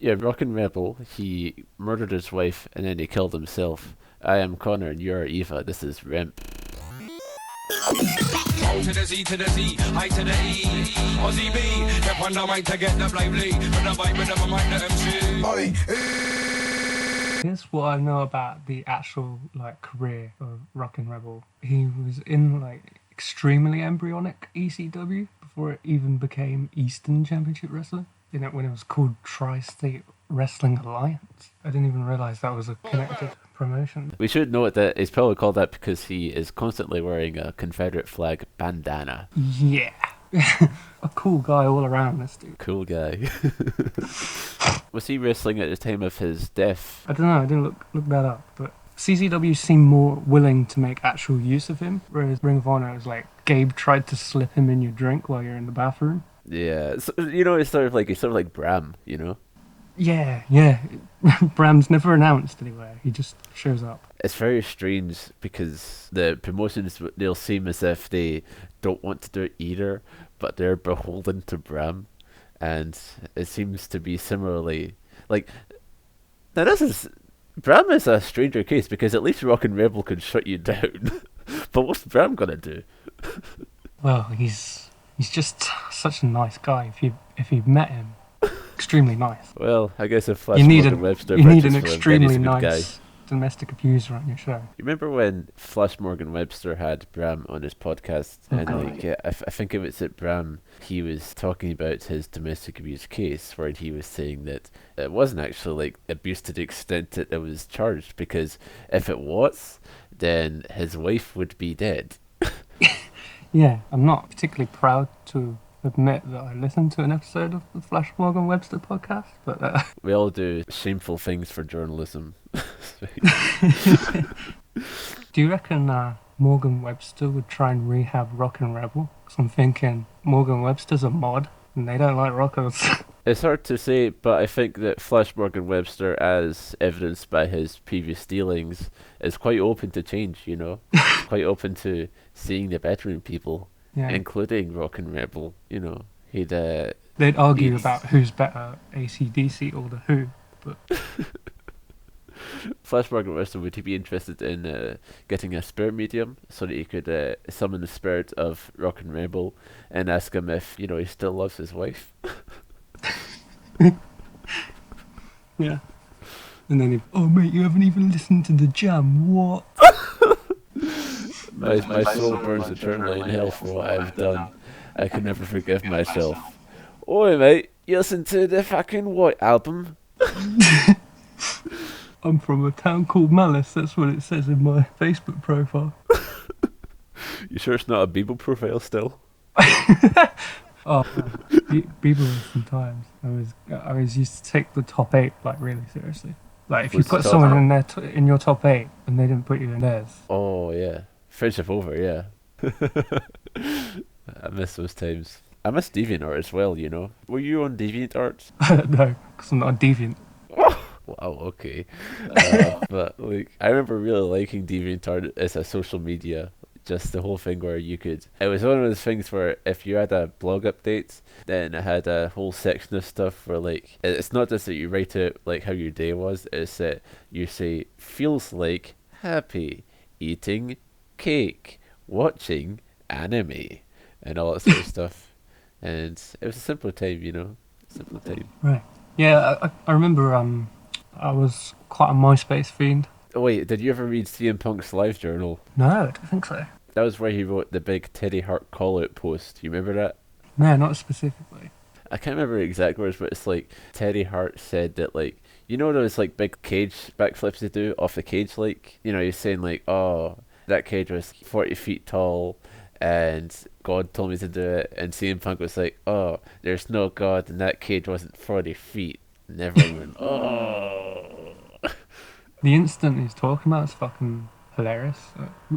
Yeah, Rockin' Rebel, he murdered his wife and then he killed himself. I am Connor and you're Eva. This is REMP. To the Z, to the Z, I to the E. Aussie B, step on the mic to get the lively. With the vibe, with the mic, the MC. Here's what I know about the actual career of Rockin' Rebel. He was in extremely embryonic ECW before it even became Eastern Championship Wrestling. You know, when it was called Tri-State Wrestling Alliance. I didn't even realise that was a connected promotion. We should note that it's probably called that because he is constantly wearing a Confederate flag bandana. Yeah. A cool guy all around, this dude. Cool guy. Was he wrestling at the time of his death? I don't know, I didn't look that up, but CZW seemed more willing to make actual use of him, whereas Ring of Honor was like, Gabe tried to slip him in your drink while you're in the bathroom. Yeah, so, it's sort of like Bram, you know? Yeah. Bram's never announced anywhere. He just shows up. It's very strange because the promotions, they'll seem as if they don't want to do it either, but they're beholden to Bram. And it seems to be similarly... Now Bram is a stranger case because at least Rockin' Rebel can shut you down. But what's Bram gonna do? Well, he's just such a nice guy. If you've met him, extremely nice. Well, I guess if Flash you need Morgan Webster you need an purchased for him, then he's extremely a good nice guy. domestic abuser on your show. You remember when Flash Morgan Webster had Bram on his podcast, and I think it was at Bram, he was talking about his domestic abuse case, where he was saying that it wasn't actually abuse to the extent that it was charged, because if it was, then his wife would be dead. Yeah, I'm not particularly proud to admit that I listened to an episode of the Flash Morgan Webster podcast, but we all do shameful things for journalism. Do you reckon Morgan Webster would try and rehab Rockin' Rebel? Because I'm thinking Morgan Webster's a mod and they don't like rockers. It's hard to say, but I think that Flash Morgan Webster, as evidenced by his previous dealings, is quite open to change, you know? Quite open to seeing the better in people, including Rockin' Rebel, you know? They'd argue about who's better, AC/DC or The Who, but... Flash Morgan Webster, would he be interested in getting a spirit medium so that he could summon the spirit of Rockin' Rebel and ask him if, he still loves his wife? Yeah. And then oh mate, you haven't even listened to the jam, what? My soul burns eternally in hell for what I've done. I can never forgive myself. Oi mate, you listen to the fucking what album? I'm from a town called Malice, that's what it says in my Facebook profile. You sure it's not a Bieber profile still? Oh, Bieber sometimes. I was used to take the top 8 really seriously. Like if you put someone in their in your top 8 and they didn't put you in theirs. Oh yeah, friendship over, yeah. I miss those times. I miss DeviantArt as well, you know. Were you on DeviantArt? No, because I'm not a deviant. Wow, okay. But I remember really liking DeviantArt as a social media. Just the whole thing where you could... It was one of those things where if you had a blog update, then it had a whole section of stuff where it's not just that you write out how your day was, it's that you say, feels like happy, eating cake, watching anime, and all that sort of stuff. And it was a simple time, you know? Simple time. Right. Yeah, I remember I was quite a MySpace fiend. Oh wait, did you ever read CM Punk's live journal? No, I don't think so. That was where he wrote the big Teddy Hart call-out post. You remember that? No, not specifically. I can't remember the exact words, but it's Teddy Hart said that those big cage backflips they do off the cage, he's saying oh, that cage was 40 feet tall and God told me to do it, and CM Punk was oh, there's no God and that cage wasn't 40 feet. And everyone went, oh. The instant he's talking about is fucking hilarious.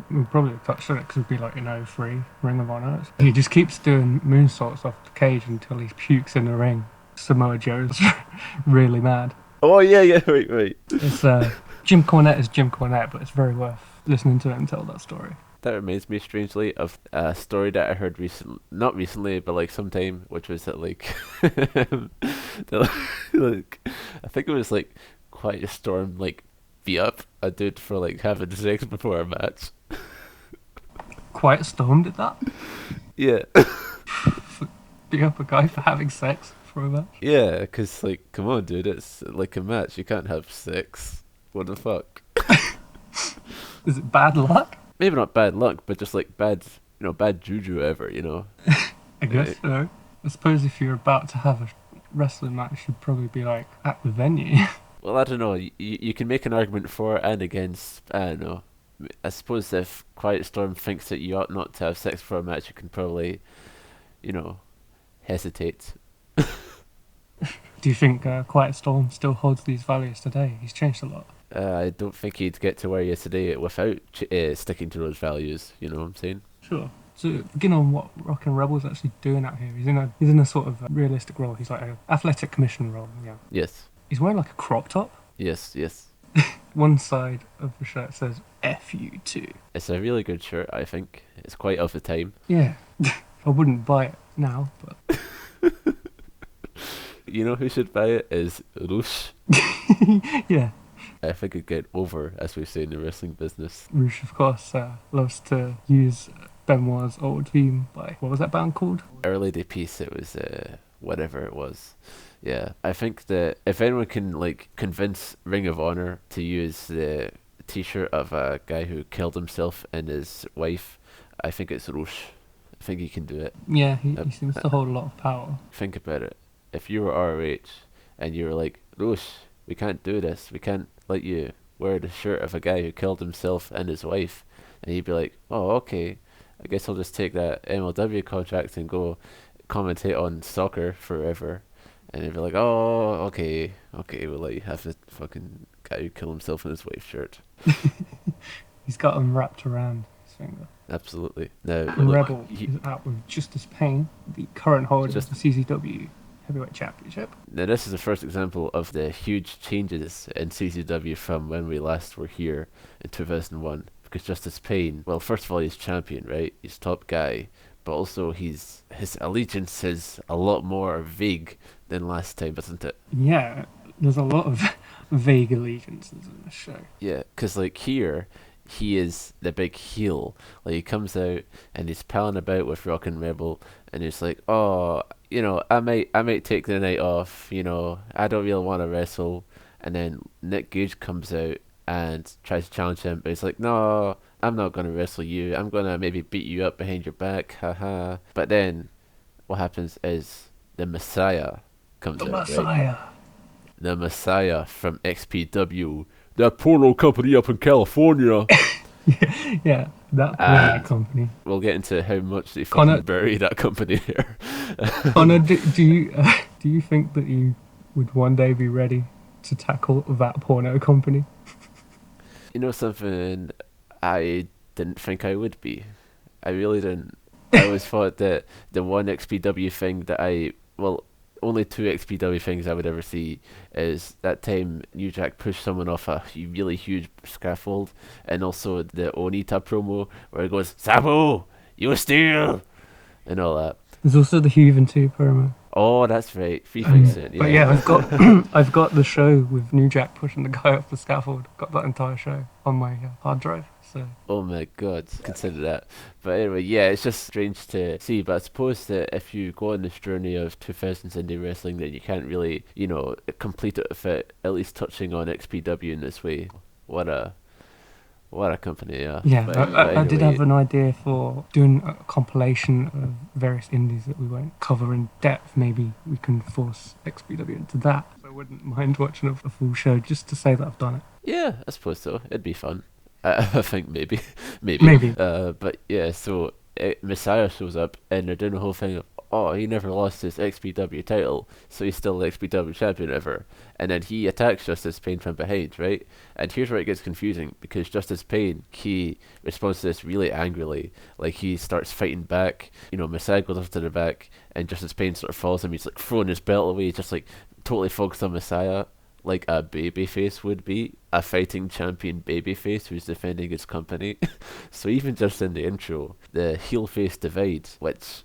We'll probably touch on it because it'd be 03 Ring of Honor. He just keeps doing moonsaults off the cage until he pukes in the ring. Samoa Joe's really mad. Oh yeah, wait. It's Jim Cornette is Jim Cornette, but it's very worth listening to him tell that story. that reminds me strangely of a story that I heard not recently, but like sometime, which was that like, like I think it was like Quiet Storm like beat up a dude for like having sex before a match. Quiet Storm did that? Yeah. Beat up a guy for having sex for a match? Yeah, because like, come on, dude, it's like a match. You can't have sex. What the fuck? Is it bad luck? Maybe not bad luck, but just like bad juju ever, you know. I guess so. I suppose if you're about to have a wrestling match, you'd probably be like at the venue. Well, I don't know. You can make an argument for and against. I don't know. I suppose if Quiet Storm thinks that you ought not to have sex for a match, you can probably, hesitate. Do you think Quiet Storm still holds these values today? He's changed a lot. I don't think he'd get to where he is today without sticking to those values. You know what I'm saying? Sure. So, begin on what Rockin' Rebel's actually doing out here. He's in a sort of realistic role. He's like an athletic commission role. Yeah. Yes. He's wearing like a crop top. Yes. One side of the shirt says "F you too." It's a really good shirt. I think it's quite of the time. Yeah. I wouldn't buy it now, but You know who should buy it is Rush. yeah. I think it'd get over, as we say in the wrestling business. Roosh, of course, loves to use Benoit's old theme by, what was that band called? Our Lady Peace, it was whatever it was. Yeah, I think that if anyone can like convince Ring of Honor to use the t-shirt of a guy who killed himself and his wife, I think it's Rush. I think he can do it. Yeah, he seems to hold a lot of power. Think about it. If you were ROH and you were like, Rush, we can't do this. We can't let you wear the shirt of a guy who killed himself and his wife. And he'd be like, oh, okay. I guess I'll just take that MLW contract and go commentate on soccer forever. And he'd be like, oh, okay, we'll let you have the fucking guy who killed himself in his wife's shirt. He's got him wrapped around his finger. Absolutely. Now, Rebel is out with Justice Payne, the current holder of the CZW Heavyweight Championship. Now, this is the first example of the huge changes in CZW from when we last were here in 2001. Because Justice Payne, well, first of all, he's champion, right? He's top guy. But also, his allegiance is a lot more vague than last time, isn't it? Yeah, there's a lot of vague allegiances in the show. Yeah, because like here, he is the big heel. Like he comes out and he's palling about with Rockin' Rebel, and he's like, "Oh, I might take the night off. I don't really want to wrestle." And then Nick Gage comes out and tries to challenge him, but he's like, "No, I'm not gonna wrestle you. I'm gonna maybe beat you up behind your back, haha." But then, what happens is the Messiah comes out. Messiah. Right? The Messiah from XPW, That Porno Company up in California. Yeah, That Porno Company. We'll get into how much they fucking bury that company there. Connor, do you think that you would one day be ready to tackle That Porno Company? You know something? I didn't think I would be. I really didn't. I always thought that the one XPW thing that only two XPW things I would ever see is that time New Jack pushed someone off a really huge scaffold, and also the Onita promo where it goes, "Sabu, you steal," and all that. There's also the Hooven 2 promo. Oh, that's right. FIFA. But yeah, I've got the show with New Jack pushing the guy off the scaffold. Got that entire show on my hard drive. So. Oh my god, consider that. But anyway, yeah, it's just strange to see. But I suppose that if you go on this journey of 2000s indie wrestling, then you can't really, complete it without at least touching on XPW in this way. What a company, yeah. Yeah, but I did have an idea for doing a compilation of various indies that we won't cover in depth. Maybe we can force XPW into that. So I wouldn't mind watching a full show just to say that I've done it. Yeah, I suppose so. It'd be fun. I think maybe. But yeah, so Messiah shows up and they're doing the whole thing of, oh, he never lost his XPW title, so he's still the XPW champion ever. And then he attacks Justice Payne from behind, right? And here's where it gets confusing, because Justice Payne, he responds to this really angrily. Like, he starts fighting back, Messiah goes up to the back, and Justice Payne sort of follows him. He's like throwing his belt away, just like totally focused on Messiah. like a babyface would be, a fighting champion babyface who's defending his company. So even just in the intro, the heel face divide, which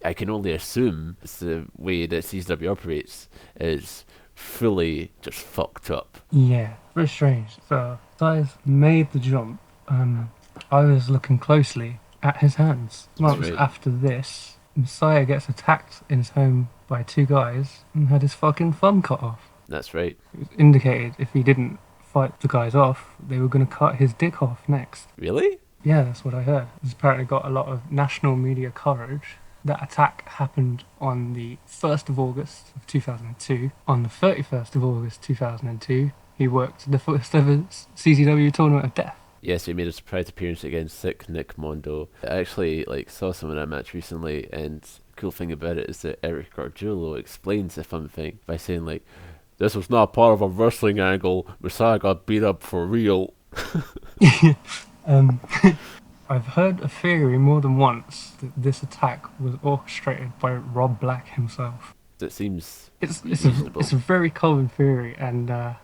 I can only assume is the way that CZW operates, is fully just fucked up. Yeah, very strange. So, Size made the jump. I was looking closely at his hands. Months right. after this, Messiah gets attacked in his home by two guys and had his fucking thumb cut off. That's right. It was indicated if he didn't fight the guys off, they were going to cut his dick off next. Really? Yeah, that's what I heard. It's apparently got a lot of national media coverage. That attack happened on the 1st of August of 2002. On the 31st of August 2002, he worked the first ever CZW Tournament of Death. Yes, he made a surprise appearance against Sick Nick Mondo. I actually saw some of that match recently, and the cool thing about it is that Eric Gargiulo explains the fun thing by saying this was not part of a wrestling angle. Messiah got beat up for real. I've heard a theory more than once that this attack was orchestrated by Rob Black himself. That seems It's reasonable. a very common theory, and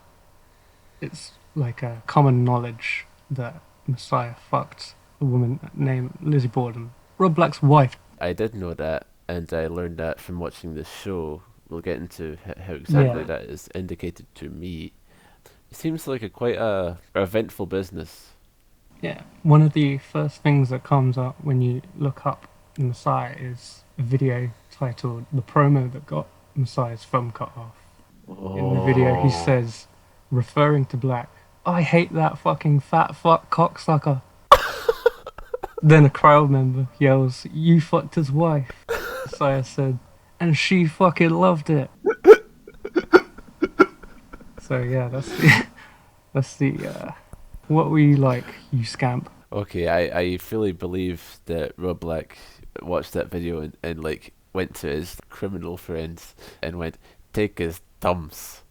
it's like a common knowledge that Messiah fucked a woman named Lizzie Borden, Rob Black's wife. I did know that, and I learned that from watching the show. We'll get into how exactly that is indicated to me. It seems like quite a eventful business. Yeah, one of the first things that comes up when you look up Messiah is a video titled "The Promo That Got Messiah's Thumb Cut Off." In the video, he says, referring to Black, "I hate that fucking fat fuck cocksucker." Then a crowd member yells, "You fucked his wife." Messiah said, "And she fucking loved it." So yeah, that's the what were you like, you scamp? Okay, I fully believe that Rob Black watched that video and went to his criminal friends and went, take his thumbs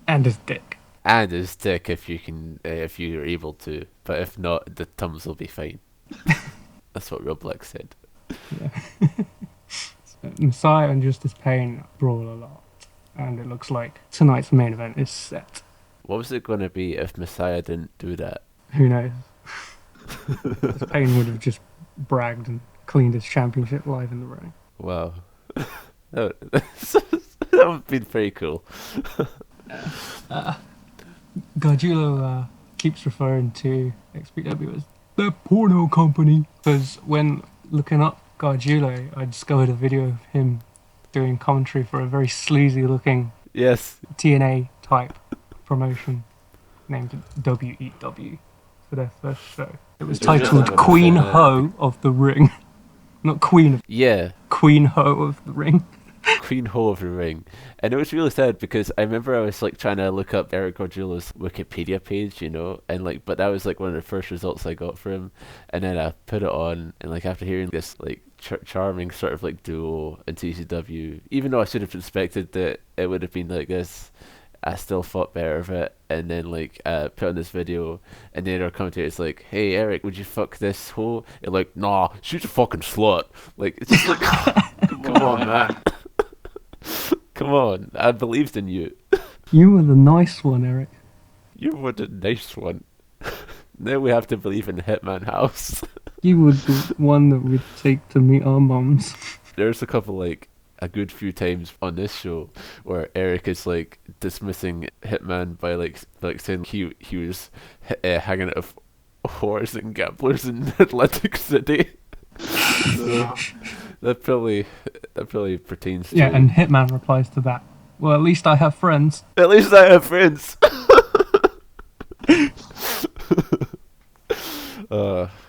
And his dick. and his dick if you're able to, but if not, the thumbs will be fine. That's what Rob Black said. Yeah. Messiah and Justice Pain brawl a lot, and it looks like tonight's main event is set. What was it going to be if Messiah didn't do that? Who knows? Pain would have just bragged and cleaned his championship live in the ring. Wow. that would have been pretty cool. Gargiulo keeps referring to XPW as That Porno Company, because when looking up Gargiulo, I discovered a video of him doing commentary for a very sleazy looking Yes. TNA type promotion named WEW for their first show. It was titled Queen Ho of the Ring. Not Queen of... Yeah. Queen Ho of the Ring. Queen Ho of the Ring. And it was really sad because I remember I was trying to look up Eric Gargiulo's Wikipedia page, and but that was one of the first results I got for him. And then I put it on, and after hearing this charming sort of duo in TCW, even though I should have expected that it would have been like this, I still thought better of it. And then put on this video, and then our commentator's like, "Hey Eric, would you fuck this hoe?" And "Nah, she's a fucking slut." It's just come on, man. Come on, I believed in you. You were the nice one, Eric. You were the nice one. Now we have to believe in Hitman House. You were the one that we'd take to meet our mums. There's a couple a good few times on this show where Eric is dismissing Hitman by saying he was hanging out with whores and gamblers in Atlantic City. So, that probably pertains to... Yeah, and Hitman replies to that, "Well, at least I have friends." At least I have friends.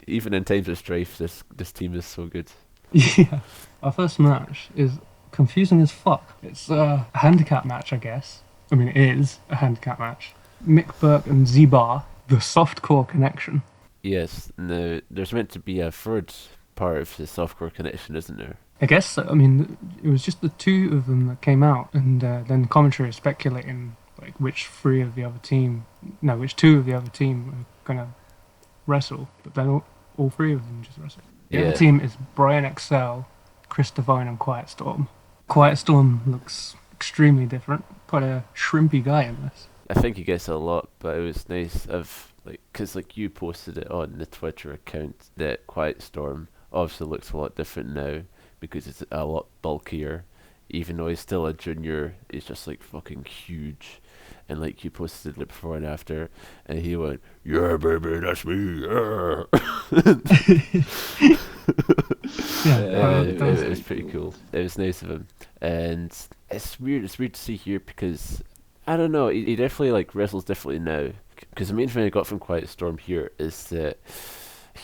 Even in times of strife, this team is so good. Yeah. Our first match is confusing as fuck. It's a handicap match, I guess. I mean, it is a handicap match. Mick Burke and Z-Barr, the softcore connection. Yes, now there's meant to be a third part of the softcore connection, isn't there? I guess so. I mean, it was just the two of them that came out, and then commentary is speculating which two of the other team are gonna wrestle, but then all three of them just wrestle. The other team is Brian XL, Chris Devine, and Quiet Storm. Quiet Storm looks extremely different quite a shrimpy guy in this. I think he gets it a lot, but it was nice of like, cause like you posted it on the Twitter account that Quiet Storm obviously looks a lot different now because it's a lot bulkier. Even though he's still a junior, he's just like fucking huge. And like you posted it before and after, and he went, "Yeah, baby, that's me." Yeah. It was pretty cool. It was nice of him, and it's weird. It's weird to see here because I don't know. He definitely like wrestles differently now. Because the main thing I got from Quiet Storm here is that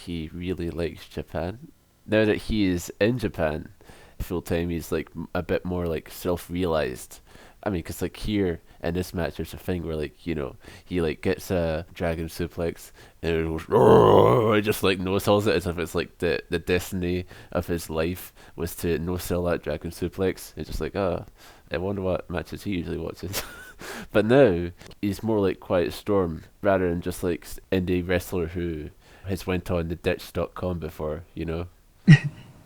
he really likes Japan. Now that he is in Japan full time, he's like a bit more like self-realized. I mean, because like here in this match, there's a thing where like, you know, he like gets a dragon suplex and it goes, "Oh," he just like no-sells it as if it's like the destiny of his life was to no-sell that dragon suplex. It's just like, oh, I wonder what matches he usually watches. But now he's more like Quiet Storm rather than just like indie wrestler who has went on the ditch.com before, you know.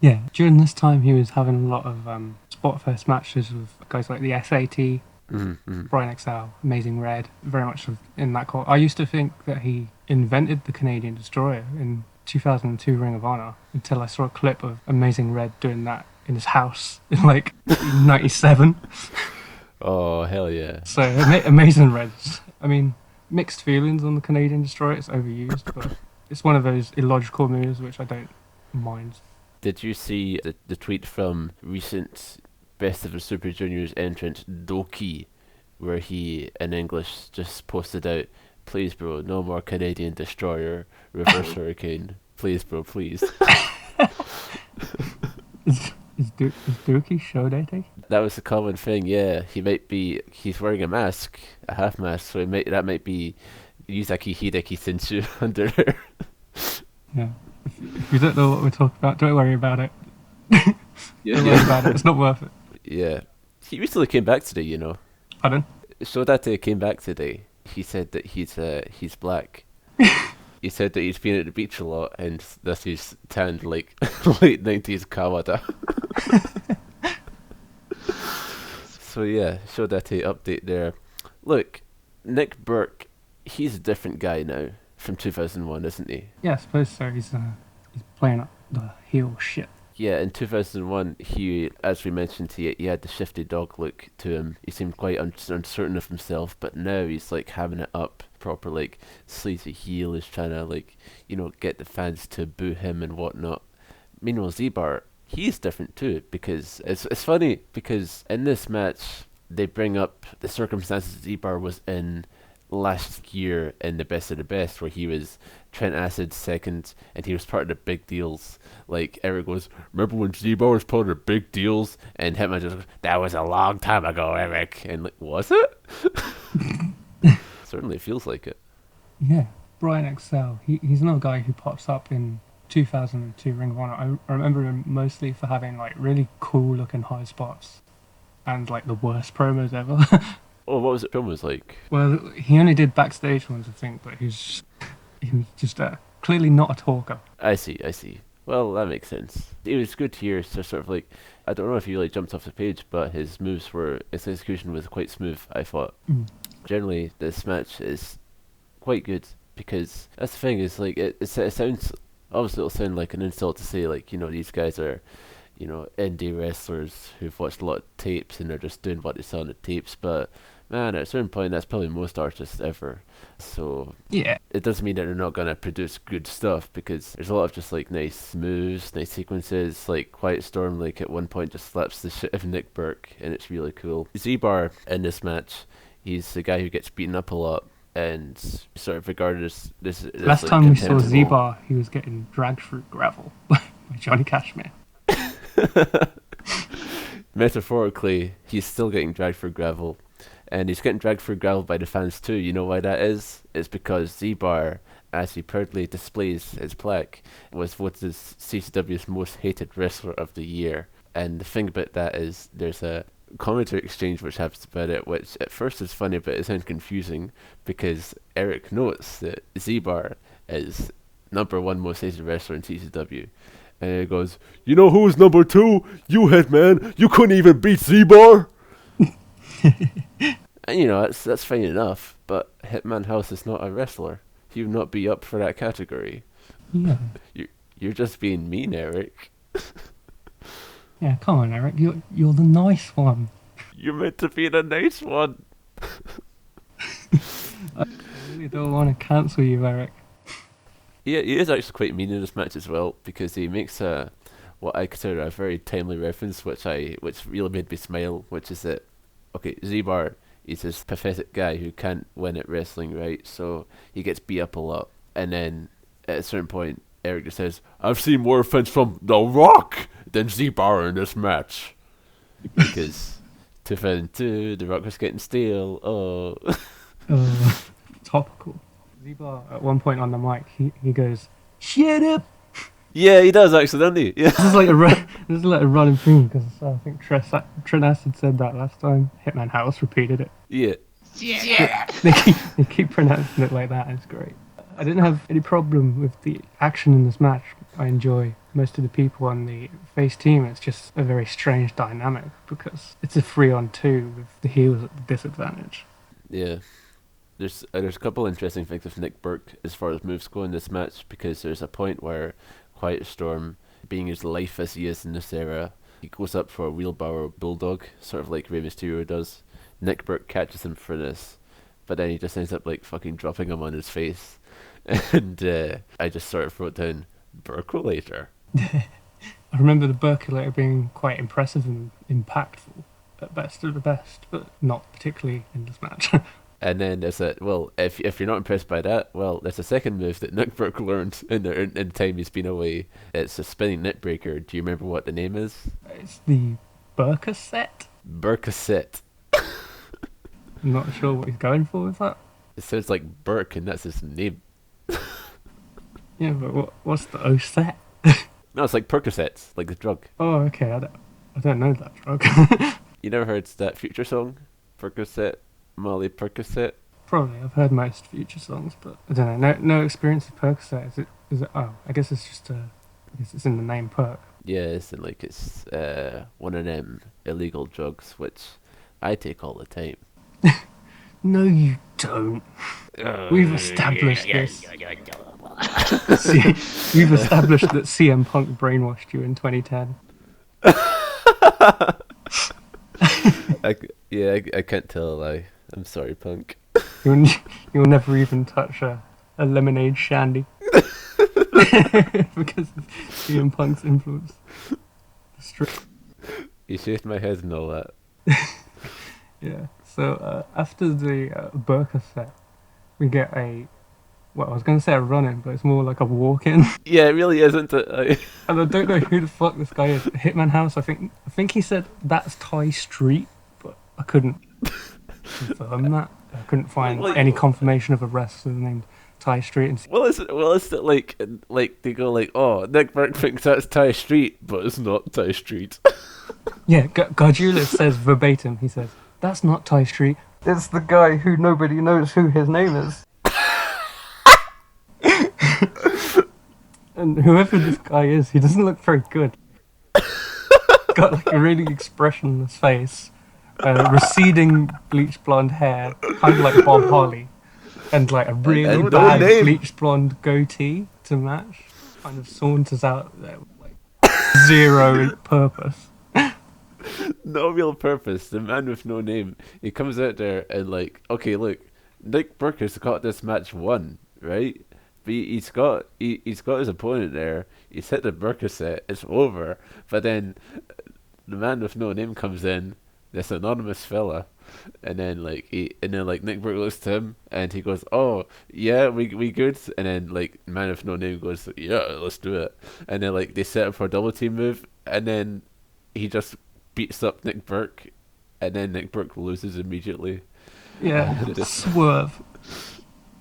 Yeah, during this time he was having a lot of spot fest matches with guys like the SAT, Brian XL, Amazing Red, very much in that call. I used to think that he invented the Canadian Destroyer in 2002 Ring of Honor until I saw a clip of Amazing Red doing that in his house in like 97. Oh, hell yeah. So Amazing Reds, I mean, mixed feelings on the Canadian Destroyer. It's overused, but it's one of those illogical moves which I don't mind. Did you see the tweet from recent Best of the Super Juniors entrant Doki, where he in English just posted out, "Please bro, no more Canadian Destroyer, Reverse Hurricane. Please bro, please." Is Doki show dating? That was a common thing, yeah. He's wearing a mask, a half mask, so that might be Yuzaki Hideki Senshu under there. Yeah. If you don't know what we're talking about, don't worry about it. Don't worry about it. It's not worth it. Yeah. He recently came back today, you know. Pardon? Shodate came back today. He said that he's black. He said that he's been at the beach a lot and that he's tanned like late 90s Kawada. So yeah, Shodate update there. Look, Nick Burke, he's a different guy now from 2001, isn't he? Yeah, I suppose so. He's playing up the heel shit. Yeah, in 2001, he, as we mentioned, he had the shifty dog look to him. He seemed quite uncertain of himself, but now he's like having it up, proper like sleazy heel. Is trying to like, you know, get the fans to boo him and whatnot. Meanwhile, Z-Barr, he's different too, because it's funny because in this match they bring up the circumstances Z-Barr was in last year in the Best of the Best, where he was Trent Acid's second and he was part of the big deals. Like Eric goes, "Remember when Z-Barr was part of the big deals?" And Hitman just goes, "That was a long time ago, Eric." And like, was it? Certainly feels like it. Yeah, Brian XL. He's another guy who pops up in 2002 Ring of Honor. I remember him mostly for having like really cool looking high spots and like the worst promos ever. Oh, what was it promos like? Well, he only did backstage ones, I think, but he was just clearly not a talker. I see. Well, that makes sense. It was good to hear, so sort of like, I don't know if he like jumped off the page, but his execution was quite smooth, I thought. Generally, this match is quite good, because that's the thing, is like, it sounds, obviously it'll sound like an insult to say, like, you know, these guys are, you know, indie wrestlers who've watched a lot of tapes and they're just doing what they saw on the tapes, but man, at a certain point, that's probably most artists ever. So yeah, it doesn't mean that they're not gonna produce good stuff, because there's a lot of just like nice moves, nice sequences. Like Quiet Storm, like at one point just slaps the shit of Nick Burke, and it's really cool. Z-Barr in this match, he's the guy who gets beaten up a lot and sort of regarded as this. Last like, time we saw contemptible. Z-Barr, he was getting dragged through gravel by Johnny Cashmere. Metaphorically, he's still getting dragged through gravel, and he's getting dragged through gravel by the fans too. You know why that is? It's because Z-Barr, as he proudly displays his plaque, was voted as CZW's most hated wrestler of the year. And the thing about that is there's a commentary exchange which happens about it, which at first is funny, but it sounds confusing, because Eric notes that Z-Barr is #1 most hated wrestler in CZW. And he goes, "You know who's #2? You, Hitman. You couldn't even beat Z-Barr." And that's fine enough, but Hitman House is not a wrestler. He would not be up for that category. Yeah. You're just being mean, Eric. Yeah, come on, Eric. You're the nice one. You're meant to be the nice one. I really don't want to cancel you, Eric. Yeah, he is actually quite mean in this match as well, because he makes what I consider a very timely reference, which really made me smile, which is that, okay, Z-Barr is this pathetic guy who can't win at wrestling, right? So he gets beat up a lot, and then at a certain point, Eric just says, "I've seen more offense from The Rock than Z-Barr in this match," because 2002, The Rock was getting stale. Oh. Topical. Z-Barr, at one point on the mic, he goes, "Shut up!" Yeah, he does actually, doesn't he? Yeah. This is like a running theme, because I think Trent Acid said that last time. Hitman House repeated it. Yeah. Yeah. They keep pronouncing it like that, and it's great. I didn't have any problem with the action in this match. I enjoy most of the people on the face team. It's just a very strange dynamic, because it's a 3-on-2 with the heels at the disadvantage. Yeah. There's a couple interesting things with Nick Burke as far as moves go in this match, because there's a point where Quiet Storm, being as life as he is in this era, he goes up for a wheelbarrow bulldog, sort of like Rey Mysterio does. Nick Burke catches him for this, but then he just ends up like fucking dropping him on his face. And I just sort of wrote down Burkulator. I remember the Burkulator being quite impressive and impactful at best of the best, but not particularly in this match. And then there's if you're not impressed by that, well, there's a second move that Nick Burke learned in the time he's been away. It's a spinning net breaker. Do you remember what the name is? It's the Burkaset. Burkaset. I'm not sure what he's going for with that. It sounds like Burke, and that's his name. Yeah, but what's the O-set? No, it's like Percocets, like the drug. Oh, okay. I don't know that drug. You never heard that Future song? Percocet, Molly Percocet? Probably. I've heard most Future songs, but I don't know. No experience with Percocet. Is it? Oh, I guess it's just I guess it's in the name Perk. Yeah, it's one of them illegal drugs which I take all the time. No, you don't. We've established this. We've established that CM Punk brainwashed you in 2010. I can't tell a lie. I'm sorry, Punk. You'll never even touch a lemonade shandy because of CM Punk's influence. You shaved my head and all that. Yeah. So after the Burka set, we get I was going to say a run-in, but it's more like a walk-in. Yeah, it really isn't it? And I don't know who the fuck this guy is. Hitman House, I think he said that's Ty Street, but I couldn't confirm that. I couldn't find any confirmation of a wrestler named Ty Street. Well, is it like they go like, oh, Nick Burke thinks that's Ty Street, but it's not Ty Street. Yeah, Gargiulis says verbatim, he says, that's not Ty Street. It's the guy who nobody knows who his name is. And whoever this guy is, he doesn't look very good. Got like a really expressionless face, receding bleached blonde hair, kind of like Bob Holly, and like a really bad bleached blonde goatee to match. Kind of saunters out there with like zero purpose. No real purpose. The man with no name. He comes out there and like, okay, look, Nick Burke has got this match won, right? But he's got his opponent there. He's hit the Percocet. It's over. But then the man with no name comes in, this anonymous fella, and then like Nick Burke looks to him and he goes, "Oh yeah, we good." And then like man with no name goes, "Yeah, let's do it." And then like they set up for a double team move, and then he just beats up Nick Burke, and then Nick Burke loses immediately. Yeah, swerve.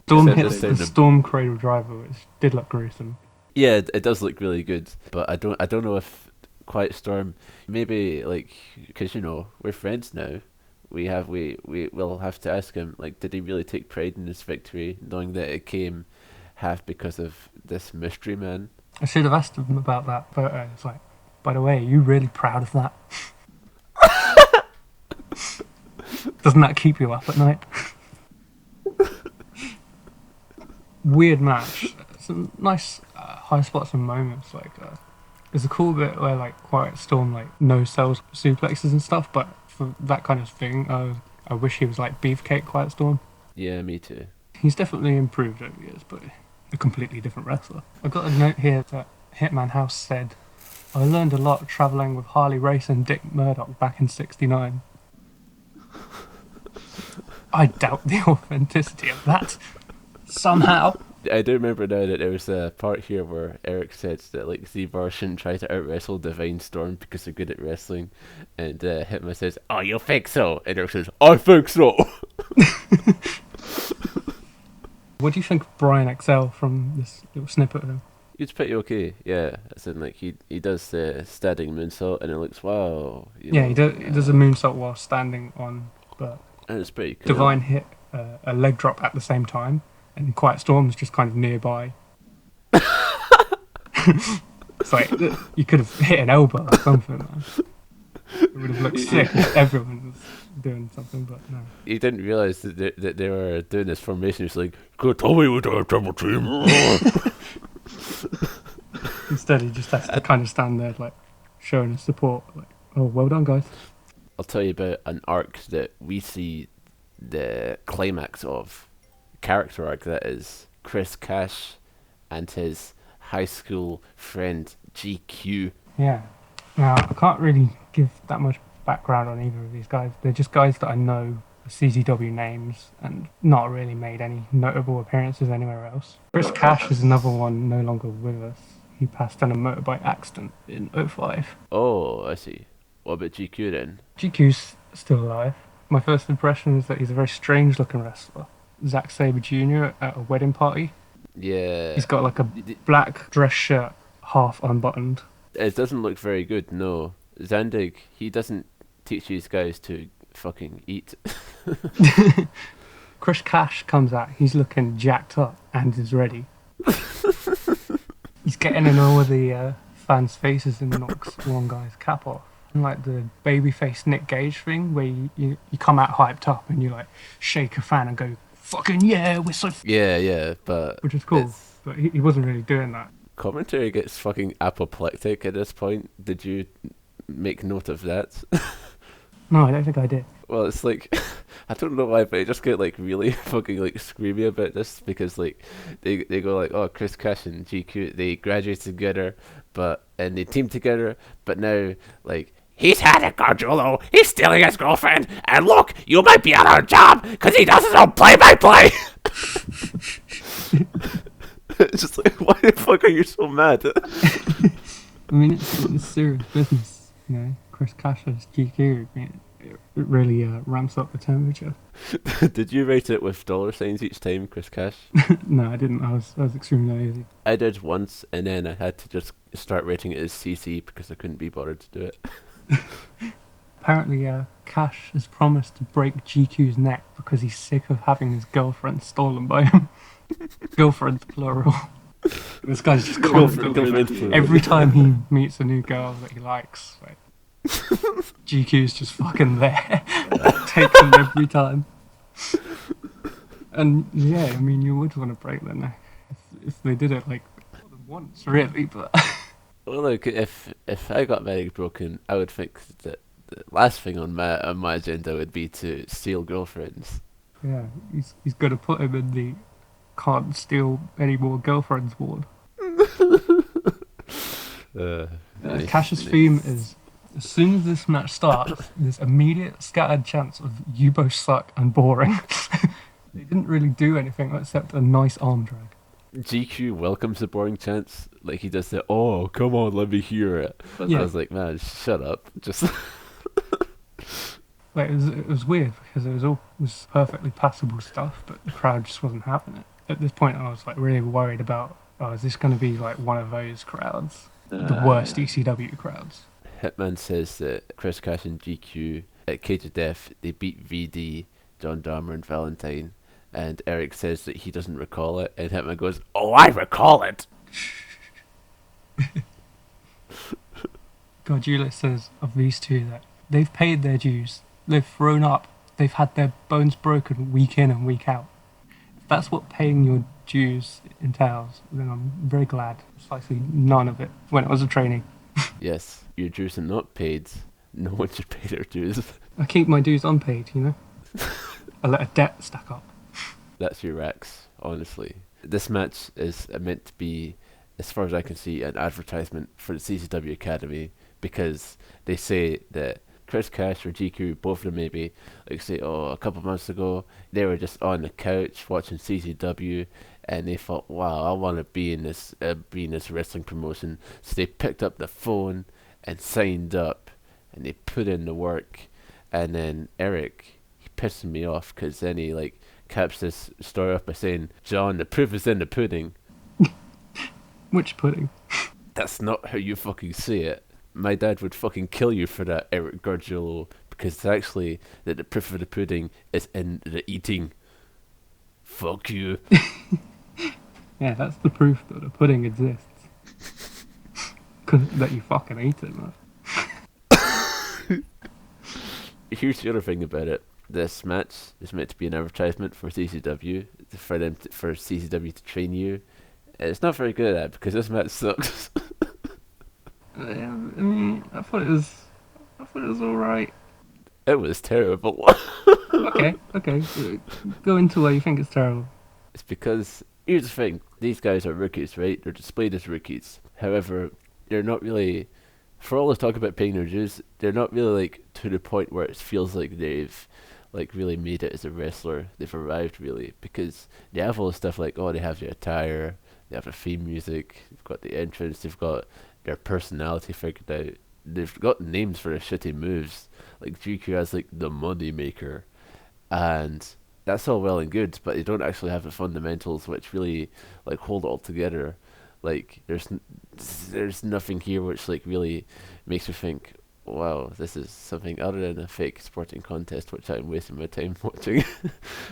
Storm hits the Storm Cradle Driver, which did look gruesome. Yeah, it does look really good, but I don't know if Quiet Storm, maybe like, because we're friends now. We'll have to ask him, like, did he really take pride in this victory, knowing that it came half because of this mystery man? I should have asked him about that, but it's like, by the way, are you really proud of that? Doesn't that keep you up at night? Weird match. Some nice high spots and moments. Like there's a cool bit where like Quiet Storm like no sells suplexes and stuff, but for that kind of thing, I wish he was like Beefcake Quiet Storm. Yeah, me too. He's definitely improved over the years, but a completely different wrestler. I've got a note here that Hitman House said, I learned a lot travelling with Harley Race and Dick Murdoch back in '69. I doubt the authenticity of that. Somehow. I do remember now that there was a part here where Eric said that like Z-Barr shouldn't try to out-wrestle Divine Storm because they're good at wrestling, and Hitman says, "Oh, you think so?" And Eric says, "I think so." What do you think of Brian XL from this little snippet of him? He's pretty okay, yeah. As in, like he does the standing moonsault, and it looks wow. He does a moonsault while standing on, but and it's pretty cool. Divine hit a leg drop at the same time, and Quiet Storm's just kind of nearby. It's like you could have hit an elbow or something. Man. It would have looked sick if everyone was doing something, but no. He didn't realise that they were doing this formation. He's like, "Good, tell me with our double team." Instead, he just has to kind of stand there, like showing his support. Like, oh, well done, guys. I'll tell you about an arc that we see the climax of, character arc that is Chris Cash and his high school friend GQ. Yeah. Now, I can't really give that much background on either of these guys. They're just guys that I know, CZW names, and not really made any notable appearances anywhere else. Chris Cash is another one no longer with us. He passed in a motorbike accident in '05. Oh, I see. What about GQ then? GQ's still alive. My first impression is that he's a very strange looking wrestler. Zack Sabre Jr. at a wedding party. Yeah. He's got like a black dress shirt, half unbuttoned. It doesn't look very good, no. Zandig, he doesn't teach these guys to fucking eat. Chris Cash comes out, he's looking jacked up and is ready. He's getting in all of the fans' faces and knocks one guy's cap off. And like the babyface Nick Gage thing where you come out hyped up and you like shake a fan and go, fucking yeah, we're so... Yeah, but... Which is cool, but he wasn't really doing that. Commentary gets fucking apoplectic at this point. Did you make note of that? No, I don't think I did. Well, it's like, I don't know why, but I just get like really fucking like screamy about this because like they go like, oh, Chris Cash and GQ, they graduated together, and they teamed together, but now like he's had it, Gargiulo. He's stealing his girlfriend, and look, you might be out of a job because he does his own play-by-play. It's just like, why the fuck are you so mad? I mean, it's serious business, you know. Chris Cash as GQ, I mean, it really ramps up the temperature. Did you rate it with dollar signs each time, Chris Cash? No, I didn't. I was extremely lazy. I did once, and then I had to just start rating it as CC because I couldn't be bothered to do it. Apparently, Cash has promised to break GQ's neck because he's sick of having his girlfriend stolen by him. Girlfriend, plural. This guy's just constantly... Every time he meets a new girl that he likes, like, GQ's just fucking there. Takes him every time. And yeah, I mean, you would want to break their neck if they did it like more than once, really. But well, look, if I got my leg broken, I would think that the last thing on my agenda would be to steal girlfriends. Yeah, he's gonna put him in the can't steal any more girlfriends ward. Cash's theme is, as soon as this match starts, there's immediate scattered chants of you both suck and boring. They didn't really do anything except a nice arm drag. GQ welcomes the boring chants, like he does the, oh, come on, let me hear it. Yeah. I was like, man, shut up. Just... Like, it was weird because it was perfectly passable stuff, but the crowd just wasn't having it. At this point, I was like really worried about, is this going to be like one of those crowds? The worst ECW crowds. Hitman says that Chris Cash and GQ at Cage of Death, they beat VD, John Dahmer and Valentine, and Eric says that he doesn't recall it, and Hitman goes, oh, I recall it! Gargiulo says of these two that they've paid their dues, they've thrown up, they've had their bones broken week in and week out. If that's what paying your dues entails, then I'm very glad. Precisely none of it when I was a trainee. Yes, your dues are not paid. No one should pay their dues. I keep my dues unpaid, you know? I let a debt stack up. That's your racks, honestly. This match is meant to be, as far as I can see, an advertisement for the CZW Academy, because they say that Chris Cash or GQ, both of them maybe, like say, a couple of months ago, they were just on the couch watching CZW, and they thought, wow, I want to be in this wrestling promotion. So they picked up the phone and signed up, and they put in the work. And then Eric, he pissed me off, because then he like caps this story off by saying, John, the proof is in the pudding. Which pudding? That's not how you fucking say it. My dad would fucking kill you for that, Eric Gargiulo, because it's actually that the proof of the pudding is in the eating. Fuck you. Yeah, that's the proof that the pudding exists. That you fucking ate it, man. Here's the other thing about it. This match is meant to be an advertisement for CZW, for CZW to train you. It's not very good at it, because this match sucks. I mean, I thought it was alright. It was terrible. Okay. Go into why you think it's terrible. It's because, here's the thing, these guys are rookies, right? They're displayed as rookies. However, they're not really, for all the talk about paying their dues, they're not really like to the point where it feels like they've like really made it as a wrestler. They've arrived really, because they have all the stuff like, they have the attire, they have the theme music, they've got the entrance, they've got their personality figured out, they've got names for their shitty moves. Like GQ has like the Money Maker, and that's all well and good, but they don't actually have the fundamentals which really like hold it all together. Like there's nothing here which like really makes me think, wow, this is something other than a fake sporting contest which I'm wasting my time watching.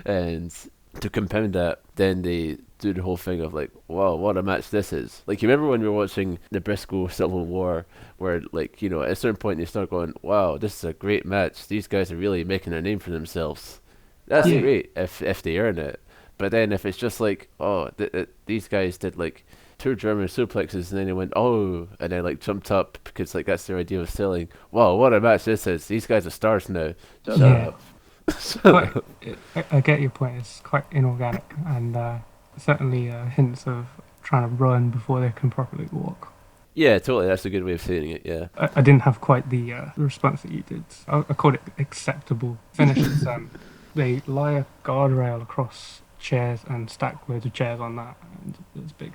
And to compound that, then they do the whole thing of like, wow, what a match this is. Like, you remember when we were watching the Briscoe Civil War, where like, at a certain point you start going, wow, this is a great match, these guys are really making a name for themselves. That's great if they earn it. But then if it's just like, these guys did like 2 German suplexes and then they went, and then like jumped up because like that's their idea of selling. Wow, what a match this is. These guys are stars now. Shut up. I get your point. It's quite inorganic, and certainly hints of trying to run before they can properly walk. Yeah, totally. That's a good way of saying it, yeah. I didn't have quite the response that you did. I called it acceptable finishes. They lie a guardrail across chairs and stack loads of chairs on that, and it's big.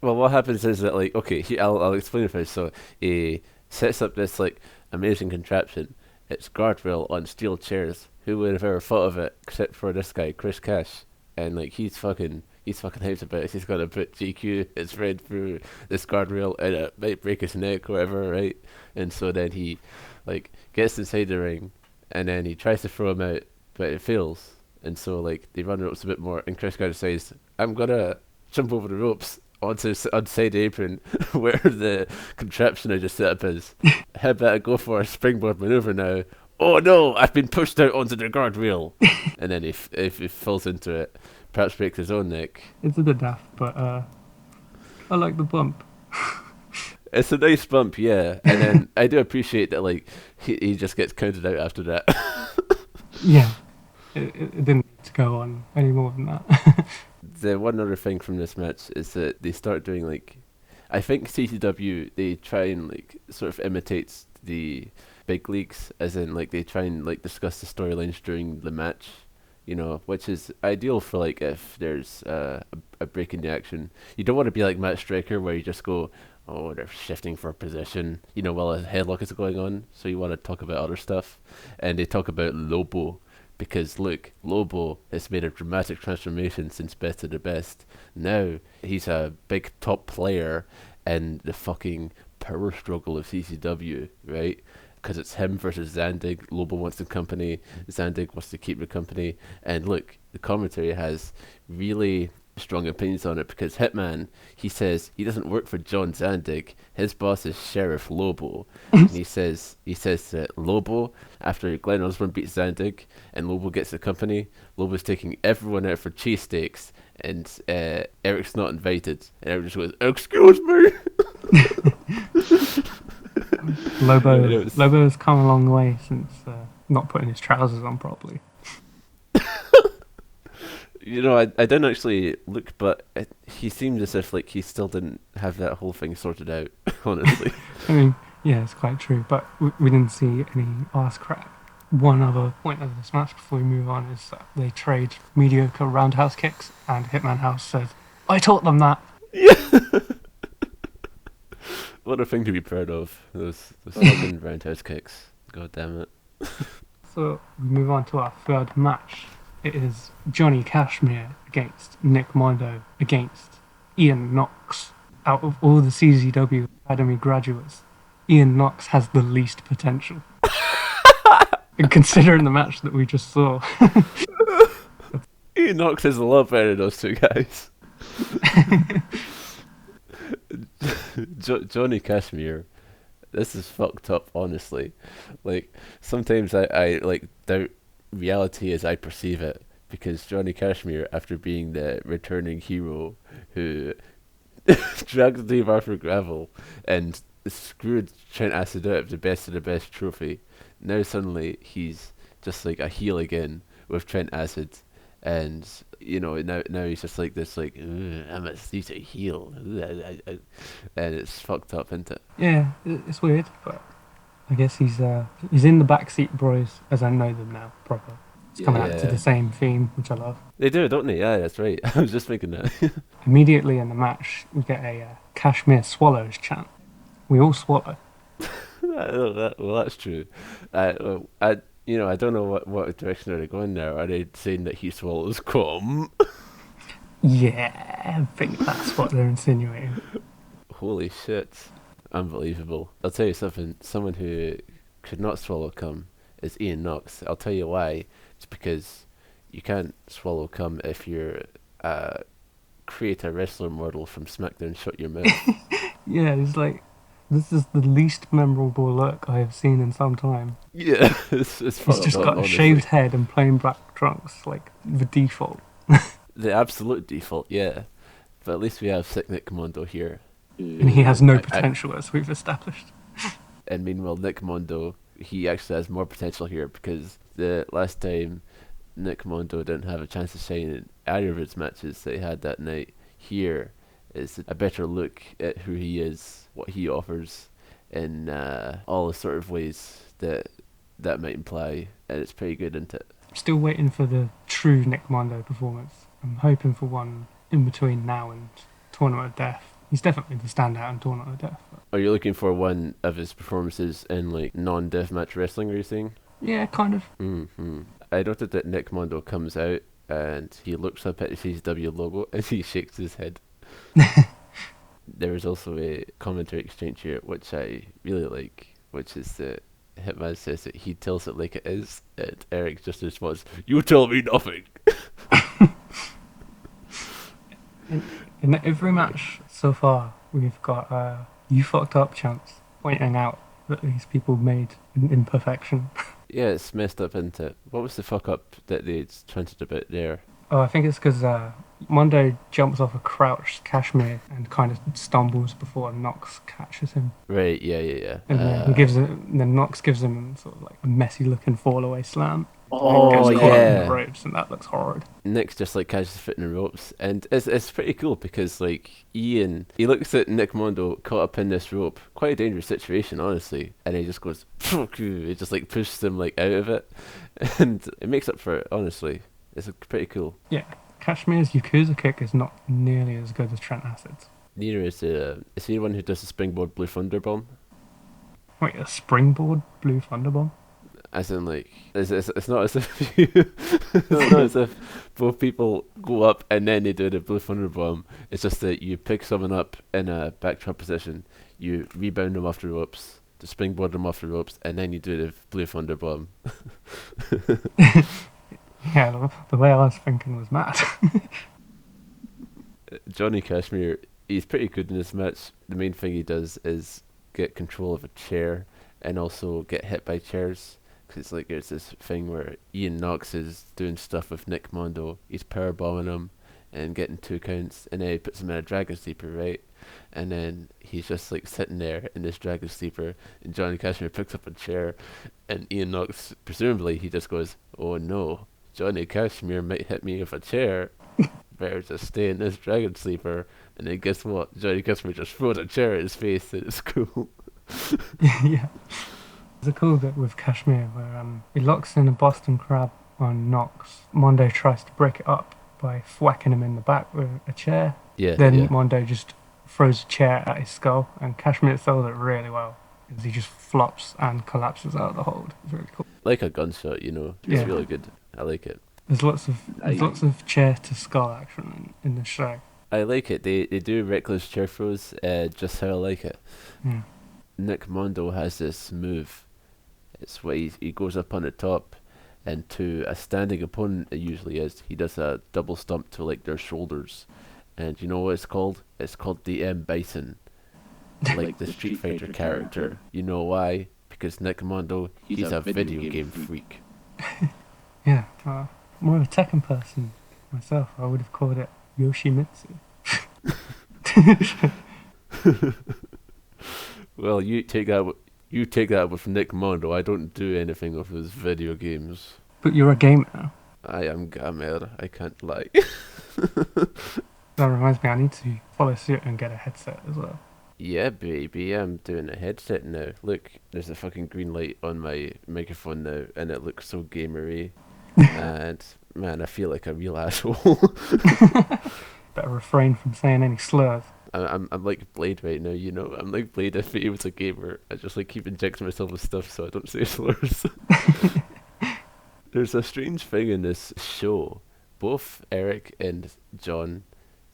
Well, what happens is that, like, okay, I'll explain it first. So he sets up this like amazing contraption. It's guardrail on steel chairs. Who would have ever thought of it except for this guy, Chris Cash? And like he's fucking hyped about it. He's gonna put GQ, his friend, through this guardrail, and it might break his neck, or whatever, right? And so then he like gets inside the ring, and then he tries to throw him out, but it fails. And so like they run the ropes a bit more, and Chris Cash says, "I'm gonna jump over the ropes onto side apron where the contraption I just set up is. How about I go for a springboard maneuver now? Oh no, I've been pushed out onto the guardrail." And then if he falls into it, perhaps breaks his own neck. It's a bit daft, but I like the bump. It's a nice bump, yeah. And then I do appreciate that like he just gets counted out after that. Yeah, it didn't need to go on any more than that. The one other thing from this match is that they start doing like, I think CZW, they try and like sort of imitates the big leagues, as in like they try and like discuss the storylines during the match, which is ideal for like if there's a break in the action. You don't want to be like Matt Striker where you just go, oh, they're shifting for position, while a headlock is going on. So you want to talk about other stuff, and they talk about Lobo. Because look, Lobo has made a dramatic transformation since Best of the Best. Now he's a big top player in the fucking power struggle of CZW, right? Because it's him versus Zandig. Lobo wants the company, Zandig wants to keep the company. And look, the commentary has really strong opinions on it because Hitman, he says he doesn't work for John Zandig. His boss is Sheriff Lobo, and he says that Lobo, after Glenn Osborne beats Zandig and Lobo gets the company, Lobo's taking everyone out for cheesesteaks, and Eric's not invited, and Eric just goes, "Excuse me." Lobo's come a long way since not putting his trousers on properly. You know, I didn't actually look, but he seemed as if like he still didn't have that whole thing sorted out. Honestly, I mean, yeah, it's quite true, but we didn't see any ass crack. One other point of this match before we move on is that they trade mediocre roundhouse kicks, and Hitman House says, "I taught them that." What a thing to be proud of! Those fucking roundhouse kicks. God damn it. So we move on to our third match. It is Johnny Cashmere against Nick Mondo against Ian Knox. Out of all the CZW Academy graduates, Ian Knox has the least potential. And considering the match that we just saw. Ian Knox is a lot better than those two guys. Johnny Cashmere, this is fucked up, honestly. Like, sometimes I like doubt reality as I perceive it, because Johnny Cashmere, after being the returning hero who dragged Z-Barr for gravel and screwed Trent Acid out of the best trophy, now suddenly he's just like a heel again with Trent Acid, and you know, now he's just like this, like, he's a heel, and it's fucked up, isn't it? Yeah, it's weird, but I guess he's in the Backseat Boys as I know them now, proper. It's coming out to the same theme, which I love. They do, don't they? Yeah, that's right. I was just thinking that. Immediately in the match, we get a Kashmir Swallows chant. We all swallow. Well, that's true. I don't know what direction they're going now. Are they saying that he swallows cum? Yeah, I think that's what they're insinuating. Holy shit. Unbelievable. I'll tell you something. Someone who could not swallow cum is Ian Knox. I'll tell you why. It's because you can't swallow cum if you're create a wrestler model from SmackDown Shut Your Mouth. Yeah, it's like, this is the least memorable look I have seen in some time. Yeah, it's He's just got a shaved head and plain black trunks, like the default. The absolute default, yeah. But at least we have Sick Nick Mondo here. And he has no potential, as we've established. And meanwhile, Nick Mondo, he actually has more potential here, because the last time Nick Mondo didn't have a chance to shine in either of his matches that he had that night, here is a better look at who he is, what he offers, in all the sort of ways that might imply, and it's pretty good, isn't it? Still waiting for the true Nick Mondo performance. I'm hoping for one in between now and Tournament of Death. He's definitely the standout in Tournament of Death. But Are you looking for one of his performances in like non-deathmatch wrestling, are you saying? yeah, kind of. Mm-hmm. I noted that Nick Mondo comes out and he looks up at the CZW logo and he shakes his head. There is also a commentary exchange here which I really like, which is that Hitman says that he tells it like it is, and Eric just responds, "You tell me nothing." In every match so far, we've got you fucked up chants pointing out that these people made an imperfection. Yeah, it's messed up, isn't it? What was the fuck up that they chanted about there? Oh, I think it's because Mondo jumps off a crouched Kashmir and kind of stumbles before Knox catches him. Right, yeah. And then Knox gives him sort of like a messy looking fall away slam. Oh, and gets caught in yeah. the ropes, and that looks horrid. Nick's just like catches his foot in the ropes, and it's pretty cool because like Ian, he looks at Nick Mondo caught up in this rope, quite a dangerous situation honestly, and he just goes, "Fuck you!" He just like pushes him like out of it, and it makes up for it. Honestly, it's pretty cool. Yeah, Kashmir's Yakuza kick is not nearly as good as Trent Acid's. Neither is is he the one who does the springboard blue thunder bomb? Wait, a springboard blue thunderbomb? As in, like, it's not as if it's not as if both people go up and then they do the blue thunder bomb. It's just that you pick someone up in a backdrop position, you rebound them off the ropes, to springboard them off the ropes, and then you do the blue thunder bomb. Yeah, the way I was thinking was mad. Johnny Cashmere, he's pretty good in this match. The main thing he does is get control of a chair and also get hit by chairs. Because like there's this thing where Ian Knox is doing stuff with Nick Mondo. He's powerbombing him and getting 2 counts, and then he puts him in a Dragon Sleeper, right? And then he's just like sitting there in this Dragon Sleeper, and Johnny Cashmere picks up a chair, and Ian Knox, presumably, he just goes, "Oh no, Johnny Cashmere might hit me with a chair. Better just stay in this Dragon Sleeper." And then guess what? Johnny Cashmere just throws a chair at his face, and it's cool. Yeah. There's a cool bit with Kashmir where he locks in a Boston Crab on Knox. Mondo tries to break it up by whacking him in the back with a chair. Yeah. Then yeah. Mondo just throws a chair at his skull, and Kashmir sells it really well. Because he just flops and collapses out of the hold. It's really cool. Like a gunshot, you know. It's Yeah. really good. I like it. There's lots of chair to skull action in the show. I like it. They do reckless chair throws just how I like it. Mm. Nick Mondo has this move. It's where he goes up on the top, and to a standing opponent, it usually is, he does a double stomp to like their shoulders. And you know what it's called? It's called the M Bison. Like the Street Fighter character. You know why? Because Nick Mondo, he's a video game freak. Yeah, more of a Tekken person myself. I would have called it Yoshimitsu. Well, you take that with Nick Mondo. I don't do anything with his video games. But you're a gamer now. I am gamer. I can't lie. That reminds me, I need to follow suit and get a headset as well. Yeah, baby, I'm doing a headset now. Look, there's a fucking green light on my microphone now, and it looks so gamery. And man, I feel like a real asshole. Better refrain from saying any slurs. I'm like Blade right now, you know. I'm like Blade if he was a gamer. I just like keep injecting myself with stuff so I don't say slurs. There's a strange thing in this show. Both Eric and John,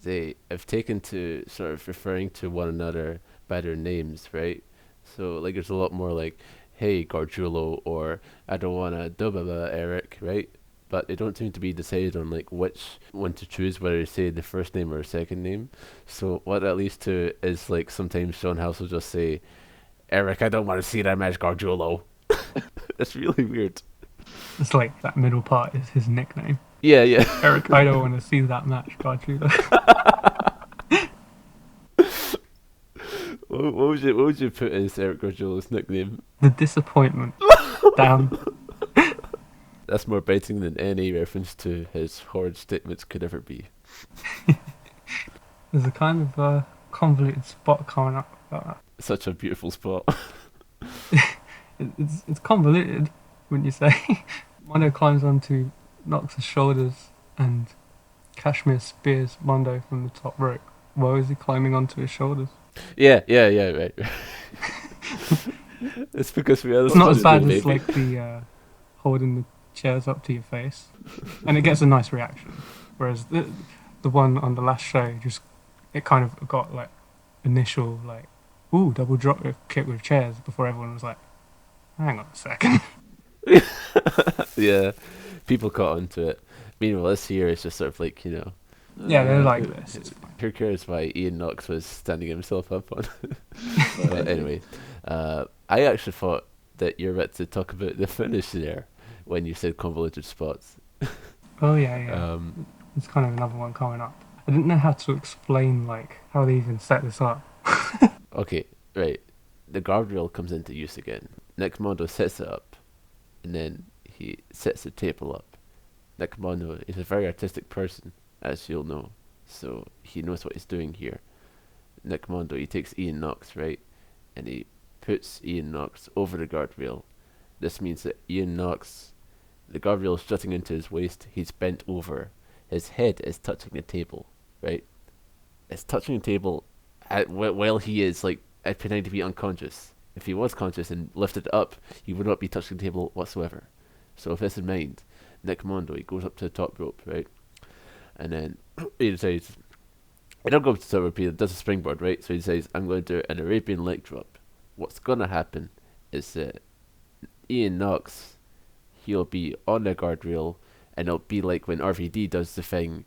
they have taken to sort of referring to one another by their names, right? So like there's a lot more like, "Hey Gargiulo," or "I don't wanna dubba Eric," right? But they don't seem to be decided on like which one to choose, whether to say the first name or second name. So what that leads to is like sometimes Sean House will just say, "Eric, I don't want to see that match, Gargiulo." That's really weird. It's like that middle part is his nickname. Yeah. Eric, I don't want to see that match, Gargiulo. What would you put as Eric Gargiulo's nickname? The disappointment. Damn. That's more biting than any reference to his horrid statements could ever be. There's a kind of convoluted spot coming up about that. Such a beautiful spot. It's convoluted, wouldn't you say? Mondo climbs onto Knox's shoulders and Kashmir spears Mondo from the top rope. Why is he climbing onto his shoulders? Yeah, right. It's because we are. It's not as bad as like the holding the chairs up to your face, and it gets a nice reaction. Whereas the one on the last show, it kind of got like initial like, ooh, double drop kick with chairs before everyone was like, hang on a second. Yeah, people caught onto it. Meanwhile, this year it's just sort of like, you know. Yeah, they're like this. It's fine. Who cares why Ian Knox was standing himself up on? But anyway, I actually thought that you're about to talk about the finish there when you said convoluted spots. Oh yeah. It's kind of another one coming up. I didn't know how to explain like how they even set this up. Okay, right. The guardrail comes into use again. Nick Mondo sets it up, and then he sets the table up. Nick Mondo is a very artistic person, as you'll know, so he knows what he's doing here. Nick Mondo, he takes Ian Knox, right, and he puts Ian Knox over the guardrail. This means that Ian Knox, the guardrail is jutting into his waist, he's bent over, his head is touching the table, right? It's touching the table while he is like pretending to be unconscious. If he was conscious and lifted it up, he would not be touching the table whatsoever. So with this in mind, Nick Mondo, he goes up to the top rope, right? And then he decides, he don't go up to the top rope, he does a springboard, right? So he says, I'm going to do an Arabian leg drop. What's going to happen is that Ian Knox, he'll be on the guardrail, and it'll be like when RVD does the thing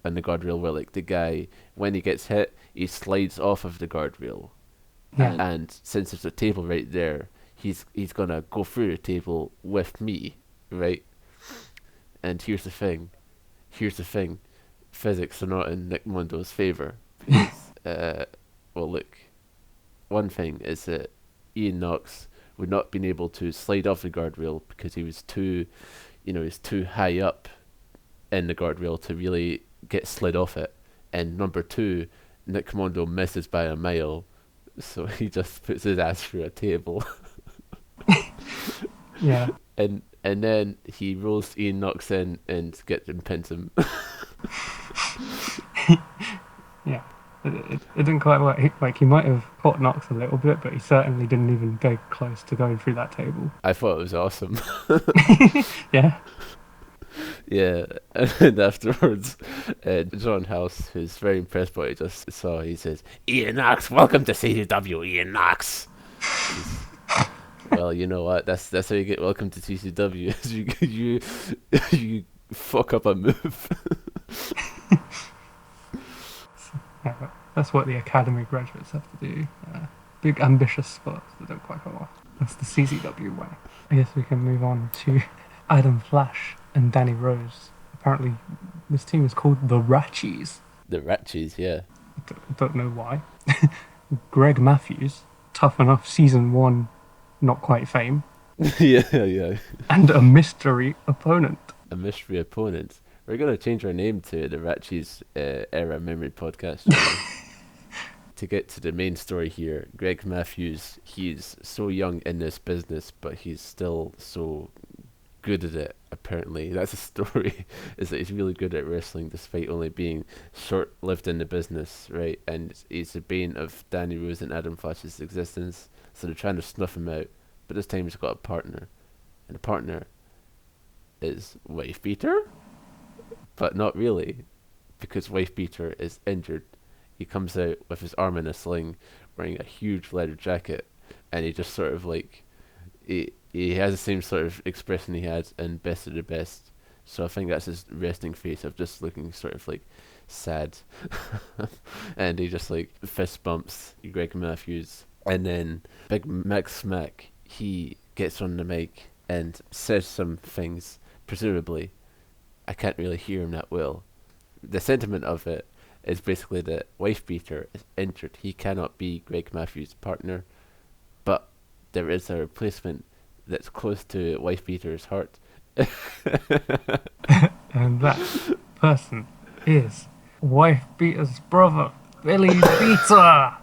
on the guardrail where like the guy, when he gets hit, he slides off of the guardrail. Yeah. And since there's a table right there, he's gonna go through the table with me, right? And here's the thing. Physics are not in Nick Mondo's favour. Because, well, look, one thing is that Ian Knox would not been able to slide off the guardrail because he was too high up in the guardrail to really get slid off it. And number two, Nick Mondo misses by a mile, so he just puts his ass through a table. Yeah. And then he rolls Ian Knox in and gets him pins him. Yeah. It didn't quite work. He might have caught Knox a little bit, but he certainly didn't even go close to going through that table. I thought it was awesome. Yeah. Yeah, and then afterwards, John House, who's very impressed by what he just saw, he says, "Ian Knox, welcome to CZW, Ian Knox." Well, you know what? That's how you get welcome to CZW. you fuck up a move. Yeah, but that's what the academy graduates have to do. Big ambitious spots that don't quite go off. That's the CZW way. I guess we can move on to Adam Flash and Danny Rose. Apparently, this team is called the Ratchies. The Ratchies, yeah. Don't know why. Greg Matthews, Tough Enough Season 1, not quite fame. yeah. And a mystery opponent. A mystery opponent. We're going to change our name to the Ratchies Era Memory Podcast. To get to the main story here, Greg Matthews, he's so young in this business, but he's still so good at it, apparently. That's the story, is that he's really good at wrestling despite only being short-lived in the business, right? And he's the bane of Danny Rose and Adam Flash's existence, so they're trying to snuff him out, but this time he's got a partner, and the partner is Wife Beater? But not really, because Wife Beater is injured. He comes out with his arm in a sling, wearing a huge leather jacket, and he just sort of like, he has the same sort of expression he had in Best of the Best. So I think that's his resting face of just looking sort of like sad. And he just like fist bumps Greg Matthews. And then Big Mac Smack, he gets on the mic and says some things, presumably. I can't really hear him that well. The sentiment of it is basically that Wife Beater is injured. He cannot be Greg Matthews' partner, but there is a replacement that's close to Wife Beater's heart. And that person is Wife Beater's brother, Billy Beater.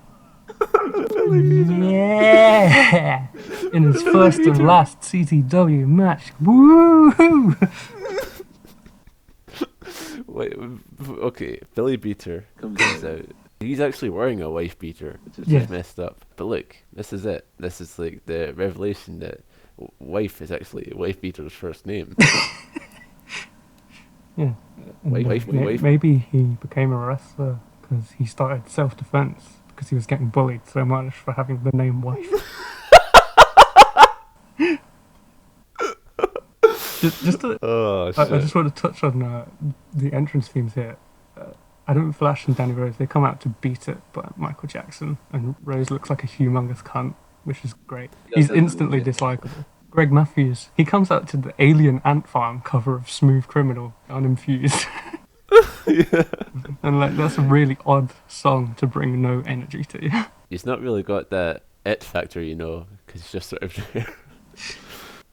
Yeah! In his first and last CZW match. Woo! Wait, okay, Billy Beater comes out. He's actually wearing a Wife Beater, which is Yes. just messed up. But look, this is it. This is like the revelation that Wife is actually Wife Beater's first name. Yeah. Wife. Maybe he became a wrestler because he started self-defense because he was getting bullied so much for having the name Wife. I just want to touch on the entrance themes here. Adam Flash and Danny Rose, they come out to Beat It by Michael Jackson, and Rose looks like a humongous cunt, which is great. He's instantly dislikable. Greg Matthews, he comes out to the Alien Ant Farm cover of Smooth Criminal, Uninfused. Yeah. And like, that's a really odd song to bring no energy to. He's not really got that it factor, because he's just sort of there.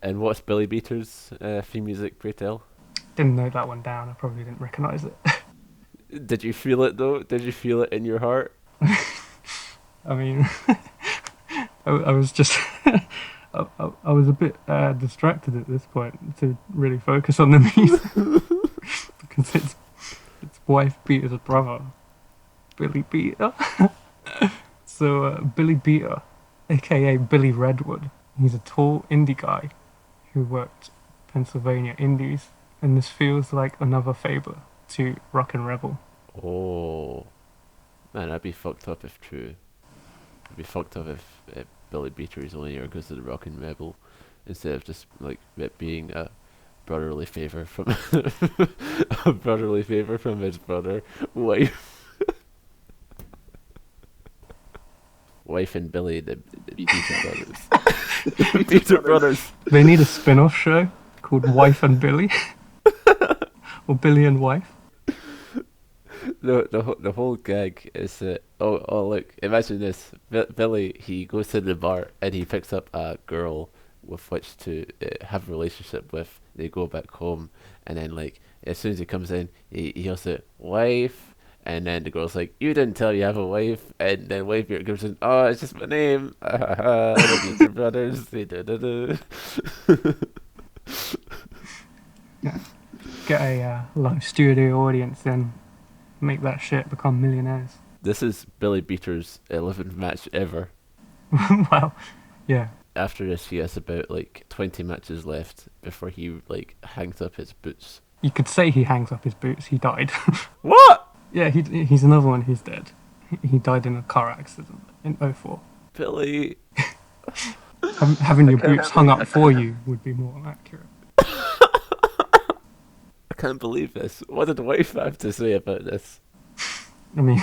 And what's Billy Beater's theme music, pray tell? Didn't know that one down, I probably didn't recognise it. Did you feel it though? Did you feel it in your heart? I mean, I was just, I was a bit distracted at this point to really focus on the music. Because it's Wife Beater's brother, Billy Beater. So Billy Beater, aka Billy Redwood, he's a tall indie guy who worked Pennsylvania Indies, and this feels like another favour to Rock and Rebel. Oh, man, that'd be fucked up if true. It'd be fucked up if Billy Beater is only here because of the Rockin' Rebel, instead of just like it being a brotherly favor from a brotherly favor from his brother, wife, wife and Billy, the Peter brothers. Peter brothers. They need a spin-off show called Wife and Billy, or Billy and Wife. The whole gag is that look, imagine this. Billy, he goes to the bar and he picks up a girl with which to have a relationship with. They go back home, and then like as soon as he comes in, he yells at wife, and then the girl's like, "You didn't tell you have a wife," and then wife here comes in, "Oh, it's just my name." Your brothers. Yeah. Get a live studio audience and make that shit become millionaires. This is Billy Beater's 11th match ever. Wow. Yeah. After this, he has about like 20 matches left before he like hangs up his boots. You could say he hangs up his boots. He died. What? Yeah, he's another one who's dead. He died in a car accident in 2004. Billy. Having your boots hung up for you would be more accurate. I can't believe this. What did the wife have to say about this? I mean,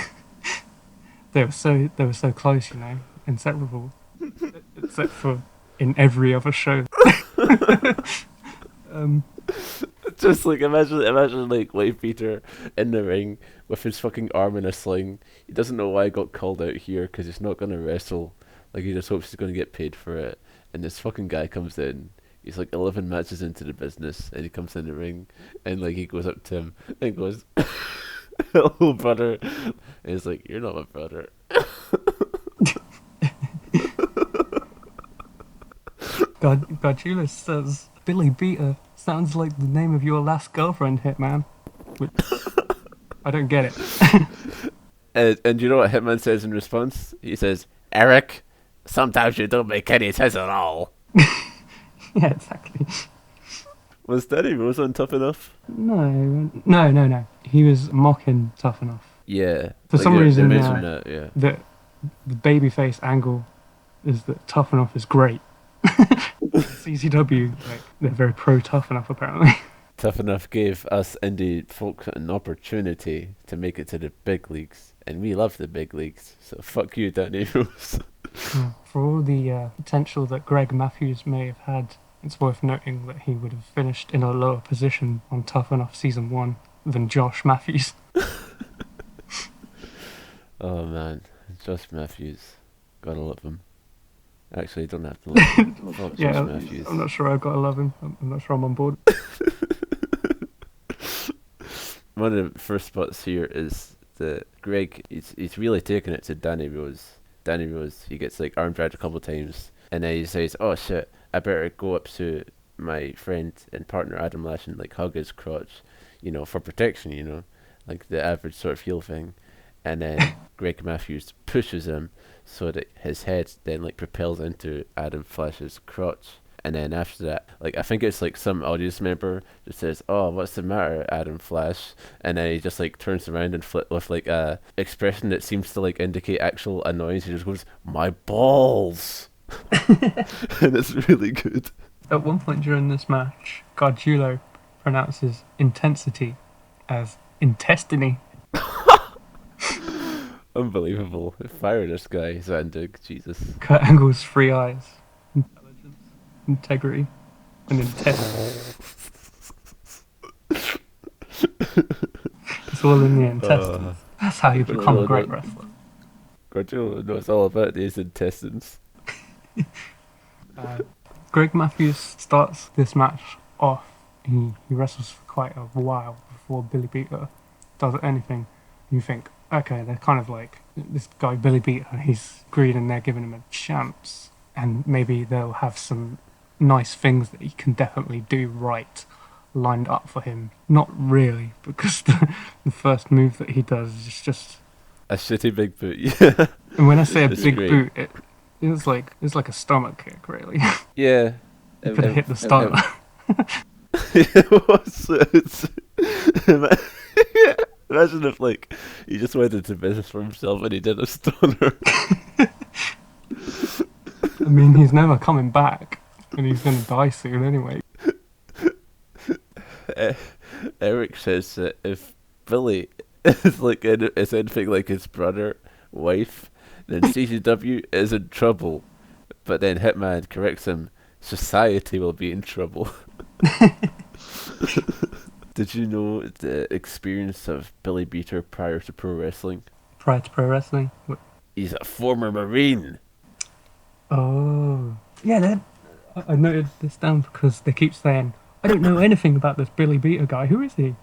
they were so close, you know, inseparable. Except for in every other show. Just like imagine like wife Peter in the ring with his fucking arm in a sling. He doesn't know why he got called out here because he's not gonna wrestle. Like he just hopes he's gonna get paid for it. And this fucking guy comes in. He's like 11 matches into the business, and he comes in the ring, and like he goes up to him and goes, "Hello, brother." And he's like, "You're not my brother." Godula says, "Billy Beater sounds like the name of your last girlfriend, Hitman." Which, I don't get it. And you know what Hitman says in response? He says, "Eric, sometimes you don't make any sense at all." Yeah, exactly. Was Danny Rose on Tough Enough? No. He was mocking Tough Enough. Yeah. For some reason, yeah. the babyface angle is that Tough Enough is great. CZW, like, they're very pro Tough Enough apparently. Tough Enough gave us indie folk an opportunity to make it to the big leagues, and we love the big leagues. So fuck you, Danny Rose. For all the potential that Greg Matthews may have had, it's worth noting that he would have finished in a lower position on Tough Enough Season 1 than Josh Matthews. Oh man, Josh Matthews. Gotta love him. Actually, don't have to love him. Love Yeah, Josh Matthews. I'm not sure I've got to love him. I'm not sure I'm on board. One of the first spots here is that Greg, he's really taking it to Danny Rose. Danny Rose, he gets like arm dragged a couple of times, and then he says, "Oh shit, I better go up to my friend and partner Adam Lash and like hug his crotch, you know, for protection, you know, like the average sort of heel thing." And then Greg Matthews pushes him so that his head then like propels into Adam Flash's crotch. And then after that, like I think it's like some audience member just says, "Oh, what's the matter, Adam Flash?" And then he just like turns around and flip with like a expression that seems to like indicate actual annoyance. He just goes, "My balls," and it's really good. At one point during this match, Gargiulo pronounces intensity as intestiny. Unbelievable! Fire this guy, Zandig. Jesus. Kurt Angle's 3 eyes. Intelligence, integrity, and intestine. It's all in the intestines. That's how you become a great wrestler. Gargiulo knows all about these intestines. Greg Matthews starts this match off. He wrestles for quite a while before Billy Beater does anything. You think, okay, they're kind of like, this guy Billy Beater, he's green and they're giving him a chance, and maybe they'll have some nice things that he can definitely do right lined up for him. Not really, because the first move that he does is just a shitty big boot. Yeah. And when I say a It's big great. boot, it's like a stomach kick, really. Yeah. You could have hit the stomach. Imagine if like he just went into business for himself and he did a stunner. I mean, he's never coming back, and he's going to die soon anyway. uh, Eric says that if Billy is like is anything like his brother, wife, then CZW is in trouble. But then Hitman corrects him, society will be in trouble. Did you know the experience of Billy Beater prior to pro wrestling? Prior to pro wrestling? He's a former Marine. Oh. Yeah, I noted this down because they keep saying, I don't know anything about this Billy Beater guy. Who is he?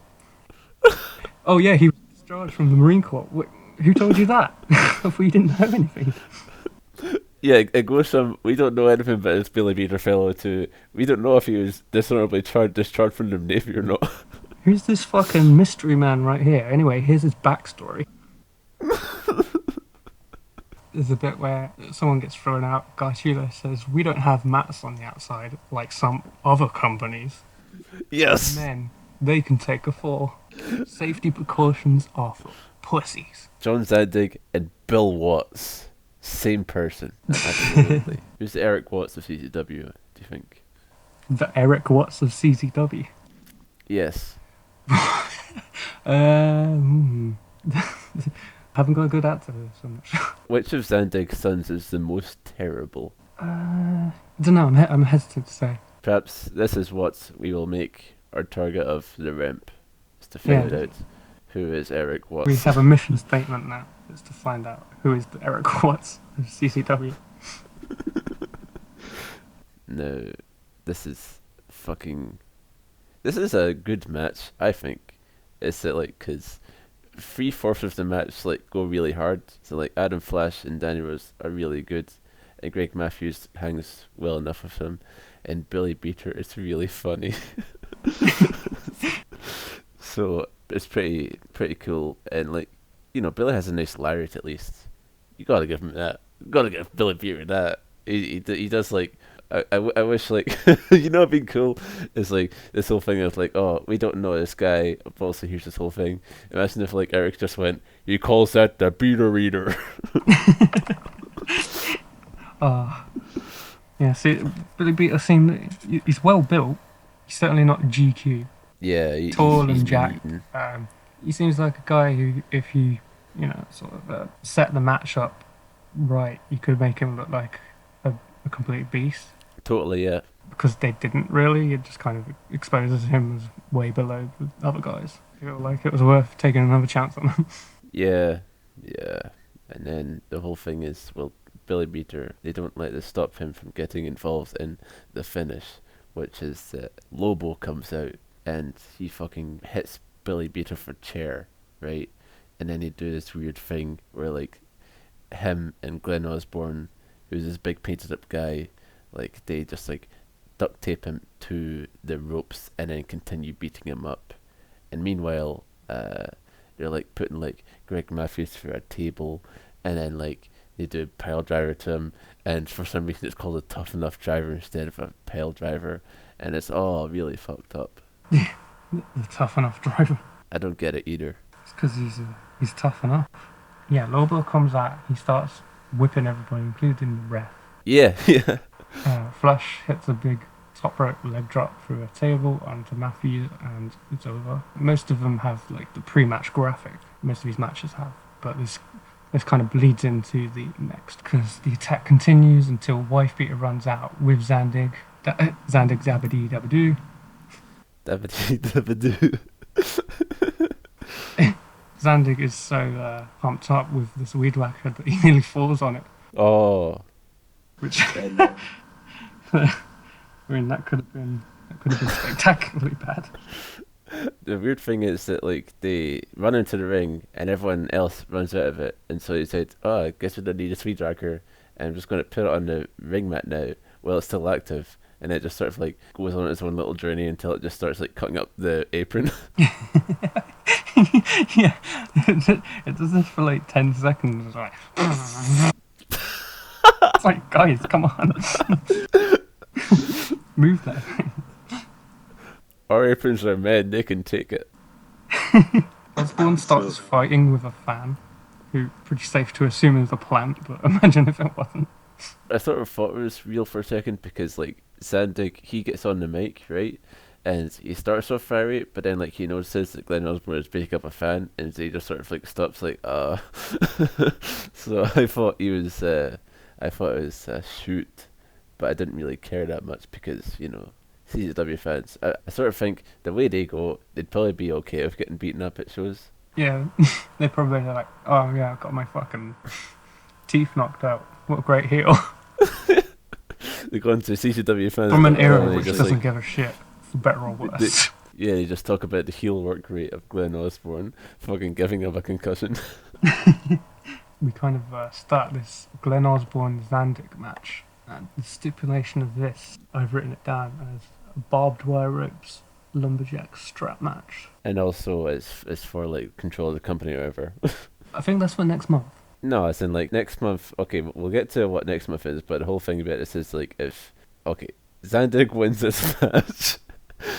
Oh, yeah, he was discharged from the Marine Corps. Who told you that? If we didn't know anything. Yeah, it goes from, we don't know anything about this Billy Beater fellow to, we don't know if he was dishonorably discharged from the Navy or not. Who's this fucking mystery man right here? Anyway, here's his backstory. There's a bit where someone gets thrown out. Garciulo says, we don't have mats on the outside like some other companies. Yes! And then they can take a fall. Safety precautions are for pussies. John Zandig and Bill Watts. Same person. Absolutely. Who's the Eric Watts of CZW, do you think? The Eric Watts of CZW. Yes. Haven't got a good answer to this, I'm not sure. Which of Zandig's sons is the most terrible? I don't know, I'm hesitant to say. Perhaps this is what we will make our target of the REMP, is to find out who is Eric Watts. We have a mission statement now, is to find out who is the Eric Watts of CCW. No, this is a good match, I think. It's that, like, because 3/4 of the match, like, go really hard. So, like, Adam Flash and Danny Rose are really good, and Greg Matthews hangs well enough with him, and Billy Beater is really funny. So it's pretty cool, and, like, you know, Billy has a nice lariat at least. You gotta give him that. You gotta give Billy Beater that. He does, like, I wish, like, you know, it'd be cool is, like, this whole thing of, like, oh, we don't know this guy, but also here's this whole thing. Imagine if, like, Eric just went, he calls that the Beater Reader. Yeah, see, Billy Beater he's well built. He's certainly not GQ. Yeah, Tall he's and jacked. He seems like a guy who, if you know, sort of set the match up right, you could make him look like a complete beast. Totally, yeah. Because they didn't really, it just kind of exposes him as way below the other guys. I feel like it was worth taking another chance on them. Yeah. And then the whole thing is, well, Billy Beater, they don't let this stop him from getting involved in the finish, which is that Lobo comes out and he fucking hits Billy Beater for chair, right? And then they do this weird thing where, like, him and Glenn Osborne, who's this big painted up guy, like, they just, like, duct tape him to the ropes and then continue beating him up. And meanwhile, they're, like, putting, like, Greg Matthews through a table, and then, like, they do a pile driver to him, and for some reason it's called a tough enough driver instead of a pile driver, and it's all really fucked up. The tough enough driver. I don't get it either. It's because he's tough enough. Yeah, Lobo comes out, he starts whipping everybody, including the ref. Yeah. Flash hits a big top rope leg drop through a table onto Matthews, and it's over. Most of them have, like, the pre-match graphic. Most of these matches have, but this kind of bleeds into the next, because the attack continues until Wife Beater runs out with Zandig. Zandig Zabadee Dabadoo. Dabadee Dabadoo. Zandig is so pumped up with this weed whacker that he nearly falls on it. Oh. Which, I mean, that could have been spectacularly bad. The weird thing is that, like, they run into the ring and everyone else runs out of it, and so he said, oh, I guess we don't need a speed tracker, and I'm just going to put it on the ring mat now while it's still active, and it just sort of, like, goes on its own little journey until it just starts, like, cutting up the apron. Yeah, it does this for like 10 seconds. It's like, it's like, guys, come on. Move that thing. Our aprons are men, they can take it. Osborne starts fighting with a fan, who, pretty safe to assume is a plant, but imagine if it wasn't. I sort of thought it was real for a second because, like, Zandig, he gets on the mic, right? and he starts off very, but then like he notices that Glenn Osborne is breaking up a fan, and he just sort of like stops like So I thought it was a shoot, but I didn't really care that much because CZW fans, I sort of think the way they go, they'd probably be okay with getting beaten up at shows. Yeah, they're probably like, oh yeah, I got my fucking teeth knocked out. What a great heel. They go into CZW fans From an era and they which just, doesn't like, give a shit, for better or worse. they just talk about the heel work rate of Glenn Osborne fucking giving him a concussion. We kind of start this Glenn Osborne Zandig match, and the stipulation of this, I've written it down as a barbed wire ropes lumberjack strap match. And also it's for like control of the company or whatever. I think that's for next month. No, as in like next month. Okay, we'll get to what next month is, but the whole thing about this is like if Zandig wins this match,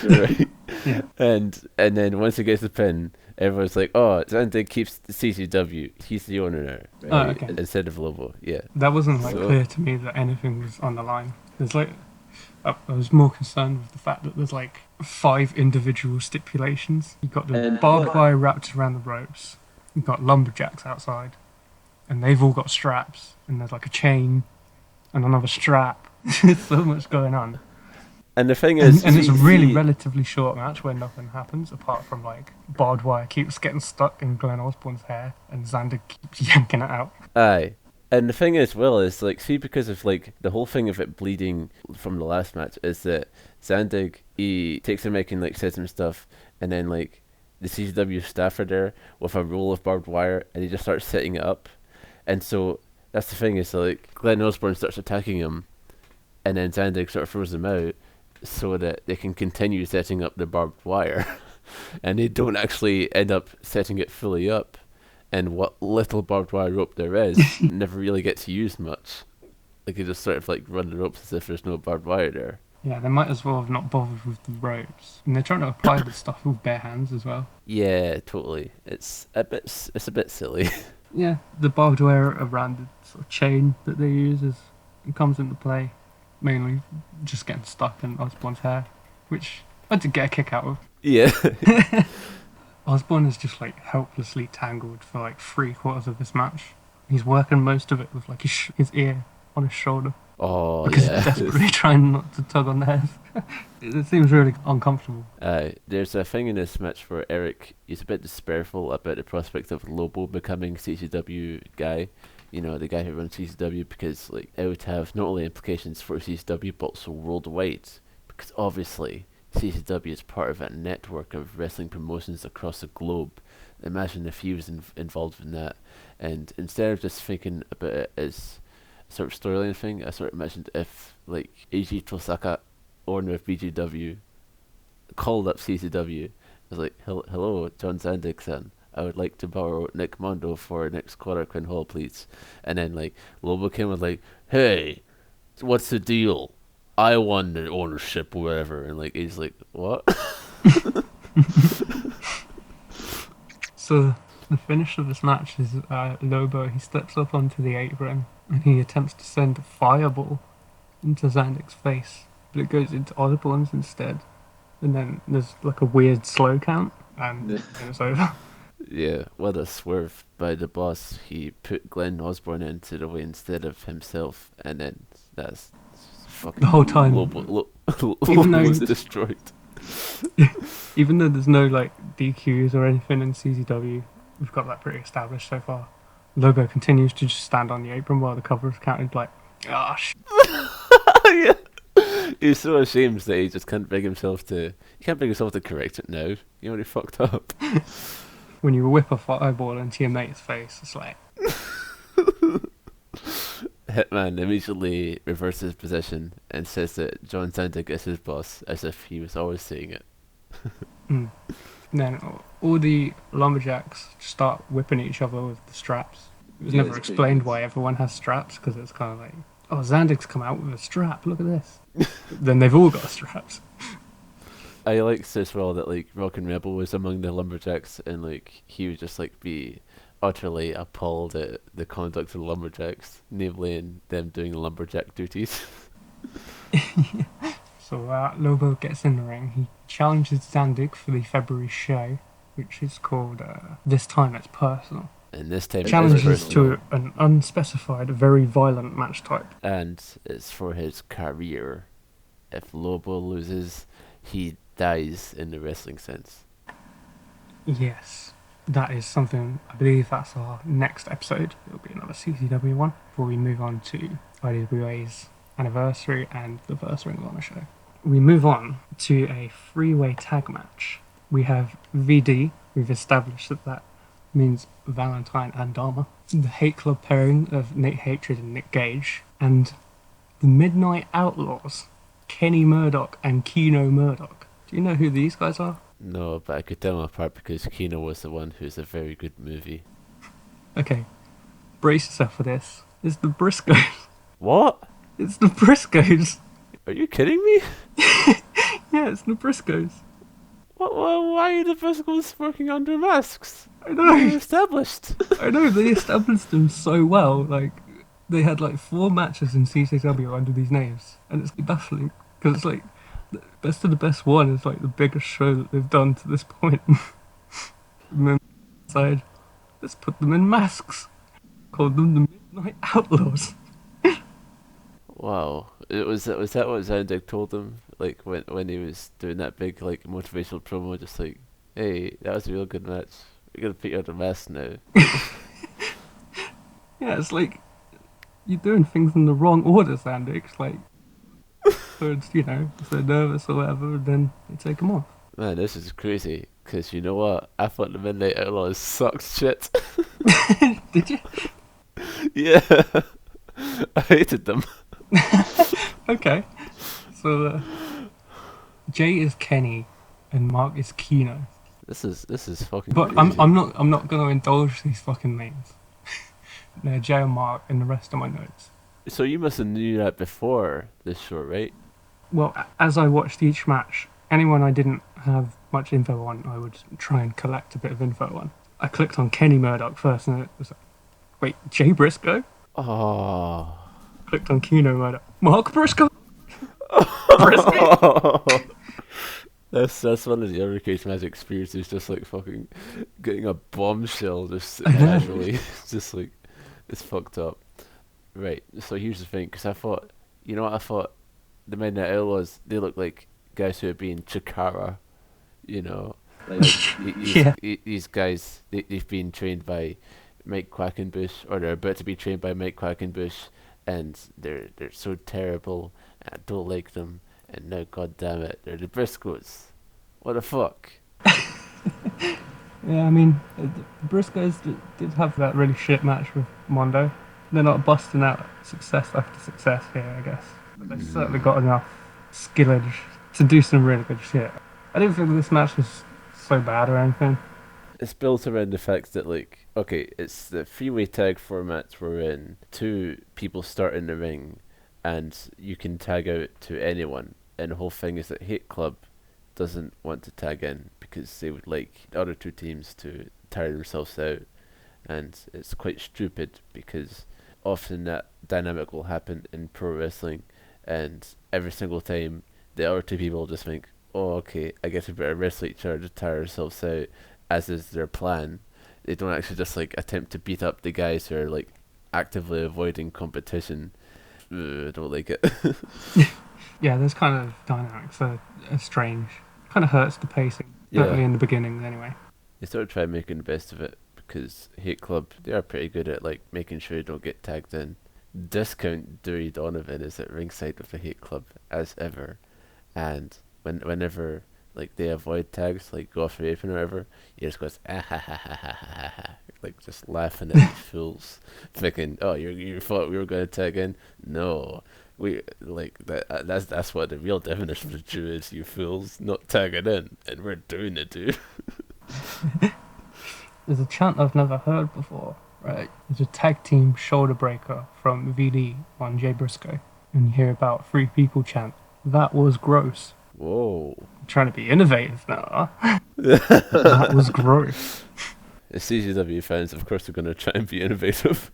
right? Yeah. And then once he gets the pin, everyone's like, oh, Zandig keeps the CZW. He's the owner now, right? Oh, okay. Instead of Lobo. Yeah. That wasn't like So- clear to me that anything was on the line. There's like, I was more concerned with the fact that there's like 5 individual stipulations. You've got the barbed wire wrapped around the ropes. You've got lumberjacks outside, and they've all got straps. And there's like a chain and another strap. There's so much going on. And the thing is, And it's a really see- relatively short match where nothing happens apart from like barbed wire keeps getting stuck in Glenn Osborne's hair and Xander keeps yanking it out. Aye. And the thing is, Will, is like, see, because of like the whole thing of it bleeding from the last match is that Zandig, he takes a mic and like says some stuff, and then like the CZW staff are there with a roll of barbed wire, and he just starts setting it up, and so that's the thing is like Glenn Osborne starts attacking him, and then Zandig sort of throws him out so that they can continue setting up the barbed wire, and they don't actually end up setting it fully up. And what little barbed wire rope there is never really gets used much. Like you just sort of like run the ropes as if there's no barbed wire there. Yeah, they might as well have not bothered with the ropes. And they're trying to apply the stuff with bare hands as well. Yeah, totally. It's a bit silly. Yeah, the barbed wire around the sort of chain that they use it comes into play. Mainly just getting stuck in Osborne's hair, which I did get a kick out of. Yeah. Osborne is just like helplessly tangled for like 3/4 of this match. He's working most of it with like his ear on his shoulder Oh because yeah. he's desperately trying not to tug on theirs. It seems really uncomfortable. There's a thing in this match where Eric is a bit despairful about the prospect of Lobo becoming CZW guy. You know, the guy who runs CZW, because like it would have not only implications for CZW but also worldwide, because obviously CZW is part of a network of wrestling promotions across the globe. Imagine if he was involved in that, and instead of just thinking about it as a sort of storyline thing, I sort of imagined if like Eiji Tosaka, owner of BGW, called up CZW, was like, hello, John Zandig-san, I would like to borrow Nick Mondo for next Quinn Hall, please. And then like Lobo came and like, hey, what's the deal? I won the ownership or whatever, and like he's like, what? So the finish of this match is Lobo. He steps up onto the apron and he attempts to send a fireball into Zandig's face, but it goes into Osborne's instead. And then there's like a weird slow count, and then it's over. Yeah, what a swerve by the boss. He put Glenn Osborne into the way instead of himself, and then that's fucking The whole time. Lobo Even though was he- destroyed. Even though there's no like DQs or anything in CZW, we've got that pretty established so far. Lobo continues to just stand on the apron while the cover is counted like, Yeah. He's so ashamed that he just can't bring himself to. He can't bring himself to correct it now. He already fucked up. when you whip a fireball into your mate's face, it's like, Hitman immediately reverses position and says that John Zandig is his boss, as if he was always saying it. mm. Then all the lumberjacks start whipping each other with the straps. It was Yeah, never it's pretty explained good. why everyone has straps, because it's kind of like, oh, Zandig's come out with a strap, look at this. Then they've all got straps. I liked as well that like Rockin' Rebel was among the lumberjacks, and like he would just like be utterly appalled at the conduct of the lumberjacks, namely in them doing lumberjack duties. So Lobo gets in the ring. He challenges Zandig for the February show, which is called This Time It's Personal. And this time Challenges to an unspecified, very violent match type. And it's for his career. If Lobo loses, he dies in the wrestling sense. Yes, that is something, I believe that's our next episode. It'll be another CZW one before we move on to IWA's anniversary and the first Ring of Honor show. We move on to a three-way tag match. We have VD. We've established that means Valentine and Dharma. The Hate Club pairing of Nate Hatred and Nick Gage. And the Midnight Outlaws, Kenny Murdoch and Keno Murdoch. Do you know who these guys are? No, but I could tell them apart because Keno was the one who's a very good movie. Okay, brace yourself for this. It's the Briscoes. What? It's the Briscoes. Are you kidding me? Yeah, it's the Briscoes. Why are the Briscoes working under masks? I know. They're established. I know, they established them so well. Like, they had like 4 matches in CZW under these names. And it's baffling. Because it's like, the best of the best one is like the biggest show that they've done to this point. And then side, let's put them in masks. Called them the Midnight Outlaws. Wow. Was that what Zandig told him? Like when he was doing that big like motivational promo, just like, hey, that was a real good match. We're gonna put you under mask now. Yeah, it's like you're doing things in the wrong order, Zandig. It's like, so it's, you know, if they're nervous or whatever, then they take them off. Man, this is crazy. Cause you know what? I thought the Midnight Outlaws sucked shit. Did you? Yeah. I hated them. Okay. So Jay is Kenny and Mark is Keno. This is fucking But crazy. I'm not gonna indulge these fucking names. They're Jay and Mark in the rest of my notes. So you must have knew that before this show, right? Well, as I watched each match, anyone I didn't have much info on, I would try and collect a bit of info on. I clicked on Kenny Murdoch first, and it was like, wait, Jay Briscoe? Oh. Clicked on Keno Murdoch. Mark Briscoe? Briscoe? That's one of the other case magic experiences, just like fucking getting a bombshell just casually. It's just like, it's fucked up. Right, so here's the thing, because I thought, you know what, I thought the Midnight Outlaws, they look like guys who have been Chikara, you know. Like, Yeah. These guys, they've been trained by Mike Quackenbush, or they're about to be trained by Mike Quackenbush, and they're so terrible, and I don't like them, and now, god damn it, they're the Briscoes. What the fuck? Yeah, I mean, the Briscoes did have that really shit match with Mondo. They're not busting out success after success here, I guess. But they've certainly got enough skillage to do some really good shit. I didn't think this match was so bad or anything. It's built around the fact that, like, okay, it's the three-way tag format wherein 2 people start in the ring and you can tag out to anyone. And the whole thing is that Hate Club doesn't want to tag in because they would like the other 2 teams to tire themselves out. And it's quite stupid because often that dynamic will happen in pro wrestling, and every single time the other 2 people just think, oh, okay, I guess we better wrestle each other to tire ourselves out, as is their plan. They don't actually just like attempt to beat up the guys who are like actively avoiding competition. I don't like it. Yeah, those kind of dynamics are strange. Kind of hurts the pacing, certainly in the beginning anyway. They sort of try making the best of it because Hate Club, they are pretty good at like making sure you don't get tagged in. Discount Dewey Donovan is at ringside with the Hate Club as ever, and whenever like they avoid tags, like go off the apron or whatever, he just goes ah ha ha ha ha ha ha, like just laughing at fools, thinking, oh, you thought we were going to tag in? No, we like that's what the real definition of Jew is, you fools, not tagging in, and we're doing it, dude. There's a chant I've never heard before, right? There's a tag team shoulder breaker from VD on Jay Briscoe, and you hear about 3 people chant, that was gross. Whoa. I'm trying to be innovative now, huh? That was gross. As CZW fans, of course, are going to try and be innovative.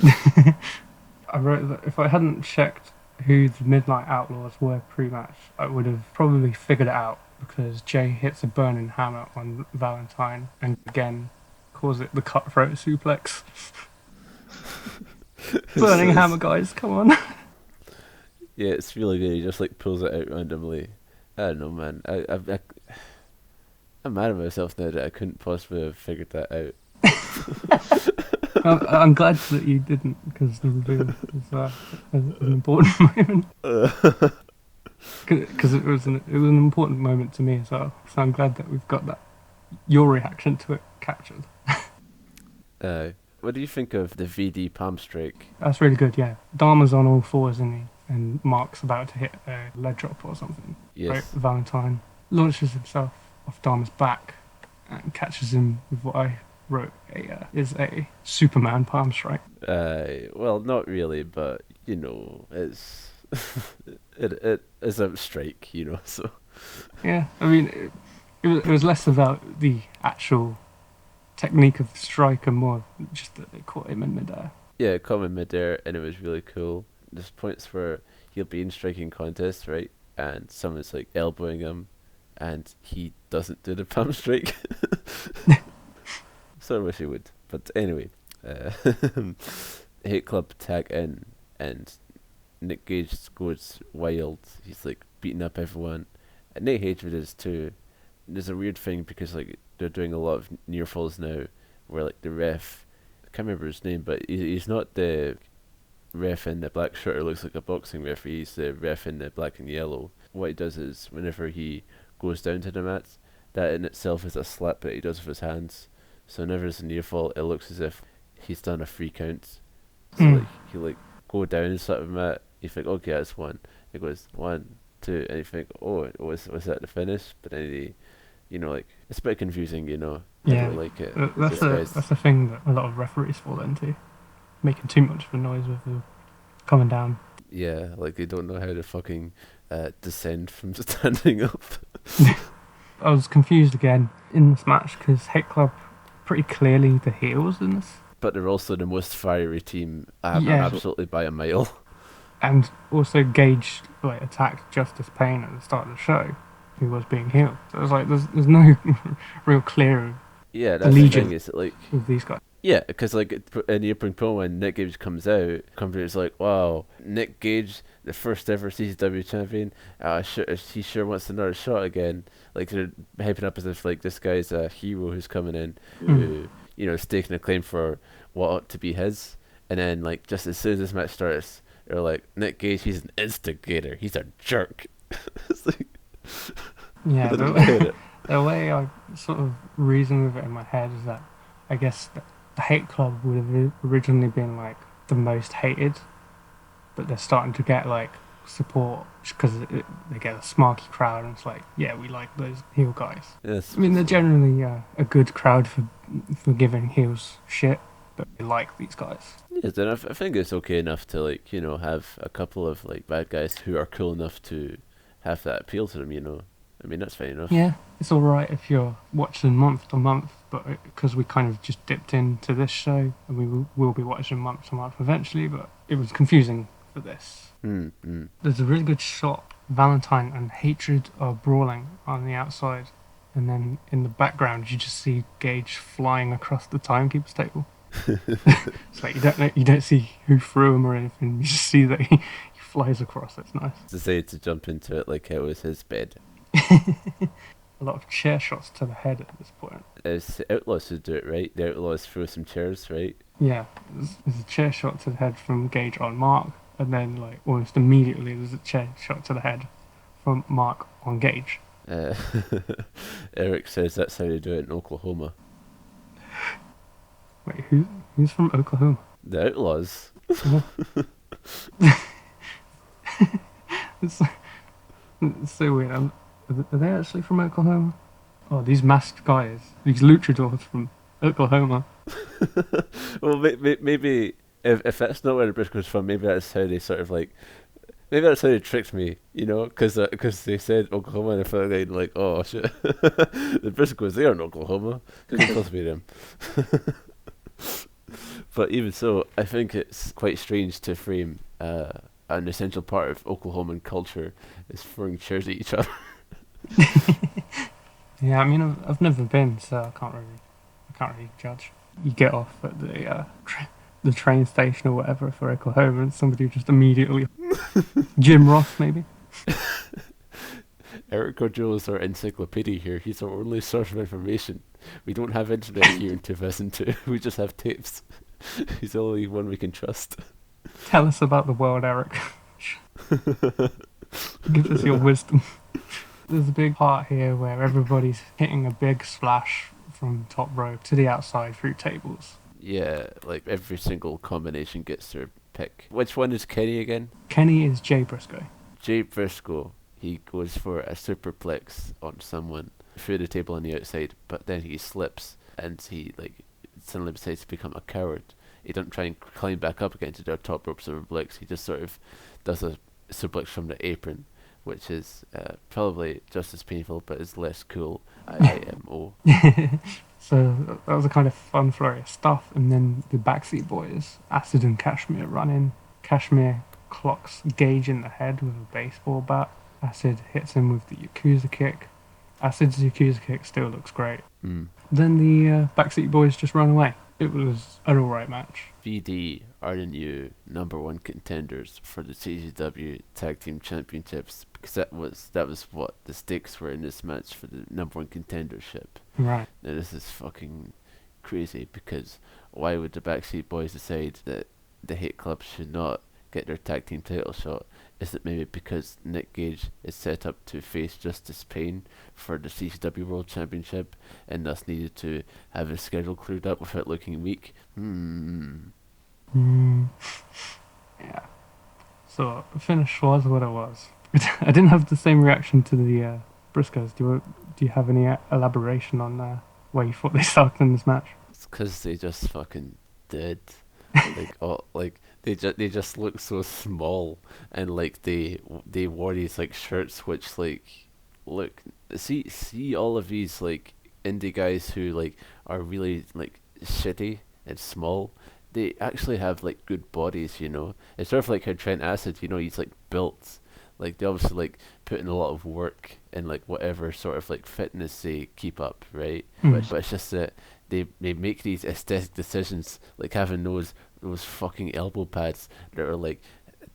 I wrote that if I hadn't checked who the Midnight Outlaws were pre-match, I would have probably figured it out because Jay hits a burning hammer on Valentine and again calls it the cutthroat suplex. Burning hammer, guys, come on. Yeah, it's really good. He just like pulls it out randomly. I don't know, man. I'm mad at myself now that I couldn't possibly have figured that out. I'm glad that you didn't, because the reveal was an important moment. Because it was an important moment to me as well. So I'm glad that we've got that your reaction to it captured. What do you think of the VD palm strike? That's really good. Yeah, Dharma's on all fours, isn't he? And Mark's about to hit a leg drop or something. Yes. Right? Valentine launches himself off Dharma's back and catches him with what I wrote is a Superman palm strike. Well, not really, but you know, it's it is a strike, you know. So Yeah, I mean, it was less about the actual technique of the strike and more just that they caught him in midair. yeah, come in midair, and it was really cool. There's points where he'll be in striking contests, right, and someone's like elbowing him, and he doesn't do the palm strike. So I wish he would, but anyway, Hate Club tag in, and Nick Gage goes wild. He's like beating up everyone, and Nate Hatred is too. There's a weird thing because like they're doing a lot of near falls now, where like the ref, I can't remember his name, but he's not the ref in the black shirt who looks like a boxing referee. He's the ref in the black and yellow. What he does is whenever he goes down to the mat, that in itself is a slap that he does with his hands. So whenever it's a near fall, it looks as if he's done a 3 count. So like he like go down and slap him mat. You think, okay, that's 1. It goes 1, 2, and you think, oh, was that the finish? But then he, you know, like it's a bit confusing, you know. Yeah, I don't like it. That's the thing that a lot of referees fall into, making too much of a noise with the coming down. Yeah, like they don't know how to fucking descend from standing up. I was confused again in this match because Hate Club pretty clearly the heels in this. But they're also the most fiery team, Yeah. absolutely by a mile. And also Gage like attacked Justice Payne at the start of the show, who was being healed. So it was like there's no real clear Yeah, that's the allegiance thing. Is like with these guys. yeah, because like in the opening promo when Nick Gage comes out, company's like, wow, Nick Gage, the first ever CZW champion, he sure wants another shot again. Like they're hyping up as if like this guy's a hero who's coming in, who you know is taking a claim for what ought to be his. And then like just as soon as this match starts, they're like, Nick Gage, he's an instigator, he's a jerk. It's like, Yeah, I don't get it. the way I sort of reason with it in my head is that I guess the Hate Club would have originally been like the most hated, but they're starting to get like support because they get a smarky crowd and it's like, yeah, we like those heel guys. Yes. I mean, they're generally a good crowd for giving heels shit, but they like these guys. Yes, and I think it's okay enough to like, you know, have a couple of like bad guys who are cool enough to have that appeal to them, you know. I mean, that's fine enough. Yeah, it's all right if you're watching month to month, but because we kind of just dipped into this show and we will be watching month to month eventually, but it was confusing for this. There's a really good shot. Valentine and Hatred are brawling on the outside, and then in the background you just see Gage flying across the timekeeper's table. It's like you don't see who threw him or anything. You just see that he flies across. It's nice. Decided to jump into it like it was his bed. A lot of chair shots to the head at this point. It's the Outlaws who do it, right? The Outlaws throw some chairs, right? Yeah, there's a chair shot to the head from Gage on Mark, and then like almost immediately there's a chair shot to the head from Mark on Gage. Eric says that's how they do it in Oklahoma. Wait, who's from Oklahoma? The Outlaws? It's so weird. Are they actually from Oklahoma? Oh, these masked guys, these luchadors from Oklahoma. Well, maybe if that's not where the Briscoes from, maybe that's how they sort of like. Maybe that's how they tricked me, you know, because they said Oklahoma and I felt like, oh shit, the Briscoes, they are in Oklahoma. Who can possibly be them? But even so, I think it's quite strange to frame an essential part of Oklahoman culture is throwing chairs at each other. Yeah, I mean, I've never been, so I can't really judge. You get off at the train station or whatever for Oklahoma, and somebody just immediately Jim Ross maybe. Eric Gordillo is our encyclopedia here. He's our only source of information. We don't have internet here in 2002. We just have tapes. He's the only one we can trust. Tell us about the world, Eric. Give us your wisdom. There's a big part here where everybody's hitting a big splash from top rope to the outside through tables. Yeah, like every single combination gets their pick. Which one is Kenny again? Kenny is Jay Briscoe. Jay Briscoe. He goes for a superplex on someone through the table on the outside, but then he slips and he suddenly decides to become a coward. He doesn't try and climb back up again to do a top rope superplex. He just sort of does a suplex from the apron, which is probably just as painful but is less cool. IMO. So that was a kind of fun flurry of stuff, and then the Backseat Boys, Acid and Kashmir, run in. Kashmir clocks Gage in the head with a baseball bat. Acid hits him with the Yakuza kick. Acid's Yakuza kick still looks great. Mm. Then the Backseat Boys just run away. It was an alright match. VD are the new #1 contenders for the CZW Tag Team Championships, because that was what the stakes were in this match for the #1 contendership. Right. Now this is fucking crazy, because why would the Backseat Boys decide that the Hate Club should not get their tag team title shot? Is it maybe because Nick Gage is set up to face Justice Payne for the CCW World Championship and thus needed to have his schedule cleared up without looking weak? Yeah. So the finish was what it was. I didn't have the same reaction to the Briscoes. Do you have any elaboration on why you thought they sucked in this match? It's because they just fucking did. They just look so small, and they wore these shirts which look, see all of these indie guys who are really shitty and small. They actually have good bodies, you know. It's sort of like how Trent Acid, you know, he's built. They obviously put in a lot of work and whatever sort of fitness they keep up, right? But it's just that they make these aesthetic decisions, having those fucking elbow pads that are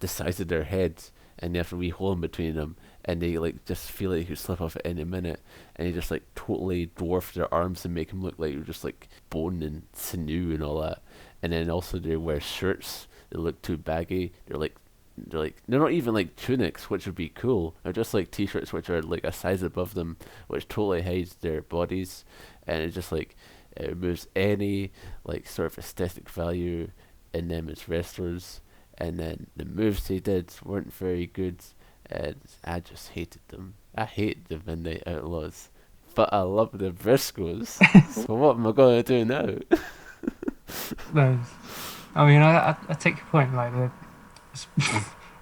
the size of their heads, and they have a wee hole in between them, and they just feel like you could slip off at any minute, and they just totally dwarf their arms and make them look like you're just bone and sinew and all that. And then also they wear shirts that look too baggy. They're not even tunics, which would be cool. They're just t-shirts which are a size above them, which totally hides their bodies, and it just it removes any sort of aesthetic value in them as wrestlers. And then the moves they did weren't very good, and I just hated them. I hate the Midnight Outlaws, but I love the Briscoes. So what am I gonna do now? I mean, I take your point. It's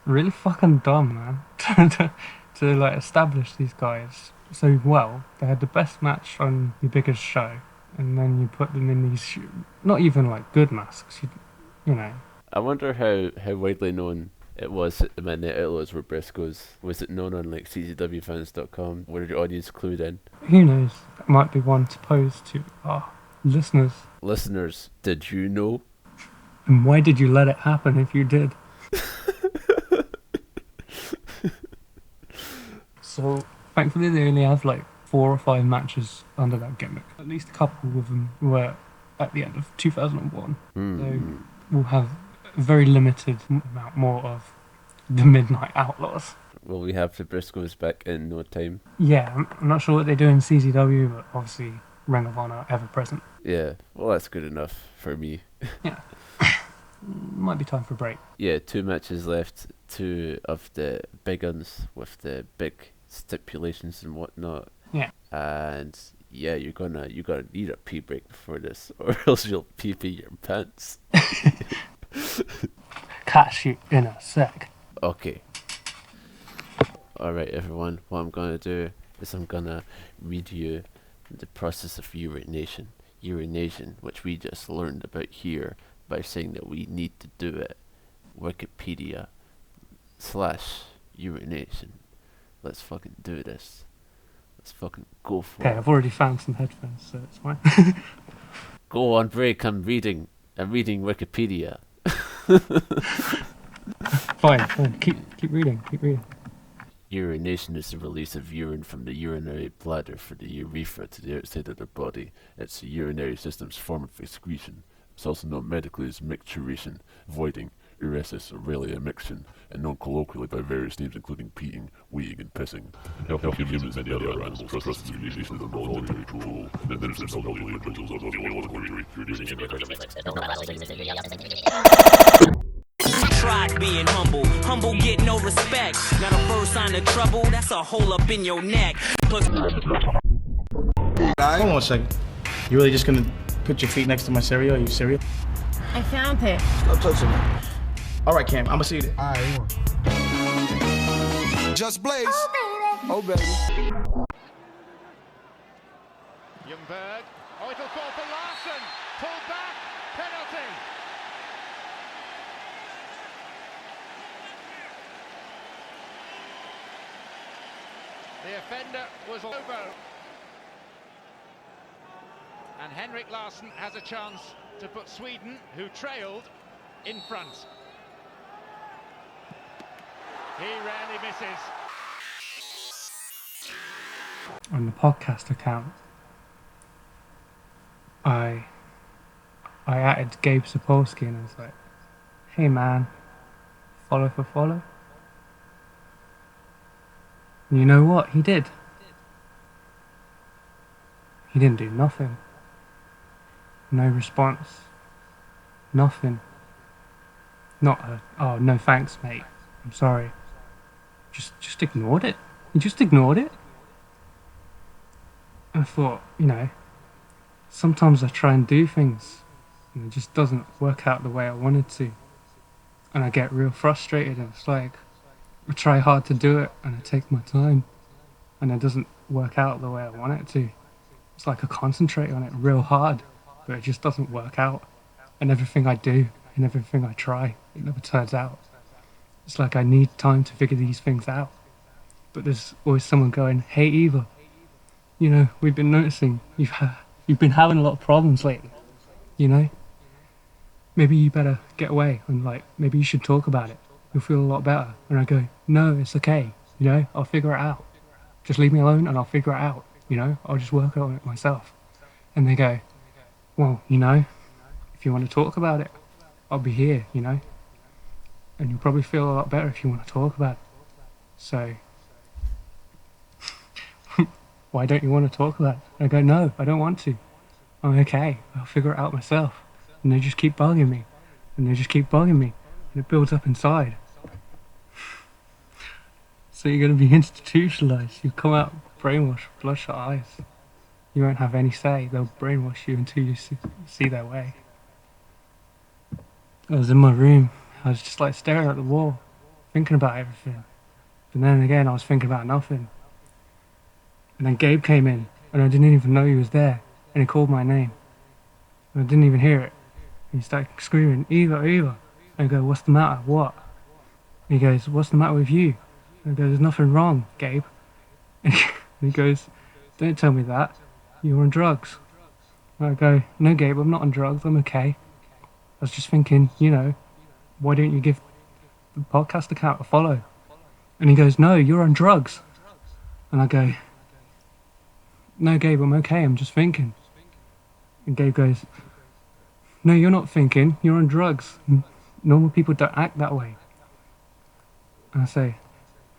really fucking dumb, man. to establish these guys so well. They had the best match on your biggest show, and then you put them in these not even good masks. You know. I wonder how widely known it was that the Midnight Outlaws were Briscoes. Was it known on CZWfans.com? Were the audience clued in? Who knows? That might be one to pose to our listeners. Listeners, did you know? And why did you let it happen if you did? So, thankfully they only have 4 or 5 matches under that gimmick. At least a couple of them were at the end of 2001. So, we'll have a very limited amount more of the Midnight Outlaws. Will we have the Briscoes back in no time? Yeah, I'm not sure what they do in CZW, but obviously Ring of Honor ever present. Yeah, well that's good enough for me. Yeah. Might be time for a break. Yeah, 2 matches left, 2 of the big uns with the big stipulations and whatnot. Yeah. And yeah, you're gonna need a pee break before this, or else you'll pee your pants. Catch you in a sec. Okay. Alright everyone, what I'm gonna do is I'm gonna read you the process of urination. Urination, which we just learned about here by saying that we need to do it. Wikipedia /urination. Let's fucking do this. Let's fucking go for Okay, it. I've already found some headphones, so it's fine. Go on break. I'm reading Wikipedia. Fine. Keep reading. Urination is the release of urine from the urinary bladder for the urethra to the outside of the body. It's the urinary system's form of excretion. It's also known medically as micturition, voiding, uresis, or Aurelia mixtion, and known colloquially by various names including peeing, weeing, and pissing. Healthy humans and many other animals process urination as a voluntary tool and administer themselves to individuals of biological injury through using Tried being humble get no respect. Now the first sign of trouble, that's a hole up in your neck. Plus Hold on a second. You really just gonna put your feet next to my cereal? Are you serious? I found it. Stop touching it. All right, Cam, I'ma see you there. All right, Just blaze. oh baby. Youngberg. Oh, it'll fall for Larson. Pulled back. Penalty. The offender was Lobo. And Henrik Larsson has a chance to put Sweden, who trailed, in front. He rarely misses. On the podcast account, I added Gabe Sapolsky and I was like, hey man, follow for follow. And you know what? He did. He didn't do nothing. No response. Nothing. Not a, oh, no thanks, mate. I'm sorry. Just ignored it. He just ignored it. I thought, sometimes I try and do things and it just doesn't work out the way I wanted to. And I get real frustrated and it's like, I try hard to do it and I take my time and it doesn't work out the way I want it to. It's like I concentrate on it real hard, but it just doesn't work out. And everything I do and everything I try, it never turns out. It's like I need time to figure these things out. But there's always someone going, hey Eva, we've been noticing you've been having a lot of problems lately, Maybe you better get away and maybe you should talk about it. You'll feel a lot better. And I go, no, it's okay, I'll figure it out. Just leave me alone and I'll figure it out, I'll just work on it myself. And they go, well, if you want to talk about it, I'll be here, and you'll probably feel a lot better if you want to talk about it. So, why don't you want to talk about it? And I go, no, I don't want to. I'm okay, I'll figure it out myself. And they just keep bugging me, and they just keep bugging me, and it builds up inside. So you're going to be institutionalized. You come out brainwashed, bloodshot eyes. You won't have any say. They'll brainwash you until you see their way. I was in my room. I was just staring at the wall, thinking about everything. But then again, I was thinking about nothing. And then Gabe came in, and I didn't even know he was there. And he called my name. And I didn't even hear it. And he started screaming, Eva, Eva. And I go, what's the matter? What? And he goes, what's the matter with you? And I go, there's nothing wrong, Gabe. And he goes, don't tell me that. You're on drugs. And I go, no, Gabe, I'm not on drugs. I'm okay. I was just thinking, why don't you give the podcast account a follow? And he goes, no, you're on drugs. And I go, no, Gabe, I'm okay. I'm just thinking. And Gabe goes, no, you're not thinking. You're on drugs. Normal people don't act that way. And I say,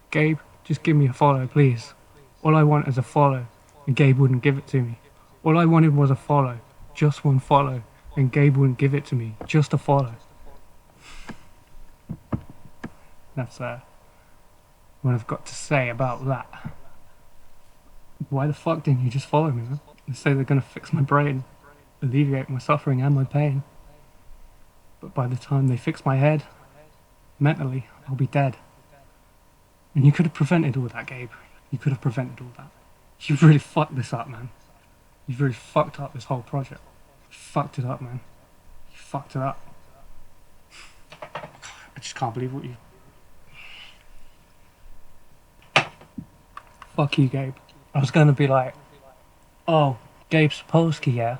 Gabe, just give me a follow, please. All I want is a follow. And Gabe wouldn't give it to me. All I wanted was a follow. Just one follow. And Gabe wouldn't give it to me. Just a follow. That's what I've got to say about that. Why the fuck didn't you just follow me, man? They say they're going to fix my brain, alleviate my suffering and my pain. But by the time they fix my head, mentally, I'll be dead. And you could have prevented all that, Gabe. You could have prevented all that. You've really fucked this up, man. You've really fucked up this whole project. You fucked it up, man. You fucked it up. I just can't believe what you... fuck you, Gabe. I was gonna be like, oh, Gabe Sapolsky, yeah,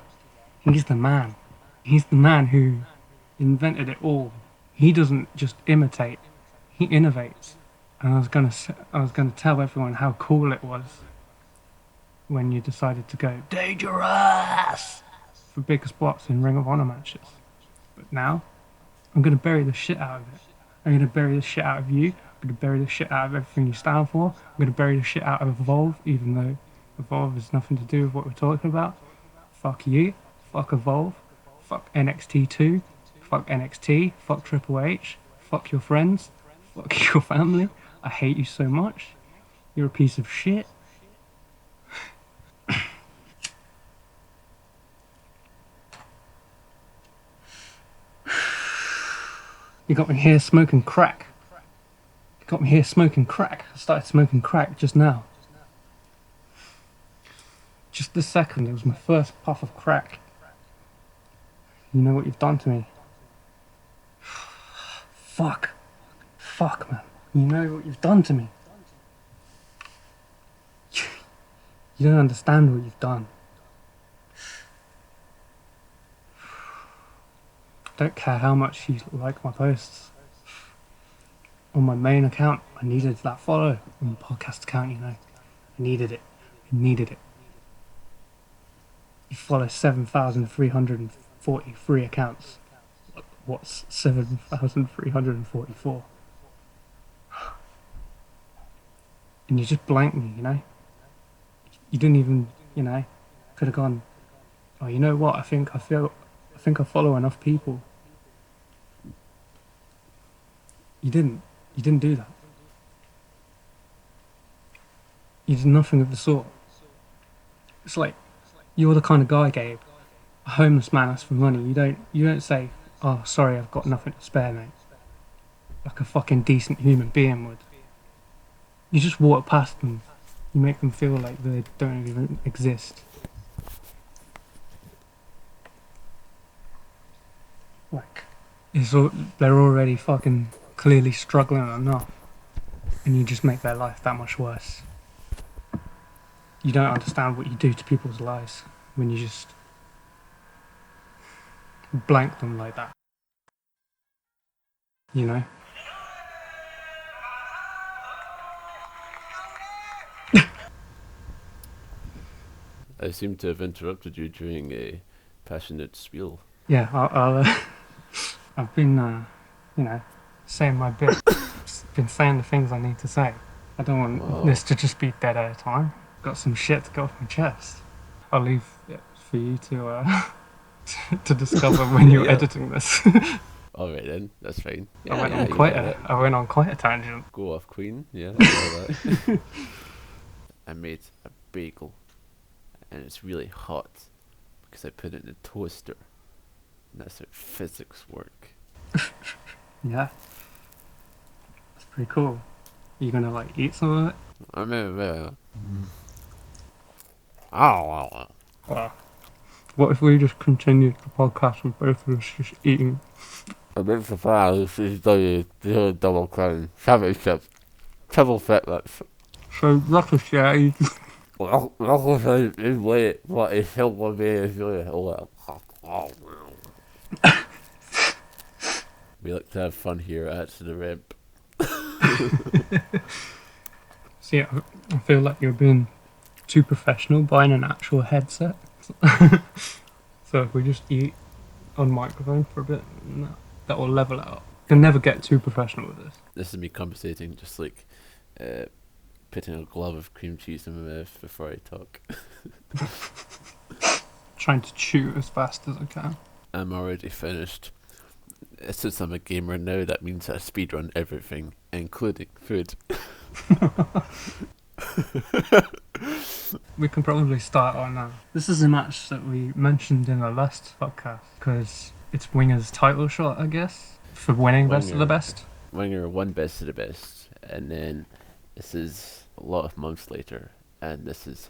he's the man. He's the man who invented it all. He doesn't just imitate, he innovates. And I was gonna tell everyone how cool it was when you decided to go dangerous for bigger spots in Ring of Honor matches. But now, I'm gonna bury the shit out of it. I'm gonna bury the shit out of you. I'm gonna bury the shit out of everything you stand for. I'm gonna bury the shit out of Evolve, even though Evolve has nothing to do with what we're talking about. Fuck you. Fuck Evolve. Fuck NXT2. Fuck NXT. Fuck Triple H. Fuck your friends. Fuck your family. I hate you so much. You're a piece of shit. You got me here smoking crack. You got me here smoking crack. I started smoking crack just now. Just this second, it was my first puff of crack. You know what you've done to me? Fuck. Fuck, man. You know what you've done to me. You don't understand what you've done. I don't care how much you like my posts. On my main account, I needed that follow. On the podcast account, you know. I needed it. I needed it. You follow 7,343 accounts. What's 7,344? And you just blanked me, you know? You didn't even, you know, could have gone, oh, you know what, I think I follow enough people. You didn't do that. You did nothing of the sort. It's like, you're the kind of guy, Gabe, a homeless man asks for money, you don't say, oh, sorry, I've got nothing to spare, mate. Like a fucking decent human being would. You just walk past them. You make them feel like they don't even exist. Like, they're already fucking clearly struggling enough. And you just make their life that much worse. You don't understand what you do to people's lives when you just blank them like that. You know? I seem to have interrupted you during a passionate spiel. Yeah, I've been, you know, saying my bit. Been saying the things I need to say. I don't want this to just be dead air time. Got some shit to go off my chest. I'll leave it for you to to discover when you're editing this. Alright then, that's fine. I went on quite a tangent. Go off, Queen. Yeah, I saw that. I made a bagel, and it's really hot because I put it in a toaster. And that's how physics work. Yeah. That's pretty cool. Are you gonna like eat some of it? I mean, Wow. What if we just continued the podcast with both of us just eating? I'm in the file, CZW, the double crown, championship, triple fitness. So that's a shame. Well, is late, but it's still going to be really We like to have fun here at the REMP. See, I feel like you're being too professional buying an actual headset. So if we just eat on microphone for a bit, that will level it up. You can never get too professional with this. This is me compensating, just like putting a glove of cream cheese in my mouth before I talk. Trying to chew as fast as I can. I'm already finished. Since I'm a gamer now, that means I speedrun everything, including food. We can probably start on now. This is a match that we mentioned in the last podcast because it's Winger's title shot, I guess, for winning Best of the Best. Winger won Best of the Best, and then this is a lot of months later, and this is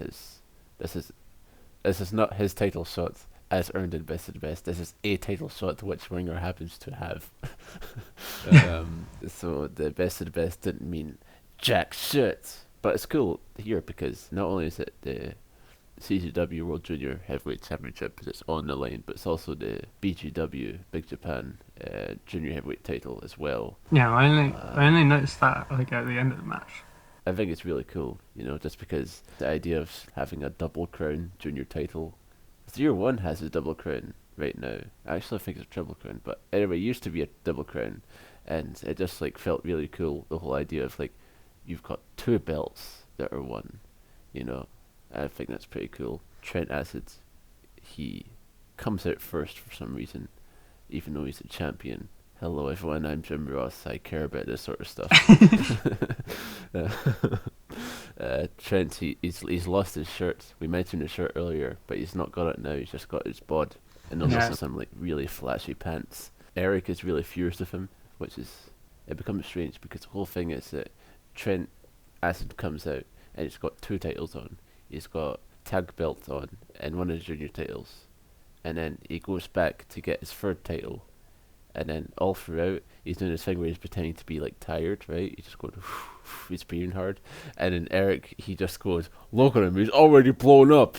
not his title shot as earned in Best of the Best. This is a title shot which Winger happens to have. So the Best of the Best didn't mean jack shit But it's cool here because not only is it the CZW World Junior Heavyweight Championship, it's on the line, but it's also the BGW Big Japan Junior Heavyweight title as well. Yeah, I only noticed that like at the end of the match. I think it's really cool, just because the idea of having a double crown junior title. 0-1 has a double crown right now. I actually think it's a triple crown, but anyway, it used to be a double crown, and it just like felt really cool. The whole idea of like you've got two belts that are one, I think that's pretty cool. Trent Acid, he comes out first for some reason, even though he's a champion. Hello everyone, I'm Jim Ross. I care about this sort of stuff. Trent, he's lost his shirt. We mentioned his shirt earlier, but he's not got it now. He's just got his bod, and there's some like really flashy pants. Eric is really furious with him, it becomes strange because the whole thing is that Trent Acid comes out and he's got two titles on. He's got tag belt on and one of his junior titles, and then he goes back to get his third title, and then all throughout he's doing this thing where he's pretending to be like tired, right? He's just going, he's breathing hard, and then Eric, he just goes, look at him, he's already blown up.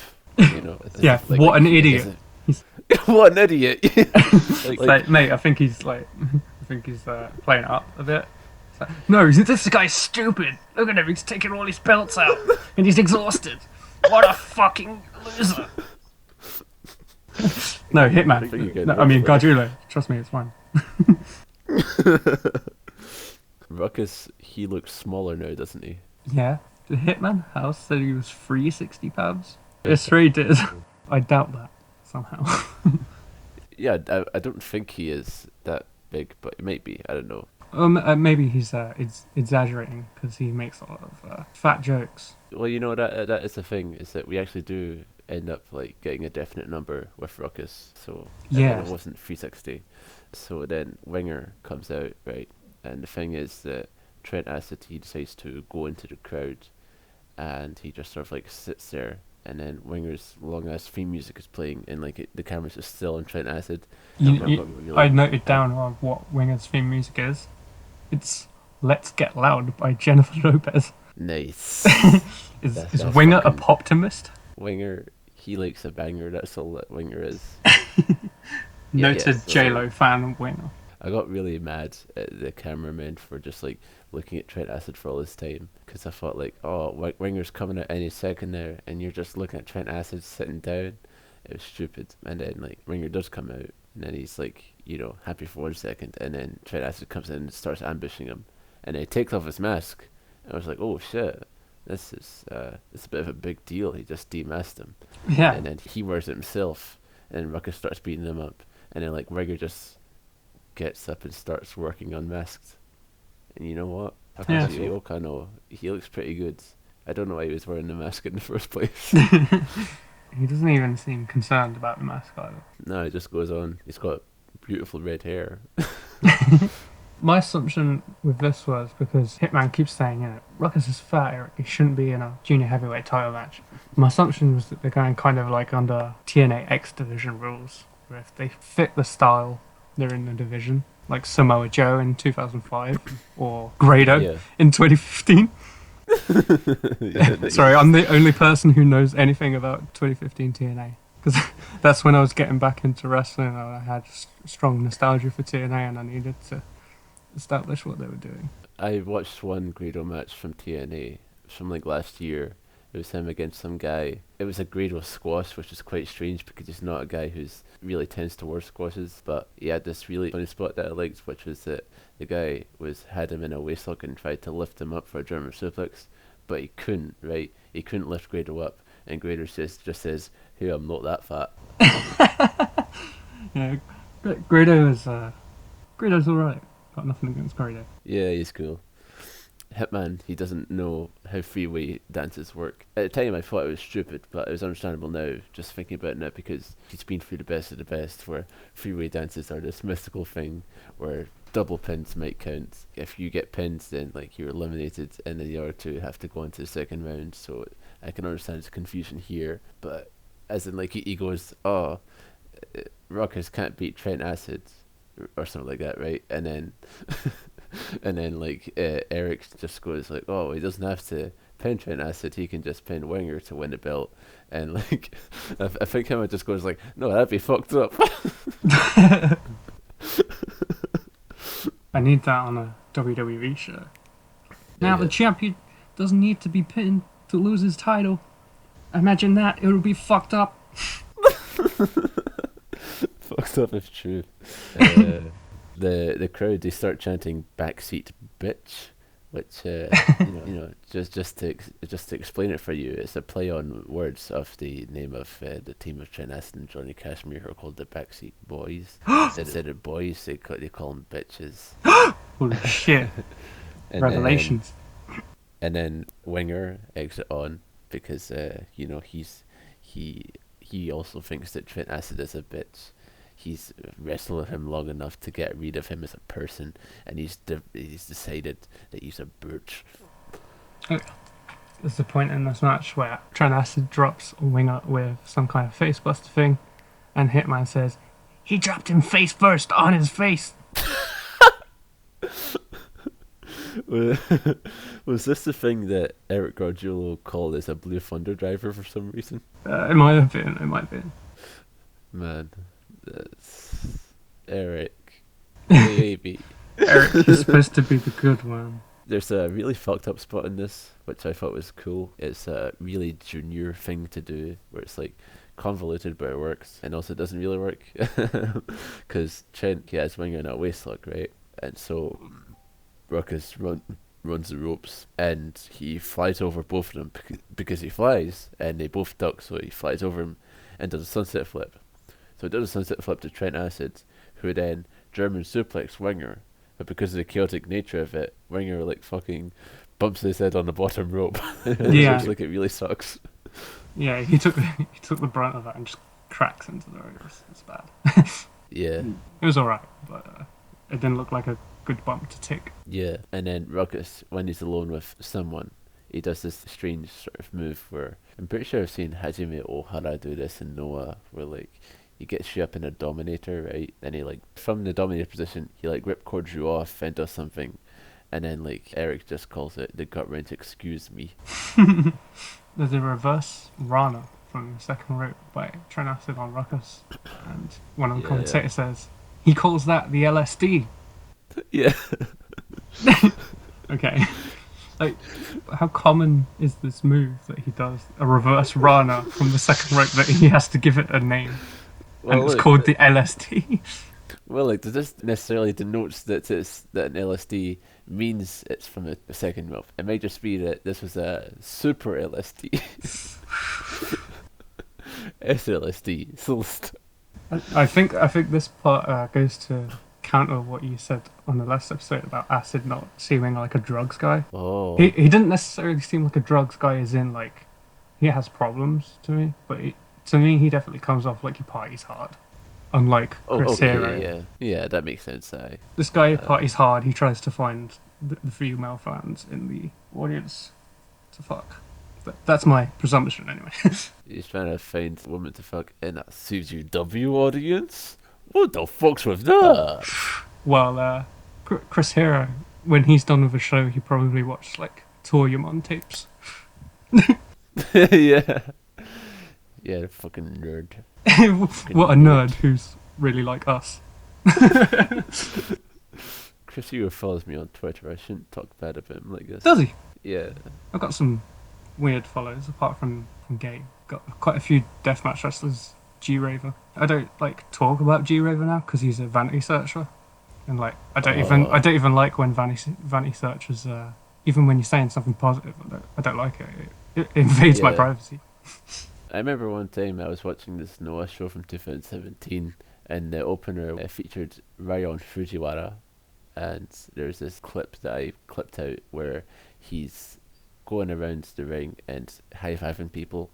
Yeah, what an idiot. What an idiot. like, mate, I think he's playing it up a bit. Like, no, this guy's stupid. Look at him, he's taking all his belts out and he's exhausted. What a fucking loser. No, Hitman. No, I mean, Gargiulo. Trust me, it's fine. Ruckus, he looks smaller now, doesn't he? Yeah. The Hitman House said he was 360 pounds. Yes, he did. I doubt that, somehow. Yeah, I don't think he is that big, but it might be. I don't know. Maybe he's exaggerating because he makes a lot of fat jokes. Well, that is the thing, is that we actually do end up like getting a definite number with Ruckus. So yeah, it wasn't 360. So then Winger comes out, right? And the thing is that Trent Acid, he decides to go into the crowd, and he just sort of like sits there. And then Winger's long ass theme music is playing, and like the camera's just still on Trent Acid. I noted down on what Winger's theme music is. It's "Let's Get Loud" by Jennifer Lopez. Nice. Is Winger a poptimist? Winger, he likes a banger. That's all that Winger is. Noted J-Lo fan Winger. I got really mad at the cameraman for just like looking at Trent Acid for all this time, because I thought like, oh, Winger's coming out any second now, and you're just looking at Trent Acid sitting down. It was stupid. And then like Winger does come out, and then he's like, happy for 1 second, and then Trent Acid comes in and starts ambushing him, and then he takes off his mask. And I was like, oh shit, this is a bit of a big deal. He just demasked him. Yeah. And then he wears it himself, and Ruckus starts beating him up, and then like Winger just gets up and starts working unmasked. And you know what? He looks pretty good. I don't know why he was wearing the mask in the first place. He doesn't even seem concerned about the mask either. No, it just goes on. He's got beautiful red hair. My assumption with this was because Hitman keeps saying, Ruckus is fat, Eric, he shouldn't be in a junior heavyweight title match. My assumption was that they're going kind of like under TNA X division rules, where if they fit the style, they're in the division, like Samoa Joe in 2005 or Grado in 2015. Sorry, I'm the only person who knows anything about 2015 TNA, because that's when I was getting back into wrestling. I had strong nostalgia for TNA, and I needed to establish what they were doing. I watched one Grado match from TNA from like last year. It was him against some guy. It was a Grado squash, which is quite strange because he's not a guy who's really tends towards squashes. But he had this really funny spot that I liked, which was that the guy had him in a waistlock and tried to lift him up for a German suplex, but he couldn't. Right? He couldn't lift Grado up, and Grado just says, "Hey, I'm not that fat." Yeah, Grado's alright. Got nothing against Grado. Yeah, he's cool. Hitman, he doesn't know how freeway dances work. At the time I thought it was stupid, but it was understandable now, just thinking about it now, because he's been through the best of the best, where freeway dances are this mystical thing where double pins might count. If you get pinned, then like you're eliminated, and then the other two have to go into the second round. So I can understand his confusion here, but as in like he goes, oh, Ruckus can't beat Trent Acid or something like that, right? And then and then like Eric just goes like, oh, he doesn't have to pin Trent Acid, he can just pin Winger to win the belt. And like, I think him just goes like, no, that'd be fucked up. I need that on a WWE show. Now the champion doesn't need to be pinned to lose his title. Imagine that, it would be fucked up. Fucked up if true. The crowd, they start chanting "backseat bitch," which you know, just to explain it for you, it's a play on words of the name of the team of Trent Acid and Johnny Cashmere, who are called the Backseat Boys. Instead of boys, they call them bitches. Holy shit! Revelations. And then Winger exit on because you know, he also thinks that Trent Acid is a bitch. He's wrestled with him long enough to get rid of him as a person, and he's decided that he's a bitch. There's the point in this match where Trent Acid drops Winger with some kind of facebuster thing, and Hitman says, "He dropped him face first on his face." Was this the thing that Eric Gargiulo called as a Blue Thunder driver for some reason? It might have been. It might have been. Man, that's Eric. Baby. Eric is supposed to be the good one. There's a really fucked up spot in this, which I thought was cool. It's a really junior thing to do, where it's like convoluted, but it works, and also it doesn't really work, because Trent, he has Winger in a waistlock, right? And so Ruckus runs the ropes, and he flies over both of them because he flies, and they both duck, so he flies over him and does a sunset flip. So he does a sunset flip to Trent Acid, who then German suplex Winger, but because of the chaotic nature of it, Winger like fucking bumps his head on the bottom rope. It looks like it really sucks. Yeah, he took the brunt of that and just cracks into the ring. It's bad. Yeah. It was alright, but it didn't look like a good bump to tick. Yeah, and then Ruckus, when he's alone with someone, he does this strange sort of move where I'm pretty sure I've seen Hajime Ohara do this in Noah, where like he gets you up in a dominator, right? Then he like from the dominator position, he like ripcords you off and does something, and then like Eric just calls it the gut wrench. Excuse me. There's a reverse Rana from the second rope by Trent Acid on Ruckus, and one of the commentators says he calls that the LSD. Yeah. Okay. Like, how common is this move that he does? A reverse Rana from the second rope that he has to give it a name, and it's called the LSD. Well, like, does this necessarily denotes that an LSD means it's from the second rope? It might just be that this was a super LSD. SLSD. I think this part goes to counter what you said on the last episode about Acid not seeming like a drugs guy. Oh. He didn't necessarily seem like a drugs guy as in like he has problems to me, but to me he definitely comes off like he parties hard. Unlike Chris Hero. Yeah, that makes sense. This guy parties hard, he tries to find the female fans in the audience to fuck. That's my presumption anyway. He's trying to find a woman to fuck in a CZW audience? What the fuck's with that? Well, Chris Hero, when he's done with a show, he probably watched like Toryumon tapes. Yeah. Yeah, fucking nerd. What a nerd who's really like us. Chris Hero follows me on Twitter. I shouldn't talk bad about him like this. Does he? Yeah. I've got some weird follows apart from Game. Got quite a few deathmatch wrestlers. G-Raver. I don't like talk about G-Raver now because he's a vanity searcher, and like I don't even like when vanity searchers. Even when you're saying something positive, I don't like it. It invades my privacy. I remember one time I was watching this Noah show from 2017, and the opener featured Ryon Fujiwara, and there's this clip that I clipped out where he's going around the ring and high-fiving people,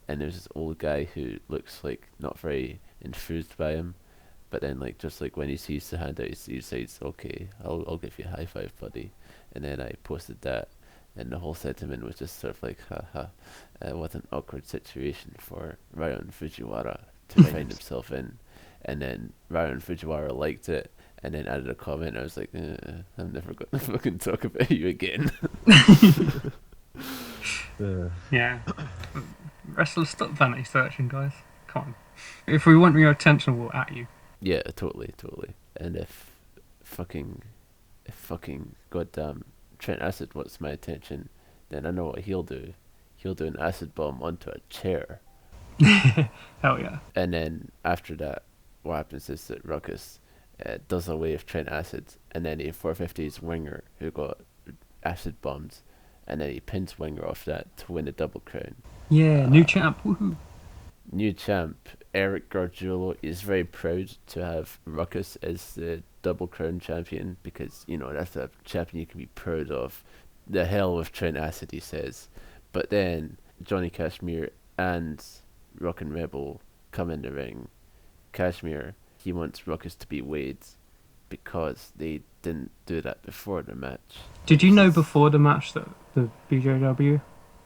and there's this old guy who looks like not very enthused by him, but then like just like when he sees the hand out, he decides, okay, I'll give you a high five, buddy. And then I posted that, and the whole sentiment was just sort of like, haha, what an awkward situation for Ryon Fujiwara to find himself in. And then Ryon Fujiwara liked it, and then added a comment. I was like, I'm never going to fucking talk about you again. Yeah. Wrestlers, stop vanity searching, guys. Come on. If we want your attention, we'll at you. Yeah, totally. And if fucking goddamn Trent Acid wants my attention, then I know what he'll do. He'll do an acid bomb onto a chair. Hell yeah. And then after that, what happens is that Ruckus does away with Trent Acid, and then he 450s Winger, who got acid bombs, and then he pins Winger off that to win the double crown. Yeah, new champ. Woohoo. New champ, Eric Gargiulo, is very proud to have Ruckus as the double crown champion because, you know, that's a champion you can be proud of. The hell with Trent Acid, he says. But then Johnny Cashmere and Rockin' Rebel come in the ring. Cashmere, he wants Ruckus to be Wade because they didn't do that before the match. Did you know before the match that the BJW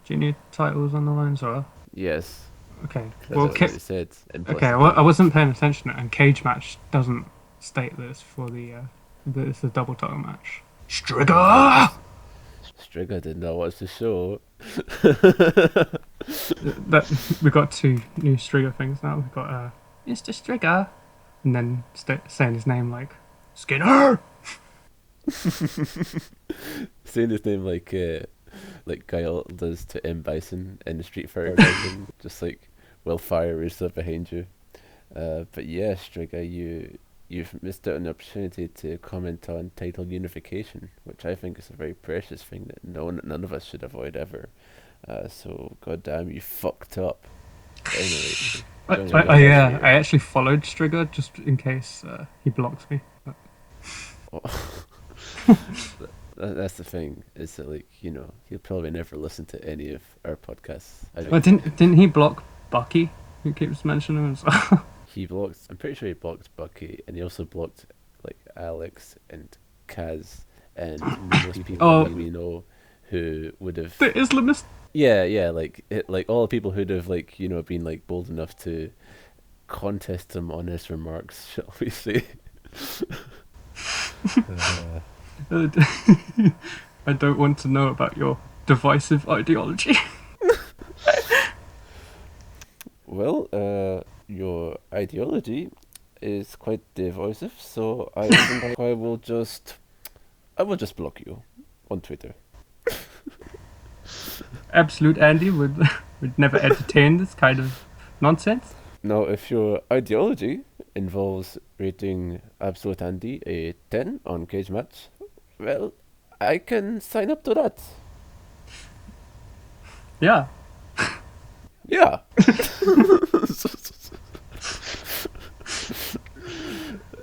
junior title was on the line as well? Yes. Okay. That's Well, what they said. okay. Well, I wasn't paying attention, and Cage Match doesn't state this for that it's a double title match. Strigger. Strigger did not watch the show. That we got two new Strigger things now. We've got Mr. Strigger, and then saying his name like Skinner. Saying his name like Guile does to M. Bison in the Street Fighter version, just like will fire Rooster behind you. But yeah, Strigger, you've missed out on the opportunity to comment on title unification, which I think is a very precious thing that none of us should avoid ever. So goddamn, you fucked up. But anyway, I actually followed Strigger just in case he blocks me. That's the thing, is that, like, you know, he'll probably never listen to any of our podcasts. But didn't he block Bucky, who keeps mentioning him as well? I'm pretty sure he blocked Bucky, and he also blocked like Alex and Kaz and most people we know who would have the Islamist. Yeah, like all the people who'd have, like, you know, been like bold enough to contest him on his remarks, shall we say? I don't want to know about your divisive ideology. Well, your ideology is quite divisive, so I think I will just block you on Twitter. Absolute Andy would never entertain this kind of nonsense. Now, if your ideology involves rating Absolute Andy a 10 on Cage Match, well, I can sign up to that. Yeah. Yeah.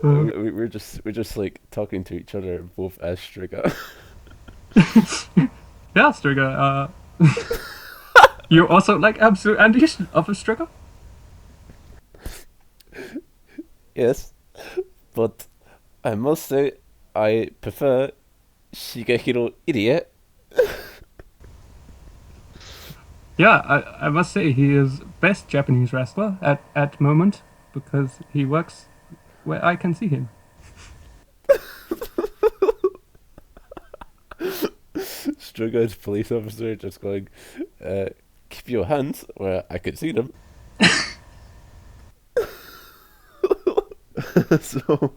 We're just like talking to each other both as Strigger. Yeah, Strigger. You also like Absolute Andy of a Strigger? Yes, but I must say I prefer Shigehiro Irie. Yeah, I must say he is best Japanese wrestler at moment because he works where I can see him. Strigger's police officer just going, keep your hands where I can see them. So,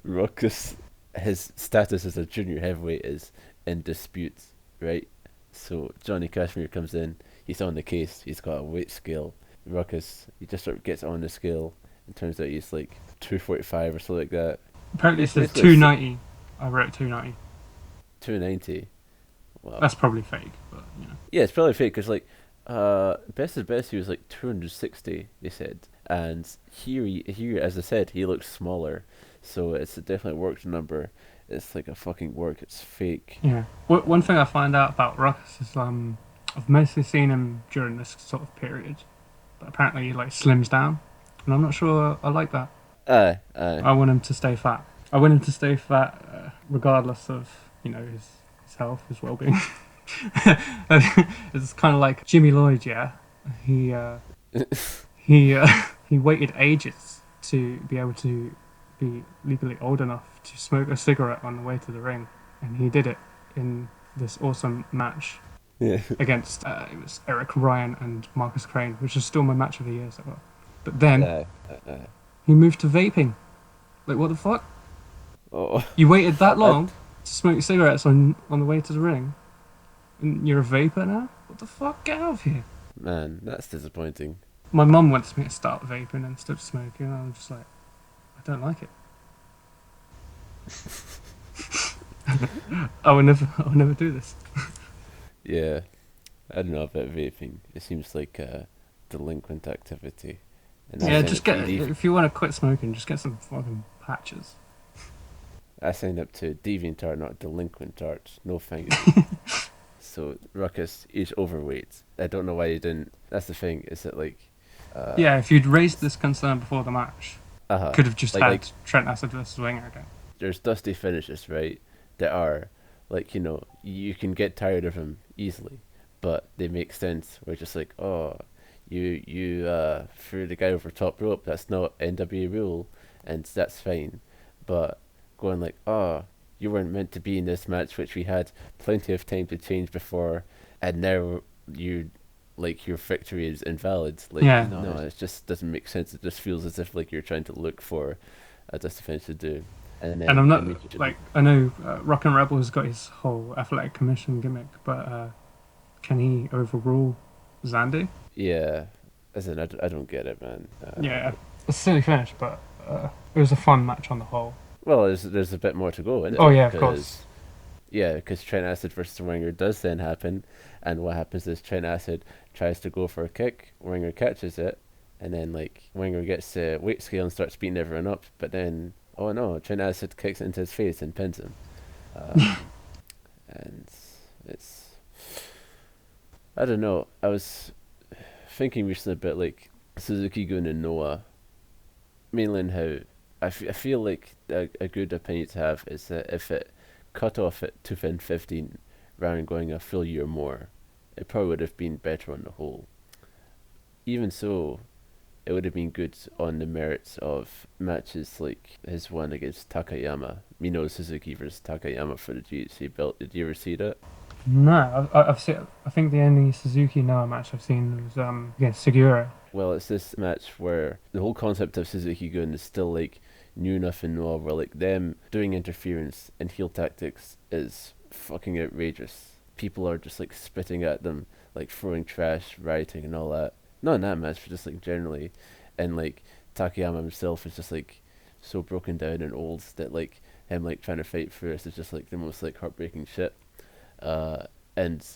Ruckus, his status as a junior heavyweight is in dispute, right? So Johnny Cashmere comes in, he's on the case, he's got a weight scale. Ruckus, he just sort of gets on the scale, and turns out he's like 245 or something like that. Apparently it says 290. I wrote 290. 290. Wow. That's probably fake, but you know. Yeah, it's probably fake, because like, best of best he was like 260, they said. And here, as I said, he looks smaller, so it's a definitely worked number. It's like a fucking work. It's fake. Yeah. One thing I find out about Ruckus is I've mostly seen him during this sort of period, but apparently he like slims down, and I'm not sure I like that. I want him to stay fat. I want him to stay fat, regardless of, you know, his health, his well-being. It's kind of like Jimmy Lloyd. Yeah, he waited ages to be able to be legally old enough to smoke a cigarette on the way to the ring, and he did it in this awesome match. Yeah. against it was Eric Ryan and Marcus Crane, which is still my match of the year so far. But then he moved to vaping. Like, what the fuck? Oh. You waited that long to smoke cigarettes on the way to the ring, and you're a vapor now? What the fuck? Get out of here. Man, that's disappointing. My mum wants me to start vaping instead of smoking, and I'm just like, I don't like it. I will never do this. Yeah. I don't know about vaping. It seems like a delinquent activity. And Yeah, just if you want to quit smoking, just get some fucking patches. I signed up to DeviantArt, not Delinquent Art. No thank you. So, Ruckus, he's overweight. I don't know why you didn't. That's the thing, is it like... Yeah, if you'd raised this concern before the match, could have just had Trent Acid versus Winger again. There's dusty finishes, right? That are, like, you know, you can get tired of him easily, but they make sense. We're just like, oh, you threw the guy over top rope, that's not NWA rule, and that's fine. But going like, oh, you weren't meant to be in this match, which we had plenty of time to change before, and now you, like, your victory is invalid. Like, Yeah. no, it just doesn't make sense. It just feels as if like you're trying to look for a dusty finish to do. And I'm not, like, I know Rockin' Rebel has got his whole athletic commission gimmick, but can he overrule Zandy? Yeah, as in, I don't get it, man. Yeah, it's a silly finish, but it was a fun match on the whole. Well, there's a bit more to go, isn't it? Oh yeah, of course. Yeah, because Trent Acid versus Winger does then happen, and what happens is Trent Acid tries to go for a kick, Winger catches it, and then like Winger gets the weight scale and starts beating everyone up, but then, oh no, Trent Acid kicks into his face and pins him. And it's... I don't know, I was thinking recently about like Suzuki-gun and Noah, mainly in how I feel like a good opinion to have is that if it cut off at 2015 rather than going a full year more, it probably would have been better on the whole. Even so, it would have been good on the merits of matches like his one against Takayama, Minoru Suzuki versus Takayama for the GHC belt. Did you ever see that? No, I've seen. I think the only Suzuki Noah match I've seen was against Segura. Well, it's this match where the whole concept of Suzuki-gun is still like new enough in Noah, where like them doing interference and heel tactics is fucking outrageous. People are just like spitting at them, like throwing trash, rioting and all that. Not in that match, but just like generally. And like Takayama himself is just like so broken down and old that like him like trying to fight through us is just like the most like heartbreaking shit. And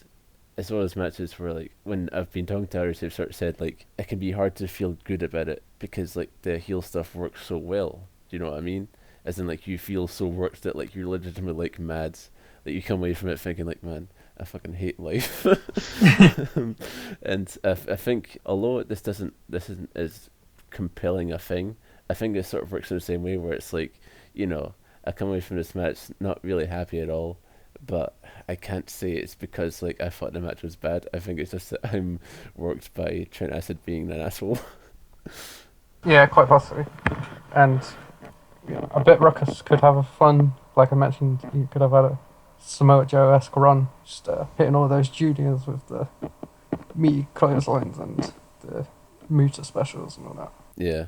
it's one of those matches where like when I've been talking to others, they've sort of said like it can be hard to feel good about it because like the heel stuff works so well. Do you know what I mean? As in like you feel so worked that like you're legitimately like mad that you come away from it thinking like, man, I fucking hate life. And I think although this isn't as compelling a thing, I think this sort of works in the same way where it's like, you know, I come away from this match not really happy at all, but I can't say it's because like I thought the match was bad. I think it's just that I'm worked by Trent Acid being an asshole. Yeah, quite possibly. And I bet Ruckus could have a fun, like I mentioned, you could have had a Samoa Joe-esque run, just hitting all those juniors with the meaty clotheslines and the Muta specials and all that. Yeah.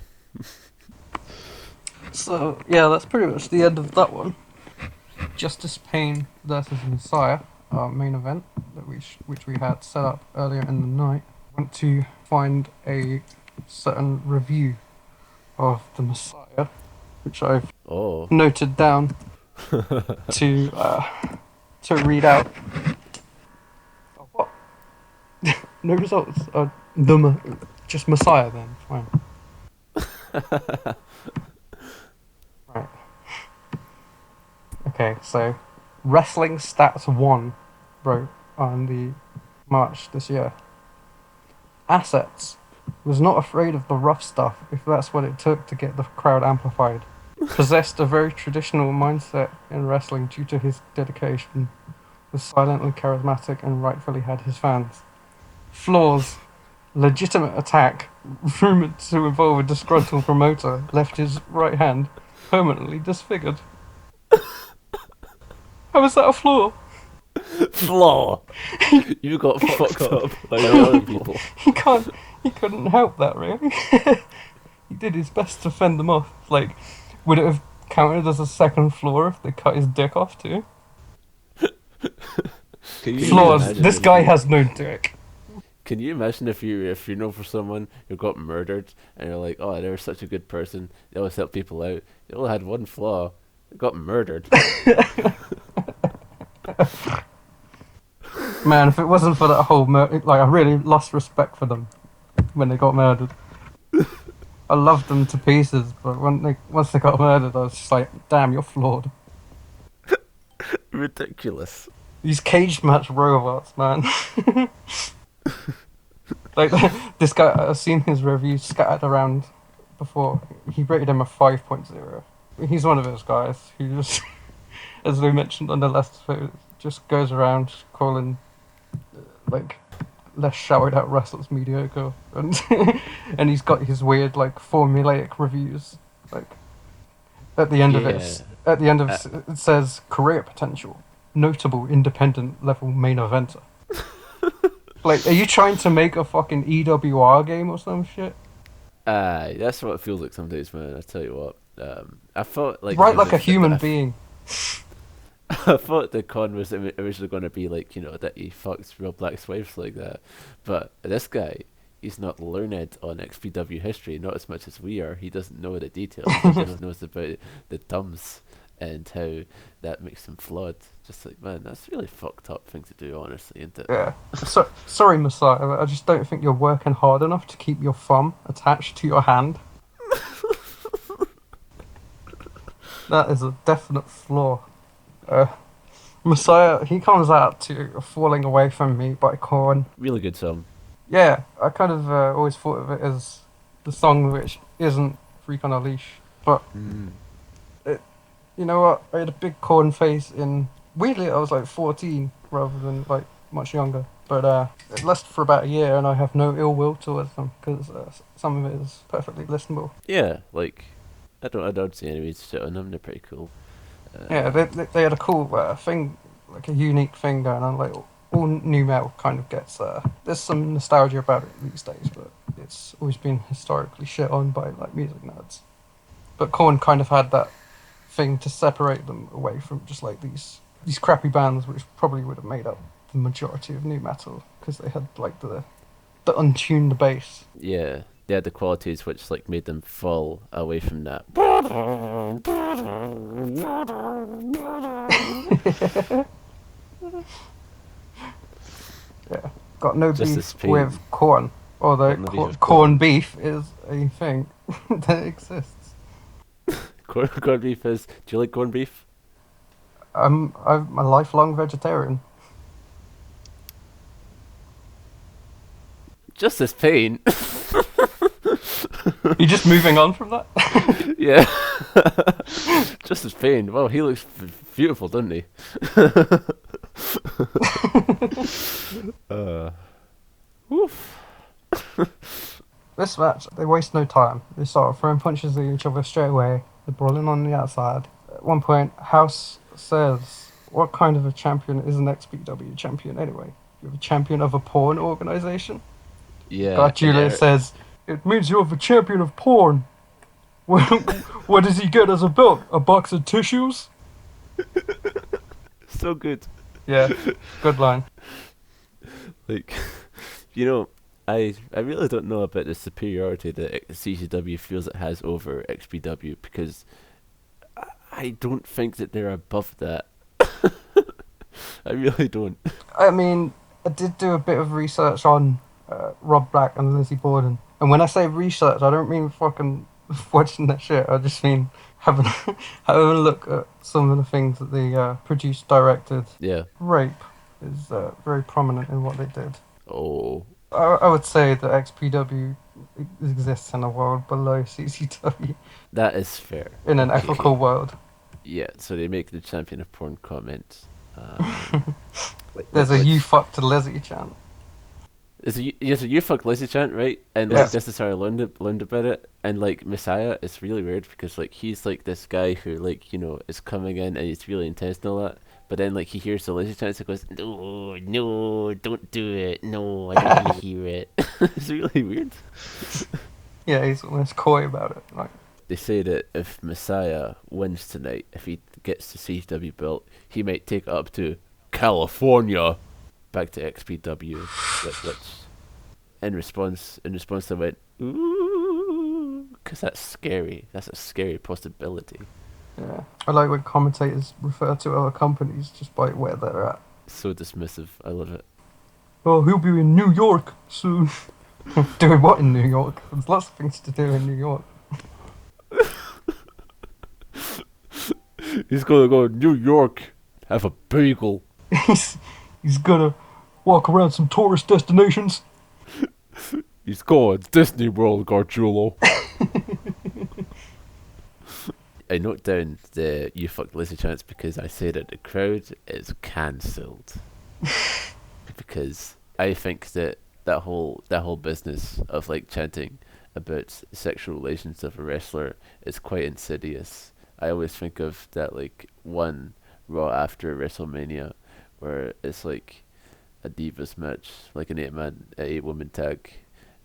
So, yeah, that's pretty much the end of that one. Justice Pain versus Messiah, our main event, that which we had set up earlier in the night. I went to find a certain review of the Messiah, which I've noted down to read out. Oh, what? No results. Just Messiah then. Fine. Right. Okay, so Wrestling Stats 1 wrote on the March this year. Assets. Was not afraid of the rough stuff, if that's what it took to get the crowd amplified. Possessed a very traditional mindset in wrestling due to his dedication. Was silently charismatic and rightfully had his fans. Flaws. Legitimate attack, rumoured to involve a disgruntled promoter, left his right hand permanently disfigured. How is that a flaw? Flaw. You got fucked up by the other people. He couldn't help that, really. He did his best to fend them off. Like, would it have counted as a second flaw if they cut his dick off too? Flaws. This guy has no dick. Can you imagine if you know for someone who got murdered and you're like, oh, they were such a good person, they always help people out. They only had one flaw. They got murdered. Man, if it wasn't for that whole like, I really lost respect for them when they got murdered. I loved them to pieces, but once they got murdered, I was just like, damn, you're flawed. Ridiculous. These cage match robots, man. Like, this guy, I've seen his reviews scattered around before. He rated him a 5.0. He's one of those guys who just, as we mentioned on the last episode, just goes around calling, like, less shouted out wrestlers mediocre, and and he's got his weird, like, formulaic reviews. Like, at the end of it, it says career potential, notable independent level main eventer. Like, are you trying to make a fucking EWR game or some shit? That's what it feels like some days, man. I tell you what. I thought like right, like a human being. I thought the con was originally going to be like, you know, that he fucks real black wives like that, but this guy, he's not learned on XPW history, not as much as we are. He doesn't know the details. He just knows about the thumbs and how that makes him flawed. Just like, man, that's really fucked up thing to do, honestly, isn't it? Yeah. Sorry, Messiah. I just don't think you're working hard enough to keep your thumb attached to your hand. That is a definite flaw. Messiah, he comes out to Falling Away From Me by Korn. Really good song. Yeah, I kind of always thought of it as the song which isn't Freak on a Leash. But, you know what? I had a big Korn phase in... Weirdly, I was like 14 rather than like much younger. But it lasted for about a year and I have no ill will towards them because some of it is perfectly listenable. Yeah, like, I don't see any reason to shit on them. They're pretty cool. Yeah, they had a cool thing, like a unique thing going on. Like, all new metal kind of gets there's some nostalgia about it these days, but it's always been historically shit on by like music nerds. But Korn kind of had that thing to separate them away from just like these crappy bands, which probably would have made up the majority of new metal because they had like the untuned bass. Yeah, they had the qualities which like made them fall away from that. Yeah, got no Just beef with Korn, although corn beef is a thing that exists. Corned beef is... Do you like corned beef? I'm a lifelong vegetarian. Just as pain. You're just moving on from that? Yeah. Just as pain. Well, he looks beautiful, doesn't he? Woof. This match, they waste no time. They start throwing punches at each other straight away. They're brawling on the outside. At one point, House says, what kind of a champion is an XPW champion anyway? You're a champion of a porn organization? Yeah. God, Julius says, it means you're the champion of porn. What does he get as a belt? A box of tissues? So good. Yeah, good line. Like, you know, I really don't know about the superiority that CZW feels it has over XPW because I don't think that they're above that. I really don't. I mean, I did do a bit of research on Rob Black and Lizzie Borden. And when I say research, I don't mean fucking watching that shit. I just mean having a look at some of the things that they produced, directed. Yeah. Rape is very prominent in what they did. Oh. I would say that XPW exists in a world below CZW. That is fair. In an ethical world. Yeah, so they make the champion of porn comment. There's a you fucked Lizzie chant. It's a you fuck Lizzie chant, right? And like this is how I learned about it. And like Messiah, it's really weird because like he's like this guy who like is coming in and he's really intense and all that. But then like he hears the Lizzie chant and goes, no, don't do it, no, I don't want to hear it. It's really weird. Yeah, he's almost coy about it. Like They say that if Messiah wins tonight, if he gets the CZW belt, he might take it up to California. Back to XPW, which in response I went, ooh, because that's scary. That's a scary possibility. yeah, I like when commentators refer to other companies just by where they're at. So dismissive. I love it. Oh, he'll be in New York soon. Doing what in New York? There's lots of things to do in New York. He's gonna go to New York, have a bagel. He's gonna walk around some tourist destinations. He's going Disney World, Gargiulo. I note down the "you fucked Lizzie" chants because I say that the crowd is cancelled. Because I think that whole business of like chanting about sexual relations of a wrestler is quite insidious. I always think of that like one Raw after WrestleMania where it's like a divas match, like an 8-woman tag,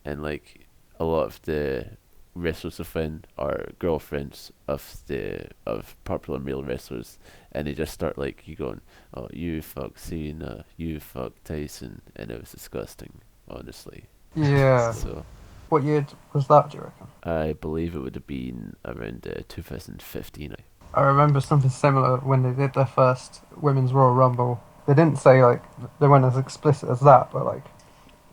and like a lot of the wrestlers within are girlfriends of popular male wrestlers, and they just start like you going, oh, you fuck Cena, you fuck Tyson, and it was disgusting, honestly. Yeah. So What year was that, do you reckon? I believe it would have been around 2015. I remember something similar when they did their first Women's Royal Rumble. They didn't say, like, they weren't as explicit as that, but, like,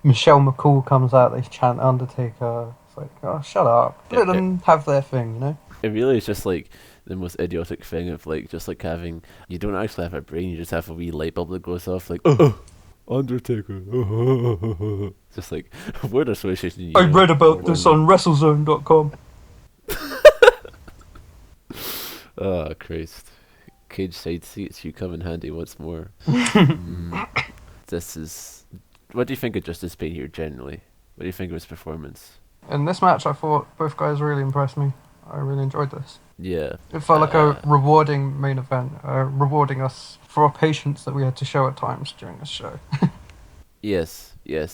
Michelle McCool comes out, they chant Undertaker. It's like, oh, shut up. Let them have their thing, you know? It really is just, like, the most idiotic thing of, like, just, like, having... You don't actually have a brain, you just have a wee light bulb that goes off, like, Undertaker. Just, like, word association. I read about this on WrestleZone.com. Oh, Christ. Cage side seats, you come in handy once more. This is... What do you think of Justice Pain here, generally? What do you think of his performance? In this match, I thought both guys really impressed me. I really enjoyed this. Yeah. It felt like a rewarding main event, rewarding us for our patience that we had to show at times during this show. Yes.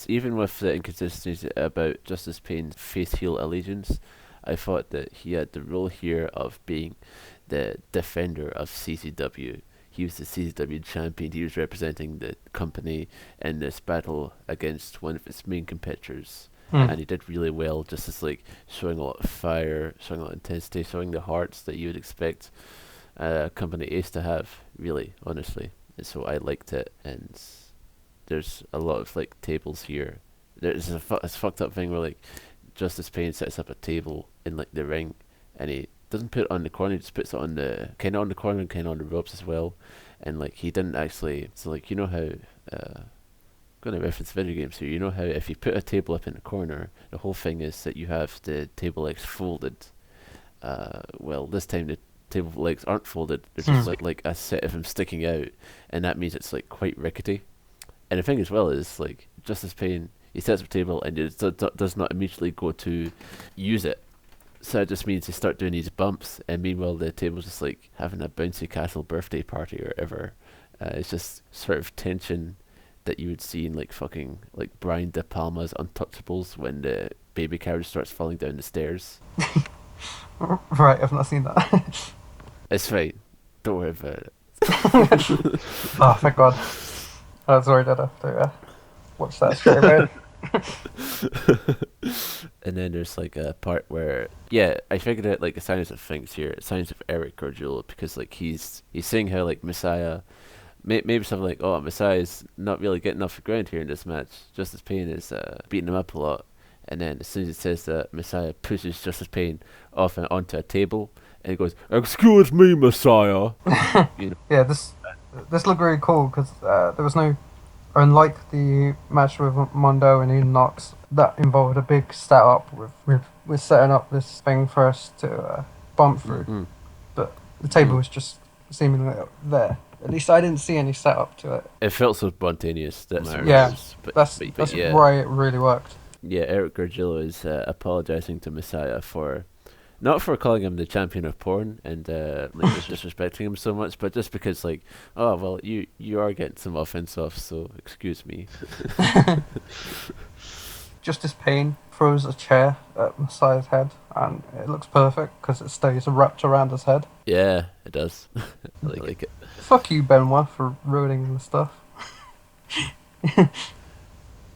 Even with the inconsistencies about Justice Pain's face-heel allegiance, I thought that he had the role here of being the defender of CZW. He was the CZW champion. He was representing the company in this battle against one of its main competitors. And he did really well, just as like showing a lot of fire, showing a lot of intensity, showing the hearts that you would expect a company ace to have, really, honestly. And so I liked it, and there's a lot of like tables here. There's a fucked up thing where like Justice Pain sets up a table in like the ring, and he doesn't put it on the corner, he just puts it on the kind of on the corner and kind of on the ropes as well. And like he didn't actually, so like you know how I'm going to reference video games here. You know how if you put a table up in the corner, the whole thing is that you have the table legs folded. Well, this time the table legs aren't folded. They're just like a set of them sticking out, and that means it's like quite rickety. And the thing as well is like Justice Pain, he sets up a table and it does not immediately go to use it. So it just means they start doing these bumps, and meanwhile the table's just like having a bouncy castle birthday party or whatever. It's just sort of tension that you would see in like fucking like Brian De Palma's Untouchables when the baby carriage starts falling down the stairs. Right, I've not seen that. It's fine. Don't worry about it. Oh, thank God. Oh, sorry, I'd have to watch that straight away. And then there's like a part where, yeah, I figured out like the signs of things here, signs of Eric Gargiulo, because like he's saying how like Messiah, maybe something like, oh, Messiah's not really getting off the ground here in this match. Justice Pain is beating him up a lot. And then as soon as it says that, Messiah pushes Justice Pain off and onto a table, and he goes, "Excuse me, Messiah." You know? Yeah, this looked really cool because there was no, unlike the match with Mondo and Ian Knox, that involved a big setup with setting up this thing for us to bump through. But the table was just seemingly there. At least I didn't see any setup to it. It felt so spontaneous. That's what Yeah, matters. that's yeah. why it really worked. Yeah, Eric Gargillo is apologizing to Messiah for not for calling him the champion of porn and like just disrespecting him so much, but just because like, oh well, you are getting some offense off, so excuse me. Justice Payne throws a chair at Messiah's head, and it looks perfect because it stays wrapped around his head. Yeah, it does. I like it. Fuck you, Benoit, for ruining the stuff.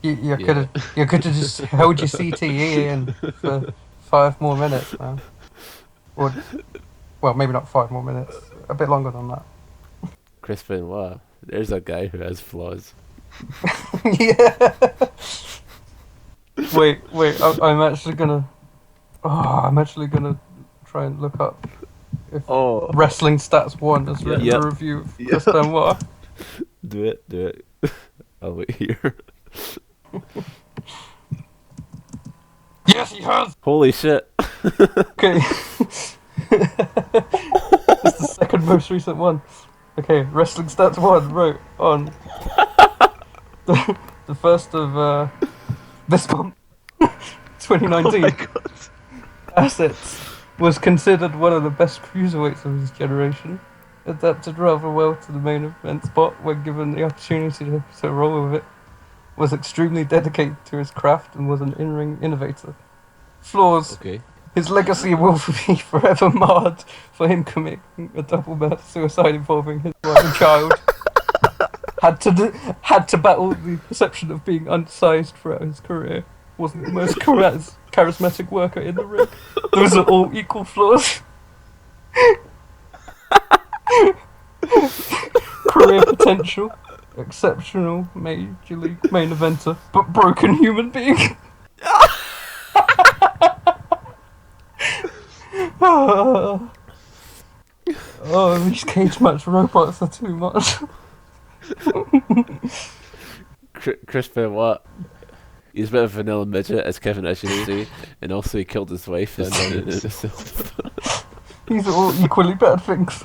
you could have just held your CTE in for 5 more minutes, man. Or, well, maybe not 5 more minutes. A bit longer than that. Chris Benoit, there's a guy who has flaws. Yeah. Wait. I'm actually gonna try and look up if Wrestling Stats 1 has written a review of Chris Benoit. Do it. I'll wait here. Yes, he has. Holy shit. Okay. It's the second most recent one. Okay, Wrestling Stats 1 wrote on the 1st of this month, 2019. Oh my God. Assets was considered one of the best cruiserweights of his generation. Adapted rather well to the main event spot when given the opportunity to roll with it. Was extremely dedicated to his craft and was an in-ring innovator. Flaws. Okay. His legacy will be forever marred for him committing a double murder suicide involving his wife and child. Had to battle the perception of being undersized throughout his career. Wasn't the most charismatic worker in the ring. Those are all equal flaws. Career potential. Exceptional major league main eventer, but broken human being. These cage match robots are too much. Chris Benoit, he's a bit of a vanilla midget, as Kevin actually say, and also he killed his wife and done it himself. These are all equally bad things.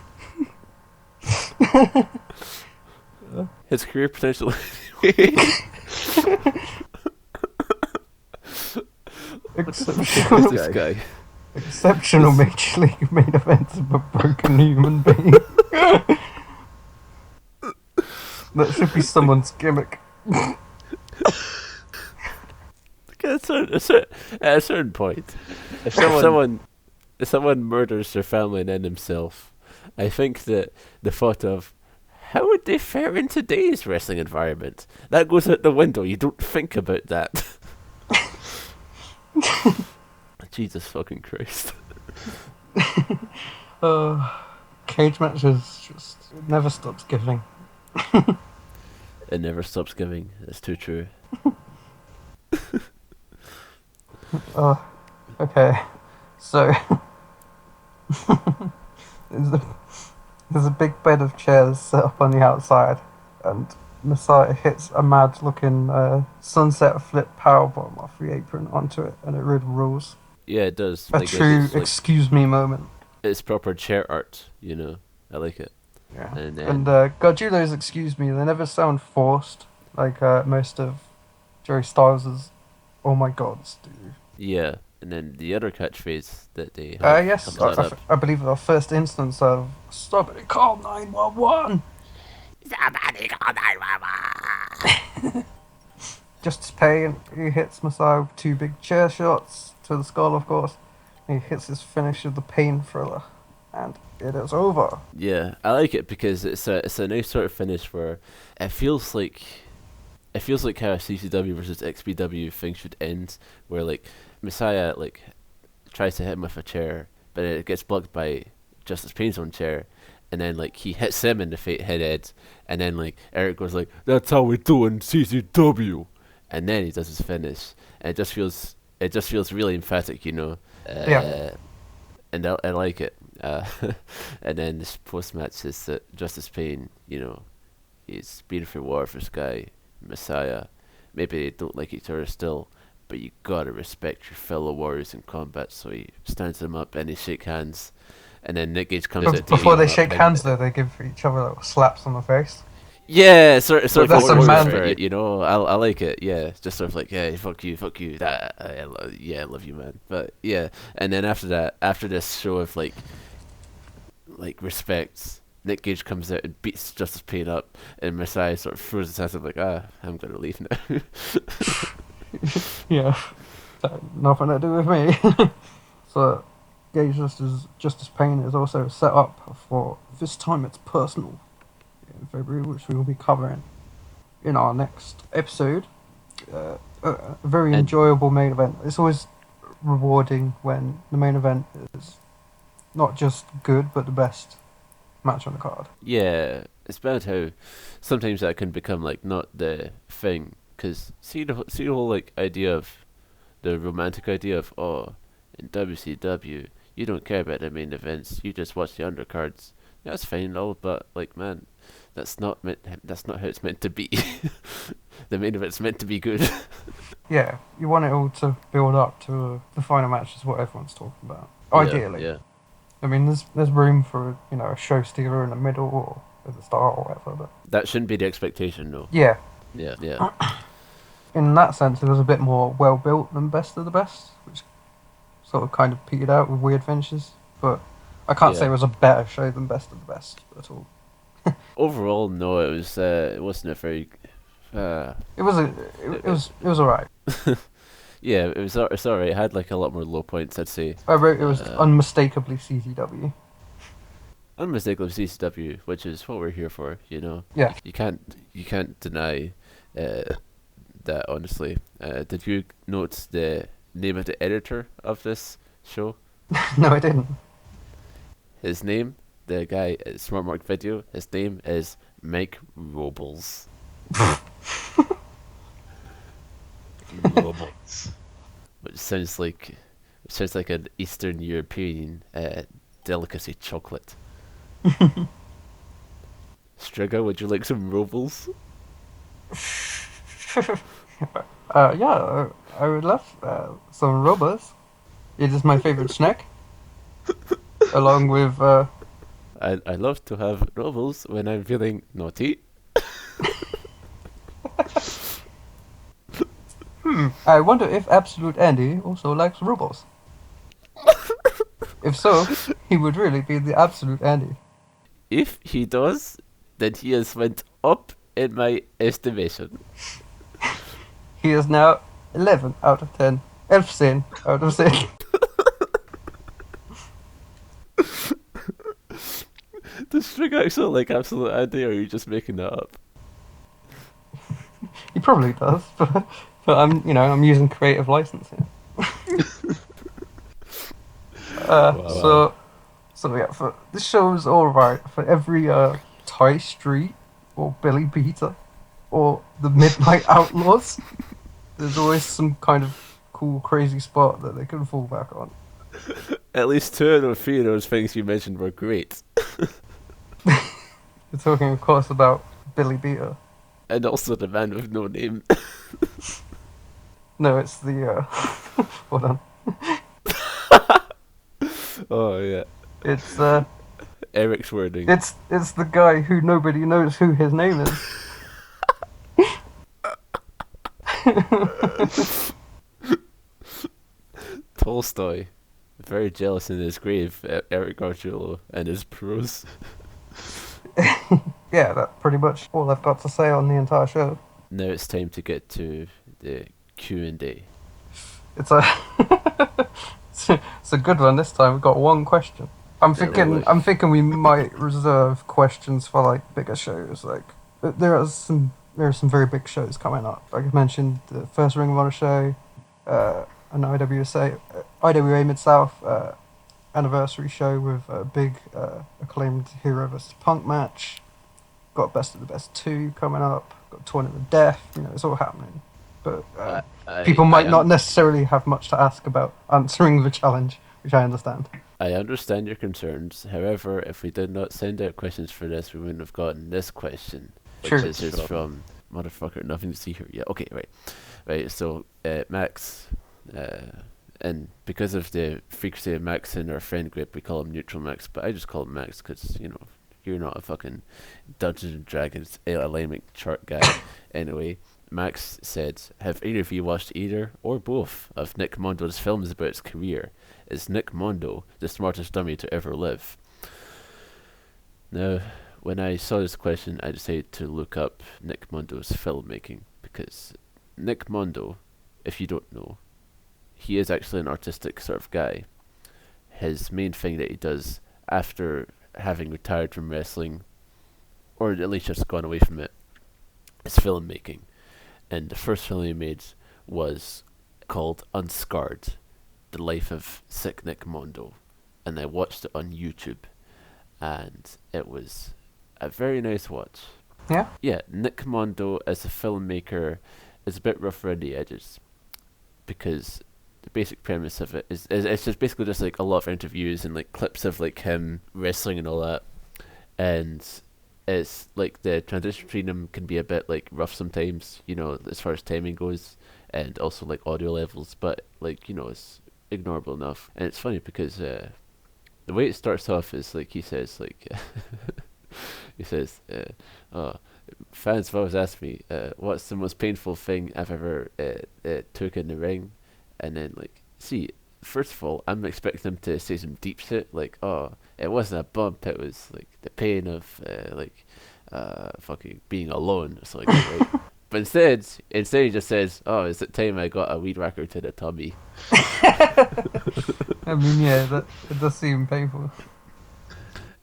His career potential. Exceptional. This guy. Exceptional major league main events of a broken human being. That should be someone's gimmick. At a certain point, if someone murders their family and then himself, I think that the thought of how would they fare in today's wrestling environment, that goes out the window. You don't think about that. Jesus fucking Christ. Cage matches just it never stops giving. It never stops giving. That's too true. Okay. So there's a big bed of chairs set up on the outside, and Messiah hits a mad-looking sunset flip powerbomb off the apron onto it, and it really rules. Yeah, it does. A true excuse me moment. It's proper chair art, you know. I like it. Yeah. And Gargiulo's excuse me, they never sound forced, like most of Joey Styles' oh my gods do. Yeah, and then the other catchphrase that they have yes, I believe our first instance of somebody call 911. Somebody call 911. Justice Payne, he hits Messiah with 2 big chair shots to the skull, of course. He hits his finish of the Pain Thriller, and it is over. Yeah, I like it because it's a nice sort of finish where it feels like how a CZW versus XPW thing should end, where like Messiah like tries to hit him with a chair, but it gets blocked by Justice Payne's own chair, and then like he hits him in the head, and then like Eric goes like, "That's how we do in CZW," and then he does his finish, and it just feels really emphatic, you know. Yeah. And I like it. And then this post match is that Justice Payne, you know, he's being for war for this guy, Messiah. Maybe they don't like each other still, but you gotta respect your fellow warriors in combat. So he stands them up and they shake hands, and then Nick Gage comes out to Before beat they him up, shake and- hands, though, they give each other little slaps on the face. Yeah, sort of that's a warrior man- spirit, you know. I like it. Yeah, just sort of like, yeah, fuck you. That, I love you, man. But yeah, and then after that, after this show of like respect, Nick Gage comes out and beats Justice Pain up, and Messiah sort of throws his hands up like, I'm gonna leave now. Yeah, nothing to do with me. So, Gage Justice Pain is also set up for This Time It's Personal in February, which we will be covering in our next episode. A very And- enjoyable main event. It's always rewarding when the main event is not just good, but the best match on the card. Yeah, it's bad how sometimes that can become like not the thing. Cause see the whole like idea of the romantic idea of in WCW you don't care about the main events, you just watch the undercards. Yeah, that's fine and all, but like man, that's not how it's meant to be. The main event's meant to be good. Yeah, you want it all to build up to the final match is what everyone's talking about. Ideally. Yeah. I mean, there's room for, a show stealer in the middle or at the start or whatever, but That shouldn't be the expectation, though. yeah, Yeah. in that sense, it was a bit more well built than Best of the Best, which sort of kind of petered out with weird finishes. But I can't say Yeah. it was a better show than Best of the Best at all. Overall, no, it wasn't a very. It was alright. Yeah, it's alright. It had like a lot more low points, I'd say. I wrote it was unmistakably CZW. Unmistakably CCW, which is what we're here for, you know. Yeah. You can't deny that, honestly. Did you note the name of the editor of this show? No, I didn't. His name, the guy at Smart Mark Video, his name is Mike Robles. Robots. Which sounds like an Eastern European delicacy chocolate. Striga, would you like some Robles? Yeah, I would love some Robos. It is my favorite snack. Along with, I love to have Robles when I'm feeling naughty. I wonder if Absolute Andy also likes Robos. If so, he would really be the Absolute Andy. If he does, then he has went up in my estimation. He is now 11 out of 10. 11 out of 10. Does Striga actually like Absolute Andy, or are you just making that up? He probably does, but I'm using creative license here. So yeah, for this show is alright for every Ty Street or Billy Peter or the Midnight Outlawz. There's always some kind of cool, crazy spot that they can fall back on. At least 2 or 3 of those things you mentioned were great. You're talking, of course, about Billy Peter. And also the man with no name. No, it's the hold on. Oh yeah. It's Eric's wording. it's the guy who nobody knows who his name is. Tolstoy. Very jealous in his grave at Eric Gargiulo and his prose. Yeah, that's pretty much all I've got to say on the entire show. Now it's time to get to the Q&A. It's a it's a good one this time. We've got one question. I'm thinking we might reserve questions for like bigger shows. Like there are some very big shows coming up. Like I mentioned, the first Ring of Honor show, an IWA Mid-South anniversary show with a big acclaimed Hero vs Punk match. Got Best of the Best 2 coming up. Got Tournament of Death. It's all happening. But people might not necessarily have much to ask about answering the challenge, which I understand. I understand your concerns. However, if we did not send out questions for this, we wouldn't have gotten this question. Sure. Which is from motherfucker, nothing to see here. Yeah, okay, right. So, Max, and because of the frequency of Max in our friend group, we call him Neutral Max, but I just call him Max because, you know, you're not a fucking Dungeons and Dragons alignment chart guy. Anyway, Max said, have either of you watched either or both of Nick Mondo's films about his career? Is Nick Mondo the smartest dummy to ever live? Now, when I saw this question, I decided to look up Nick Mondo's filmmaking, because Nick Mondo, if you don't know, he is actually an artistic sort of guy. His main thing that he does after having retired from wrestling, or at least just gone away from it, is filmmaking. And the first film he made was called Unscarred, The Life of Sick Nick Mondo. And I watched it on YouTube, and it was a very nice watch. Yeah? Yeah, Nick Mondo as a filmmaker is a bit rough around the edges, because the basic premise of it is it's just basically just like a lot of interviews and like clips of like him wrestling and all that, and it's like the transition between them can be a bit like rough sometimes, you know, as far as timing goes, and also like audio levels, but like, you know, it's ignorable enough. And it's funny because the way it starts off is like he says like he says fans have always asked me what's the most painful thing I've ever took in the ring, and then like, see, first of all, I'm expecting them to say some deep shit like, oh, it wasn't a bump, it was like the pain of fucking being alone or something like that, right? But instead he just says, oh, it's the time I got a weed whacker to the tummy. I mean, yeah, it does seem painful.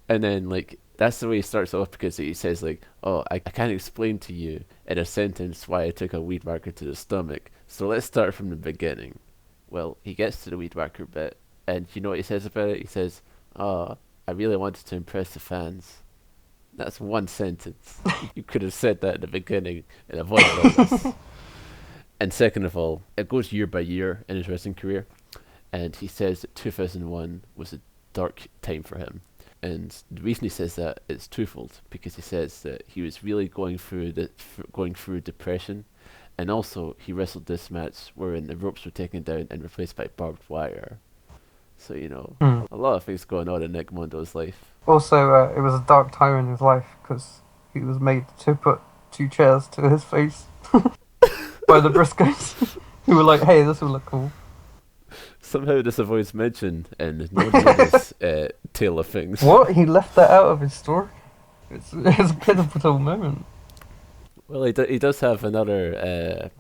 And then like, that's the way he starts off, because he says like, oh, I can't explain to you in a sentence why I took a weed whacker to the stomach, so let's start from the beginning. Well, he gets to the weed whacker bit, and you know what he says about it? He says, oh, I really wanted to impress the fans. That's one sentence. You could have said that at the beginning and avoided all this. And second of all, it goes year by year in his wrestling career, and he says that 2001 was a dark time for him. And the reason he says that is twofold, because he says that he was really going through depression, and also he wrestled this match wherein the ropes were taken down and replaced by barbed wire. So, you know, a lot of things going on in Nick Mondo's life. Also, it was a dark time in his life because he was made to put 2 chairs to his face by the Briscoes, who were like, hey, this will look cool. Somehow this avoids mention and no one knows tale of things. What? He left that out of his story? It's a pivotal moment. Well, he does have another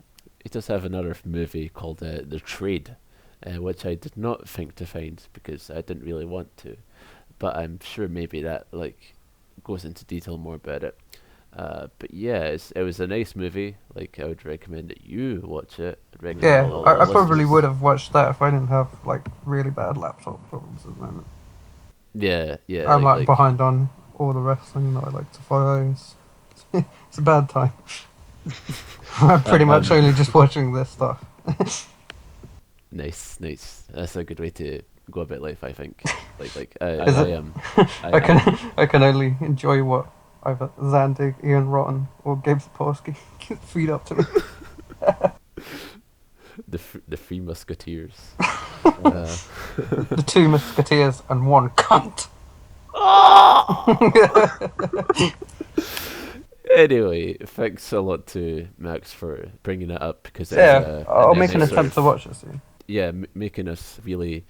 movie called The Trade, which I did not think to find because I didn't really want to, but I'm sure maybe that like goes into detail more about it. But yeah, it was a nice movie. Like, I would recommend that you watch it. Yeah, I probably would have watched that if I didn't have like really bad laptop problems at the moment. Yeah. I'm like behind on all the wrestling that I like to follow. It's a bad time. I'm pretty much only just watching this stuff. Nice. That's a good way to go about life, I think. I can only enjoy what either Zandig, Ian Rotten, or Gabe Sapolsky feed up to me. The Three Musketeers. The 2 Musketeers and 1 cunt. Anyway, thanks a lot to Max for bringing it up, because I'll make an attempt to watch it soon. Yeah, making us really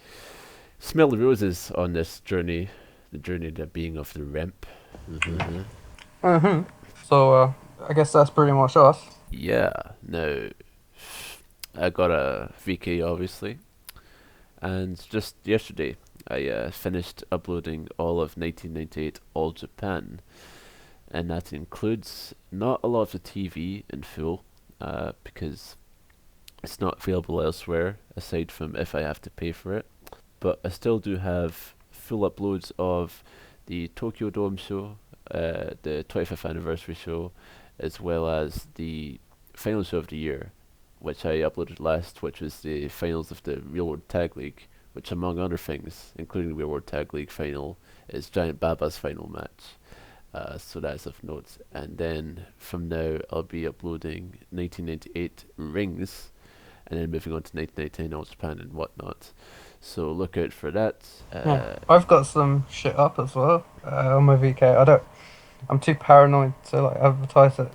smell the roses on this journey, the journey to being of the REMP. So I guess that's pretty much us. Yeah. Now, I got a VK obviously, and just yesterday I finished uploading all of 1998 All Japan, and that includes not a lot of the TV in full, because it's not available elsewhere aside from if I have to pay for it. But I still do have full uploads of the Tokyo Dome show, the 25th anniversary show, as well as the final show of the year, which I uploaded last, which was the finals of the Real World Tag League, which among other things, including the Real World Tag League final, is Giant Baba's final match. So that's of note. And then from now I'll be uploading 1998 Rings, and then moving on to 1999 All Japan and whatnot. So look out for that. Yeah. I've got some shit up as well on my VK. I'm too paranoid to like advertise it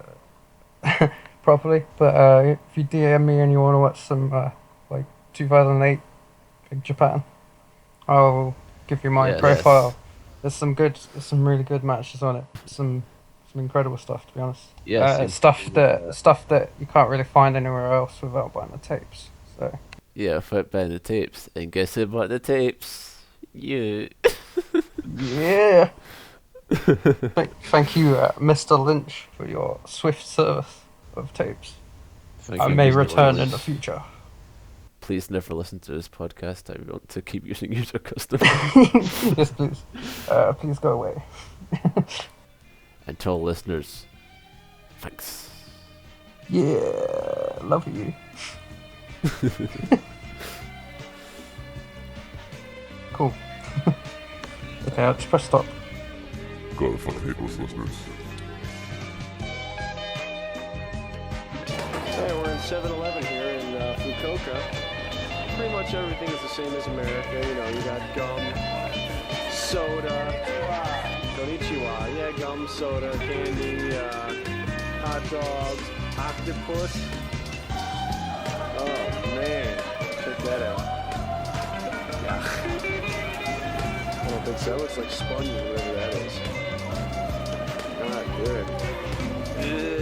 properly. But if you DM me and you want to watch some like 2008 Big Japan, I'll give you my profile. There's some really good matches on it. Some incredible stuff, to be honest. Yeah, stuff that you can't really find anywhere else without buying the tapes. So. Yeah, without buying the tapes. And guess who bought the tapes? You. Yeah. Thank you, Mr. Lynch, for your swift service of tapes. I may return in the future. Please never listen to this podcast. I want to keep using you as a customer. Yes, please. Please go away. And to all listeners, thanks. Yeah, love you. Cool. Okay, I'll just press stop. God, I fucking hate those listeners. Hey, we're in 7-Eleven here in Fukuoka. Pretty much everything is the same as America. You know, you got gum, soda, konnichiwa, yeah, gum, soda, candy, hot dogs, octopus. Oh man, check that out. Yeah. I don't think so. It looks like sponge or whatever that is. Not good. Ugh.